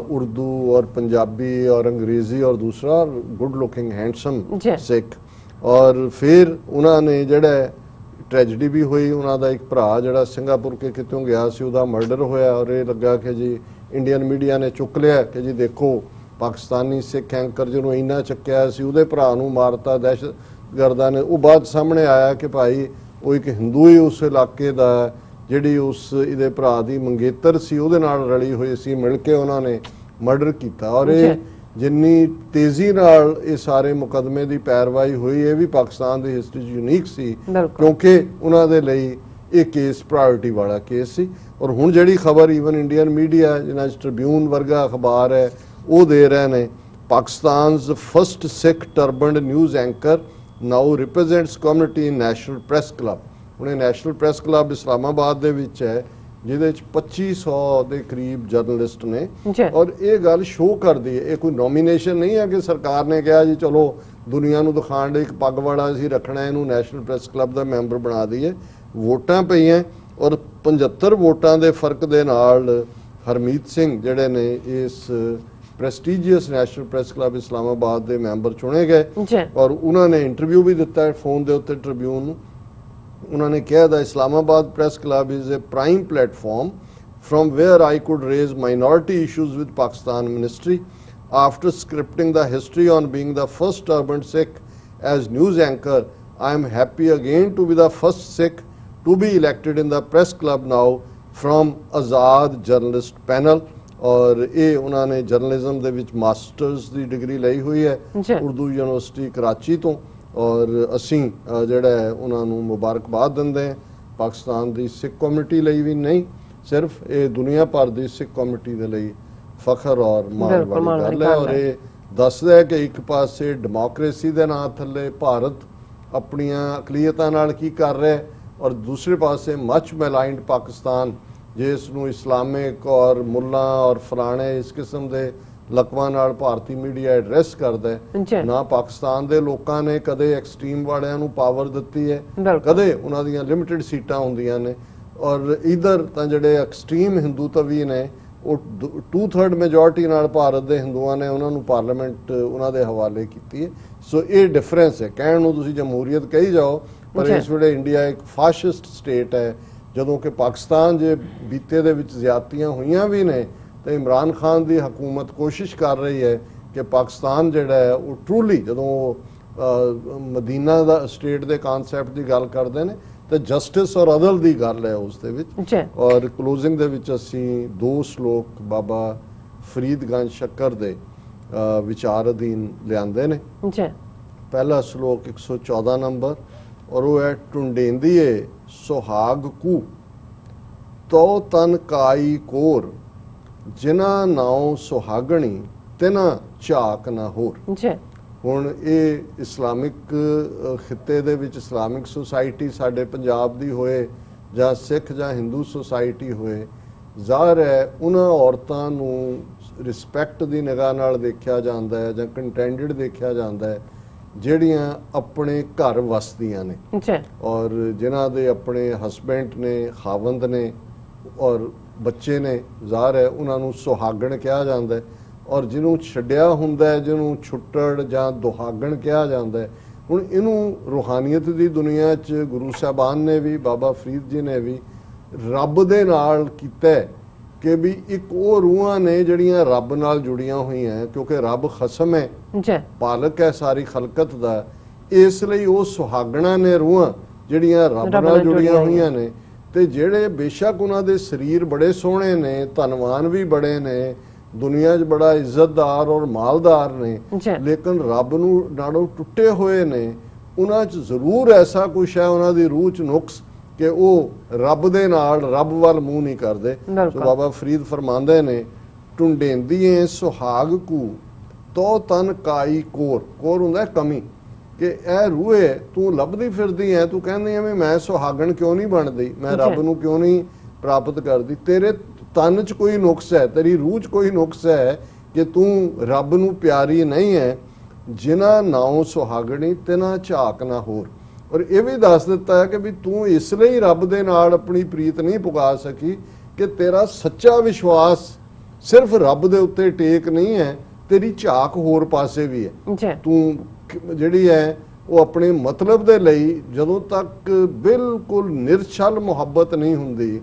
S2: ਉਰਦੂ ਔਰ ਪੰਜਾਬੀ ਔਰ ਅੰਗਰੇਜ਼ੀ ਔਰ ਦੂਸਰਾ ਗੁੱਡ ਲੁਕਿੰਗ ਹੈਂਡਸਮ ਸਿੱਖ। ਔਰ ਫਿਰ ਉਹਨਾਂ ਨੇ ਜਿਹੜਾ ਟ੍ਰੈਜਡੀ ਵੀ ਹੋਈ, ਉਹਨਾਂ ਦਾ ਇੱਕ ਭਰਾ ਜਿਹੜਾ ਸਿੰਗਾਪੁਰ ਕੇ ਕਿਤੋਂ ਗਿਆ ਸੀ, ਉਹਦਾ ਮਰਡਰ ਹੋਇਆ, ਔਰ ਇਹ ਲੱਗਾ ਕਿ ਜੀ ਇੰਡੀਅਨ ਮੀਡੀਆ ਨੇ ਚੁੱਕ ਲਿਆ ਕਿ ਜੀ ਦੇਖੋ ਪਾਕਿਸਤਾਨੀ ਸਿੱਖ ਐਂਕਰ ਜਿਹਨੂੰ ਇੰਨਾ ਚੱਕਿਆ ਸੀ ਉਹਦੇ ਭਰਾ ਨੂੰ ਮਾਰਤਾ ਦਹਿਸ਼ਤਗਰਦਾਂ ਨੇ। ਉਹ ਬਾਅਦ ਸਾਹਮਣੇ ਆਇਆ ਕਿ ਭਾਈ ਉਹ ਇੱਕ ਹਿੰਦੂ ਹੀ ਉਸ ਇਲਾਕੇ ਦਾ, ਜਿਹੜੀ ਉਸ ਇਹਦੇ ਭਰਾ ਦੀ ਮੰਗੇਤਰ ਸੀ ਉਹਦੇ ਨਾਲ ਰਲੀ ਹੋਈ ਸੀ, ਮਿਲ ਕੇ ਉਹਨਾਂ ਨੇ ਮਰਡਰ ਕੀਤਾ। ਔਰ ਇਹ ਜਿੰਨੀ ਤੇਜ਼ੀ ਨਾਲ ਇਹ ਸਾਰੇ ਮੁਕੱਦਮੇ ਦੀ ਪੈਰਵਾਈ ਹੋਈ, ਇਹ ਵੀ ਪਾਕਿਸਤਾਨ ਦੀ ਹਿਸਟਰੀ 'ਚ ਯੂਨੀਕ ਸੀ ਕਿਉਂਕਿ ਉਹਨਾਂ ਦੇ ਲਈ ਇਹ ਕੇਸ ਪ੍ਰਾਇੋਰਟੀ ਵਾਲਾ ਕੇਸ ਸੀ। ਔਰ ਹੁਣ ਜਿਹੜੀ ਖਬਰ ਈਵਨ ਇੰਡੀਅਨ ਮੀਡੀਆ ਜਿਹਨਾਂ 'ਚ ਟ੍ਰਿਬਿਊਨ ਵਰਗਾ ਅਖਬਾਰ ਹੈ ਉਹ ਦੇ ਰਹੇ ਨੇ, ਪਾਕਿਸਤਾਨ's first Sikh turbaned news anchor now represents community in National Press Club। ਹੁਣ ਇਹ ਨੈਸ਼ਨਲ ਪ੍ਰੈਸ ਕਲੱਬ ਇਸਲਾਮਾਬਾਦ ਦੇ ਵਿੱਚ ਹੈ, ਜਿਹਦੇ 'ਚ 2500 ਦੇ ਕਰੀਬ ਜਰਨਲਿਸਟ ਨੇ। ਔਰ ਇਹ ਗੱਲ ਸ਼ੋਅ ਕਰਦੀ ਹੈ, ਇਹ ਕੋਈ ਨੋਮੀਨੇਸ਼ਨ ਨਹੀਂ ਹੈ ਕਿ ਸਰਕਾਰ ਨੇ ਕਿਹਾ ਜੀ ਚਲੋ ਦੁਨੀਆ ਨੂੰ ਦਿਖਾਉਣ ਲਈ ਇੱਕ ਪੱਗ ਵਾਲਾ ਅਸੀਂ ਰੱਖਣਾ, ਇਹਨੂੰ ਨੈਸ਼ਨਲ ਪ੍ਰੈਸ ਕਲੱਬ ਦਾ ਮੈਂਬਰ ਬਣਾ ਦਈਏ। ਵੋਟਾਂ ਪਈਆਂ ਔਰ 75 ਵੋਟਾਂ ਦੇ ਫਰਕ ਦੇ ਨਾਲ ਹਰਮੀਤ ਸਿੰਘ ਜਿਹੜੇ ਨੇ ਇਸ prestigious national Press Club Islamabad ਦੇ ਮੈਂਬਰ ਚੁਣੇ ਗਏ। ਔਰ ਉਹਨਾਂ ਨੇ ਇੰਟਰਵਿਊ ਵੀ ਦਿੱਤਾ ਹੈ ਫੋਨ ਦੇ ਉੱਤੇ ਟ੍ਰਿਬਿਊਨ ਨੂੰ। ਉਹਨਾਂ ਨੇ ਕਿਹਾ the Islamabad Press Club is a prime platform from where I could raise minority issues with Pakistan Ministry after scripting the history on being the first turbaned Sikh as news anchor. I am happy again to be the first Sikh to be elected in the press club now from Azad Journalist Panel। ਔਰ ਇਹ ਉਹਨਾਂ ਨੇ ਜਰਨਲਿਜ਼ਮ ਦੇ ਵਿੱਚ ਮਾਸਟਰਸ ਦੀ ਡਿਗਰੀ ਲਈ ਹੋਈ ਹੈ ਉਰਦੂ ਯੂਨੀਵਰਸਿਟੀ ਕਰਾਚੀ ਤੋਂ। ਔਰ ਅਸੀਂ ਜਿਹੜਾ ਹੈ ਉਹਨਾਂ ਨੂੰ ਮੁਬਾਰਕਬਾਦ ਦਿੰਦੇ ਹਾਂ। ਪਾਕਿਸਤਾਨ ਦੀ ਸਿੱਖ ਕਮਿਊਨਿਟੀ ਲਈ ਵੀ ਨਹੀਂ, ਸਿਰਫ ਇਹ ਦੁਨੀਆ ਭਰ ਦੀ ਸਿੱਖ ਕਮਿਊਨਿਟੀ ਦੇ ਲਈ ਫਖਰ ਔਰ ਮਾਣ ਵਾਲੀ ਗੱਲ ਹੈ। ਔਰ ਇਹ ਦੱਸਦਾ ਹੈ ਕਿ ਇੱਕ ਪਾਸੇ ਡੈਮੋਕ੍ਰੇਸੀ ਦੇ ਨਾਂ ਥੱਲੇ ਭਾਰਤ ਆਪਣੀਆਂ ਅਕਲੀਅਤਾਂ ਨਾਲ ਕੀ ਕਰ ਰਿਹਾ ਹੈ, ਔਰ ਦੂਸਰੇ ਪਾਸੇ ਮਚ ਮੈਲਾਈਨਡ ਪਾਕਿਸਤਾਨ ਜਿਸ ਨੂੰ ਇਸਲਾਮਿਕ ਔਰ ਮੁੱਲਾ ਔਰ ਫਲਾਣੇ ਇਸ ਕਿਸਮ ਦੇ ਲਕਵਾਂ ਨਾਲ ਭਾਰਤੀ ਮੀਡੀਆ ਐਡਰੈਸ ਕਰਦਾ ਹੈ। ਨਾ ਪਾਕਿਸਤਾਨ ਦੇ ਲੋਕਾਂ ਨੇ ਕਦੇ ਐਕਸਟ੍ਰੀਮ ਵਾਲਿਆਂ ਨੂੰ ਪਾਵਰ ਦਿੱਤੀ ਹੈ, ਕਦੇ ਉਹਨਾਂ ਦੀਆਂ ਲਿਮਿਟਿਡ ਸੀਟਾਂ ਹੁੰਦੀਆਂ ਨੇ। ਔਰ ਇਧਰ ਤਾਂ ਜਿਹੜੇ ਐਕਸਟ੍ਰੀਮ ਹਿੰਦੂਤਵੀ ਨੇ ਉਹ 2/3 ਮੈਜੋਰਟੀ ਨਾਲ ਭਾਰਤ ਦੇ ਹਿੰਦੂਆਂ ਨੇ ਉਹਨਾਂ ਨੂੰ ਪਾਰਲੀਮੈਂਟ ਉਹਨਾਂ ਦੇ ਹਵਾਲੇ ਕੀਤੀ ਹੈ। ਸੋ ਇਹ ਡਿਫਰੈਂਸ ਹੈ। ਕਹਿਣ ਨੂੰ ਤੁਸੀਂ ਜਮਹੂਰੀਅਤ ਕਹੀ ਜਾਓ, ਪਰ ਇਸ ਵੇਲੇ ਇੰਡੀਆ ਇੱਕ ਫਾਸ਼ਿਸਟ ਸਟੇਟ ਹੈ। ਜਦੋਂ ਕਿ ਪਾਕਿਸਤਾਨ ਜੇ ਬੀਤੇ ਦੇ ਵਿੱਚ ਜ਼ਿਆਦਤੀਆਂ ਹੋਈਆਂ ਵੀ ਨੇ ਤਾਂ ਇਮਰਾਨ ਖਾਨ ਦੀ ਹਕੂਮਤ ਕੋਸ਼ਿਸ਼ ਕਰ ਰਹੀ ਹੈ ਕਿ ਪਾਕਿਸਤਾਨ ਜਿਹੜਾ ਹੈ ਉਹ ਟਰੂਲੀ, ਜਦੋਂ ਮਦੀਨਾ ਦਾ ਸਟੇਟ ਦੇ ਕਨਸੈਪਟ ਦੀ ਗੱਲ ਕਰਦੇ ਨੇ ਤਾਂ ਜਸਟਿਸ ਔਰ ਅਦਲ ਦੀ ਗੱਲ ਹੈ ਉਸ ਦੇ ਵਿੱਚ। ਔਰ ਕਲੋਜ਼ਿੰਗ ਦੇ ਵਿੱਚ ਅਸੀਂ 2 ਸ਼ਲੋਕ ਬਾਬਾ ਫਰੀਦਗੰਜ ਸ਼ੱਕਰ ਦੇ ਵਿਚਾਰ ਅਧੀਨ ਲਿਆਂਦੇ ਨੇ। ਪਹਿਲਾ ਸ਼ਲੋਕ 114 ਨੰਬਰ, ਔਰ ਉਹ ਹੈ ਟੁੰਡੇਂਦੀਏ ਸੁਹਾਗ ਕੂ ਤੋ ਤਨ ਕਾਈ ਕੋਰ ਜਿਨ੍ਹਾਂ ਨਾਉ ਸੁਹਾਗਣੀ ਤਿਨਾ ਝਾਕ ਨਾ ਹੋਰ। ਹੁਣ ਇਹ ਇਸਲਾਮਿਕ ਖਿੱਤੇ ਦੇ ਵਿੱਚ ਇਸਲਾਮਿਕ ਸੁਸਾਇਟੀ ਸਾਡੇ ਪੰਜਾਬ ਦੀ ਹੋਏ ਜਾਂ ਸਿੱਖ ਜਾਂ ਹਿੰਦੂ ਸੁਸਾਇਟੀ ਹੋਏ, ਜ਼ਾਹਰ ਹੈ ਉਹਨਾਂ ਔਰਤਾਂ ਨੂੰ ਰਿਸਪੈਕਟ ਦੀ ਨਿਗਾਹ ਨਾਲ ਦੇਖਿਆ ਜਾਂਦਾ ਹੈ ਜਾਂ ਕੰਟੈਂਡਡ ਦੇਖਿਆ ਜਾਂਦਾ ਹੈ ਜਿਹੜੀਆਂ ਆਪਣੇ ਘਰ ਵਸਦੀਆਂ ਨੇ ਔਰ ਜਿਨ੍ਹਾਂ ਦੇ ਆਪਣੇ ਹਸਬੈਂਡ ਨੇ, ਖਾਵੰਦ ਨੇ ਔਰ ਬੱਚੇ ਨੇ। ਜ਼ਾਹਰ ਹੈ ਉਹਨਾਂ ਨੂੰ ਸੁਹਾਗਣ ਕਿਹਾ ਜਾਂਦਾ ਹੈ। ਔਰ ਜਿਹਨੂੰ ਛੱਡਿਆ ਹੁੰਦਾ ਹੈ, ਜਿਹਨੂੰ ਛੁੱਟੜ ਜਾਂ ਦੁਹਾਗਣ ਕਿਹਾ ਜਾਂਦਾ ਹੈ। ਹੁਣ ਇਹਨੂੰ ਰੂਹਾਨੀਅਤ ਦੀ ਦੁਨੀਆ 'ਚ ਗੁਰੂ ਸਾਹਿਬਾਨ ਨੇ ਵੀ, ਬਾਬਾ ਫਰੀਦ ਜੀ ਨੇ ਵੀ ਰੱਬ ਦੇ ਨਾਲ ਕੀਤਾ ਕਿ ਵੀ ਇੱਕ ਉਹ ਰੂਹਾਂ ਨੇ ਜਿਹੜੀਆਂ ਰੱਬ ਨਾਲ ਜੁੜੀਆਂ ਹੋਈਆਂ, ਕਿਉਂਕਿ ਰੱਬ ਖਸਮ ਹੈ, ਪਾਲਕ ਹੈ ਸਾਰੀ ਖਲਕਤ ਦਾ। ਇਸ ਲਈ ਉਹ ਸੁਹਾਗਣਾ ਨੇ ਰੂਹਾਂ ਜਿਹੜੀਆਂ ਰੱਬ ਨਾਲ ਜੁੜੀਆਂ ਹੋਈਆਂ ਨੇ। ਤੇ ਜਿਹੜੇ ਬੇਸ਼ੱਕ ਉਹਨਾਂ ਦੇ ਸਰੀਰ ਬੜੇ ਸੋਹਣੇ ਨੇ, ਧਨਵਾਨ ਵੀ ਬੜੇ ਨੇ, ਦੁਨੀਆ 'ਚ ਬੜਾ ਇੱਜ਼ਤਦਾਰ ਔਰ ਮਾਲਦਾਰ ਨੇ, ਲੇਕਿਨ ਰੱਬ ਨੂੰ ਨਾਲੋਂ ਟੁੱਟੇ ਹੋਏ ਨੇ। ਉਹਨਾਂ 'ਚ ਜ਼ਰੂਰ ਐਸਾ ਕੁਛ ਹੈ, ਉਹਨਾਂ ਦੀ ਰੂਹ 'ਚ ਨੁਕਸ ਕਿ ਉਹ ਰੱਬ ਦੇ ਨਾਲ, ਰੱਬ ਵੱਲ ਮੂੰਹ ਨਹੀਂ ਕਰਦੇ। ਸੋ ਬਾਬਾ ਫਰੀਦ ਫਰਮਾਉਂਦੇ ਨੇ ਟੁੰਡੇਂਦੀਏ ਸੁਹਾਗ ਕੂ ਤੋ ਤਨ ਕਾਈ ਕੋਰ। ਕੋਰ ਹੁੰਦਾ ਕਮੀ, ਕਿ ਇਹ ਰੂਹੇ ਤੂੰ ਲੱਭਦੀ ਫਿਰਦੀ ਹੈ, ਤੂੰ ਕਹਿੰਦੀ ਹੈ ਵੀ ਮੈਂ ਸੁਹਾਗਣ ਕਿਉਂ ਨਹੀਂ ਬਣਦੀ, ਮੈਂ ਰੱਬ ਨੂੰ ਕਿਉਂ ਨਹੀਂ ਪ੍ਰਾਪਤ ਕਰਦੀ। ਤੇਰੇ ਤਨ 'ਚ ਕੋਈ ਨੁਕਸ ਹੈ, ਤੇਰੀ ਰੂਹ 'ਚ ਕੋਈ ਨੁਕਸ ਹੈ ਕਿ ਤੂੰ ਰੱਬ ਨੂੰ ਪਿਆਰੀ ਨਹੀਂ ਹੈ। ਜਿਨ੍ਹਾਂ ਨਾਉ ਸੁਹਾਗਣੀ ਤਿਨਾ ਝਾਕ ਨਾ ਹੋਰ। ਔਰ ਇਹ ਵੀ ਦੱਸ ਦਿੱਤਾ ਹੈ ਕਿ ਵੀ ਤੂੰ ਇਸ ਲਈ ਰੱਬ ਦੇ ਨਾਲ ਆਪਣੀ ਪ੍ਰੀਤ ਨਹੀਂ ਪੁਕਾ ਸਕੀ ਕਿ ਤੇਰਾ ਸੱਚਾ ਵਿਸ਼ਵਾਸ ਸਿਰਫ ਰੱਬ ਦੇ ਉੱਤੇ ਟੇਕ ਨਹੀਂ ਹੈ, ਤੇਰੀ ਝਾਕ ਹੋਰ ਪਾਸੇ ਵੀ ਹੈ। ਤੂੰ ਜਿਹੜੀ ਹੈ ਉਹ ਆਪਣੇ ਮਤਲਬ ਦੇ ਲਈ ਜਦੋਂ ਤੱਕ ਬਿਲਕੁਲ ਨਿਰਛਲ ਮੁਹੱਬਤ ਨਹੀਂ ਹੁੰਦੀ,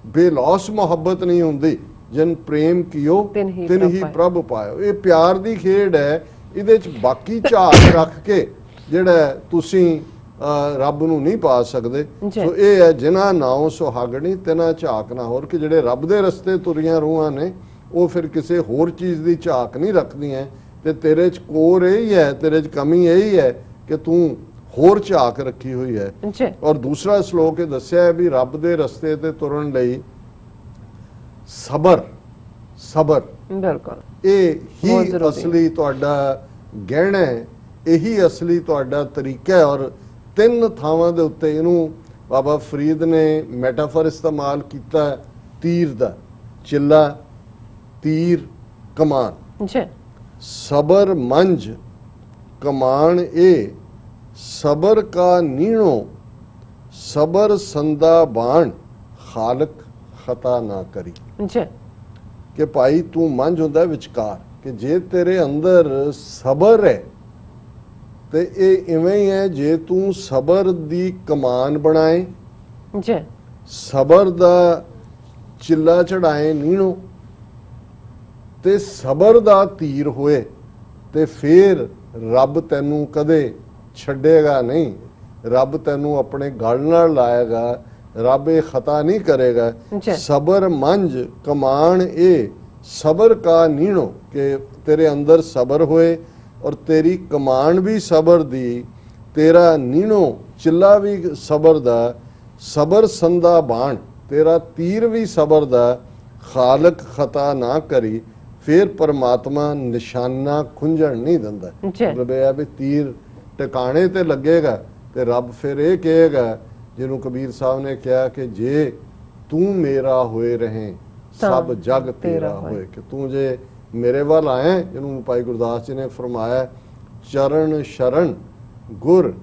S2: ਬੇਲੌਸ ਮੁਹੱਬਤ ਨਹੀਂ ਹੁੰਦੀ, ਜਿਨ ਪ੍ਰੇਮ ਕੀਓ ਤਿਨ ਹੀ ਪ੍ਰਭ ਪਾਇਓ। ਇਹ ਪਿਆਰ ਦੀ ਖੇਡ ਹੈ। ਇਹਦੇ 'ਚ ਬਾਕੀ ਝਾਕ ਰੱਖ ਕੇ ਜਿਹੜਾ ਤੁਸੀਂ ਰੱਬ ਨੂੰ ਨਹੀਂ ਪਾ ਸਕਦੇ। ਸੋ ਇਹ ਹੈ ਜਿਨ੍ਹਾਂ ਨਾਉ ਸੁਹਾਗਣੀ ਤਿਨਾ ਝਾਕ ਨਾ ਹੋਰ, ਕਿ ਜਿਹੜੇ ਰੱਬ ਦੇ ਰਸਤੇ ਤੁਰੀਆਂ ਰੂਹਾਂ ਨੇ ਉਹ ਫਿਰ ਕਿਸੇ ਹੋਰ ਚੀਜ਼ ਦੀ ਝਾਕ ਨਹੀਂ ਰੱਖਦੀਆਂ। ਤੇ ਤੇਰੇ 'ਚ ਕੋਰ ਇਹੀ ਹੈ, ਤੇਰੇ 'ਚ ਕਮੀ ਇਹੀ ਹੈ ਕਿ ਤੂੰ ਹੋਰ ਝਾਕ ਰੱਖੀ ਹੋਈ ਹੈ। ਔਰ ਦੂਸਰਾ ਸ਼ਲੋਕ ਇਹ ਦੱਸਿਆ ਹੈ ਵੀ ਰੱਬ ਦੇ ਰਸਤੇ ਤੇ ਤੁਰਨ ਲਈ ਸਬਰ ਬਿਲਕੁਲ ਇਹ ਹੀ ਅਸਲੀ ਤੁਹਾਡਾ ਗਹਿਣਾ ਹੈ, ਇਹੀ ਅਸਲੀ ਤੁਹਾਡਾ ਤਰੀਕਾ ਹੈ। ਔਰ 3 ਥਾਵਾਂ ਦੇ ਉੱਤੇ ਇਹਨੂੰ ਬਾਬਾ ਫਰੀਦ ਨੇ ਮੈਟਾਫਰ ਇਸਤੇਮਾਲ ਕੀਤਾ, ਤੀਰ ਦਾ, ਚਿੱਲਾ, ਤੀਰ, ਕਮਾਨ। ਸਬਰ ਮੰਝ ਕਮਾਨ ਇਹ ਸਬਰ ਕਾ ਨੀਣੋ, ਸਬਰ ਸੰਦਾ ਬਾਣ ਖਾਲਕ ਖਤਾ ਨਾ ਕਰੀ। ਕਿ ਭਾਈ ਤੂੰ ਮੰਝ ਹੁੰਦਾ ਵਿਚਕਾਰ, ਕਿ ਜੇ ਤੇਰੇ ਅੰਦਰ ਸਬਰ ਹੈ ਤੇ ਇਹ ਇਵੇਂ ਹੀ ਹੈ, ਜੇ ਤੂੰ ਸਬਰ ਦੀ ਕਮਾਨ ਬਣਾਏ, ਸਬਰ ਦਾ ਚਿੱਲਾ ਚੜਾਏ ਨੀਣੋ ਤੇ ਸਬਰ ਦਾ ਤੀਰ ਹੋਏ ਤੇ ਫਿਰ ਰੱਬ ਤੈਨੂੰ ਕਦੇ ਛੱਡੇਗਾ ਨਹੀਂ। ਰੱਬ ਤੈਨੂੰ ਆਪਣੇ ਗਲ ਨਾਲ ਲਾਏਗਾ, ਰੱਬ ਇਹ ਖਤਾ ਨਹੀਂ ਕਰੇਗਾ।
S1: ਜੀ।
S2: ਸਬਰ ਮੰਝ ਕਮਾਣ ਇਹ ਸਬਰ ਕਾ ਨੀਣੋ, ਕਿ ਤੇਰੇ ਅੰਦਰ ਸਬਰ ਹੋਏ ਔਰ ਤੇਰੀ ਕਮਾਣ ਵੀ ਸਬਰ ਦੀ, ਤੇਰਾ ਨੀਣੋ ਚਿੱਲਾ ਵੀ ਸਬਰ ਦਾ, ਸਬਰ ਸੰਦਾ ਬਾਣ, ਤੇਰਾ ਤੀਰ ਵੀ ਸਬਰ ਦਾ, ਖਾਲਕ ਖਤਾ ਨਾ ਕਰੀ, ਫਿਰ ਪਰਮਾਤਮਾ ਨਿਸ਼ਾਨਾ ਖੁੰਝਣ ਨਹੀਂ ਦਿੰਦਾ।
S1: ਜੀ।
S2: ਮਤਲਬ ਇਹ ਹੈ ਵੀ ਤੀਰ ਟਿਕਾਣੇ ਤੇ ਲੱਗੇਗਾ ਤੇ ਰੱਬ ਫਿਰ ਇਹ ਕਹੇਗਾ, ਜਿਹਨੂੰ ਕਬੀਰ ਸਾਹਿਬ ਨੇ ਕਿਹਾ ਕਿ ਜੇ ਤੂੰ ਮੇਰਾ ਹੋਏ ਰਹੇ ਸਭ ਜਗ ਤੇਰਾ ਹੋਏ, ਕਿ ਤੂੰ ਜੇ ਮੇਰੇ ਵੱਲ ਆਏ, ਜਿਹਨੂੰ ਭਾਈ ਗੁਰਦਾਸ ਜੀ ਨੇ ਫਰਮਾਇਆ ਚਰਨ ਸ਼ਰਨ ਗੁਰ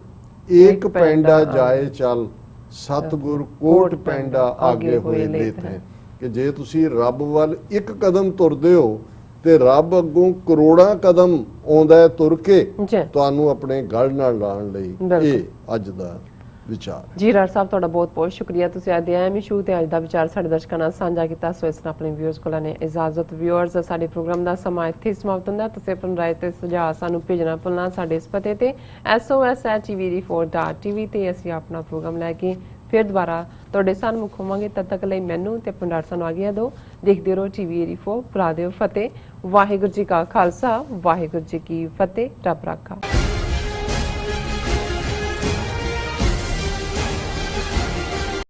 S2: ਏਕ ਪੈਂਡਾ ਜਾਏ ਚੱਲ, ਸਤਿਗੁਰ ਕੋਟ ਪੈਂਡਾ ਆਗੇ ਹੋਏ ਲੇਤ ਹੈ, ਕਿ ਜੇ ਤੁਸੀਂ ਰੱਬ ਵੱਲ ਇੱਕ ਕਦਮ ਤੁਰਦੇ ਹੋ ਤੇ ਰੱਬ ਅੱਗੋਂ ਕਰੋੜਾਂ ਕਦਮ ਆਉਂਦਾ ਹੈ ਤੁਰ ਕੇ
S1: ਜੀ।
S2: ਤੁਹਾਨੂੰ ਆਪਣੇ ਗਲ ਨਾਲ ਲਾਉਣ ਲਈ।
S1: ਬਿਲਕੁਲ।
S2: ਇਹ ਅੱਜ ਦਾ ਵਿਚਾਰ।
S1: ਜੀ ਰਾਜ ਸਾਹਿਬ, ਤੁਹਾਡਾ ਬਹੁਤ ਬਹੁਤ ਸ਼ੁਕਰੀਆ। ਤੁਸੀਂ ਅੱਜ ਦੇ ਐਮੀ ਸ਼ੂ ਤੇ ਅੱਜ ਦਾ ਵਿਚਾਰ ਸਾਡੇ ਦਰਸ਼ਕਾਂ ਨਾਲ ਸਾਂਝਾ ਕੀਤਾ। ਸੋ ਇਸ ਨਾਲ ਆਪਣੇ ਵਿਊਅਰਸ ਕੋਲ ਨੇ ਇਜਾਜ਼ਤ। ਵਿਊਅਰਸ, ਸਾਡੇ ਪ੍ਰੋਗਰਾਮ ਦਾ ਸਮਾਂ ਇੱਥੇ ਸਮਾਪਤ ਹੁੰਦਾ। ਤੁਸੀਂ ਆਪਣੀ ਰਾਏ ਤੇ ਸੁਝਾਅ ਸਾਨੂੰ ਭੇਜਣਾ ਭੁੱਲਣਾ ਸਾਡੇ ਇਸ ਪਤੇ ਤੇ sos@tvd4.tv ਤੇ ਅਸੀਂ ਆਪਣਾ ਪ੍ਰੋਗਰਾਮ ਲੈ ਕੇ ਫਿਰ ਦੁਬਾਰਾ ਤੁਹਾਡੇ ਸਾਹਮਣੇ ਹੋਵਾਂਗੇ। ਤਦ ਤੱਕ ਲਈ ਮੈਨੂੰ ਤੇ ਆਪਣੇ ਡਾਕਟਰ ਨੂੰ ਆਗਿਆ ਦਿਓ। ਦੇਖਦੇ ਰਹੋ TV84। ਭਰਾ ਦਿਓ ਫਤਿਹ। ਵਾਹਿਗੁਰੂ ਜੀ ਕਾ ਖਾਲਸਾ, ਵਾਹਿਗੁਰੂ ਜੀ ਕੀ ਫਤਿਹ। ਰੱਬ ਰਾਖਾ।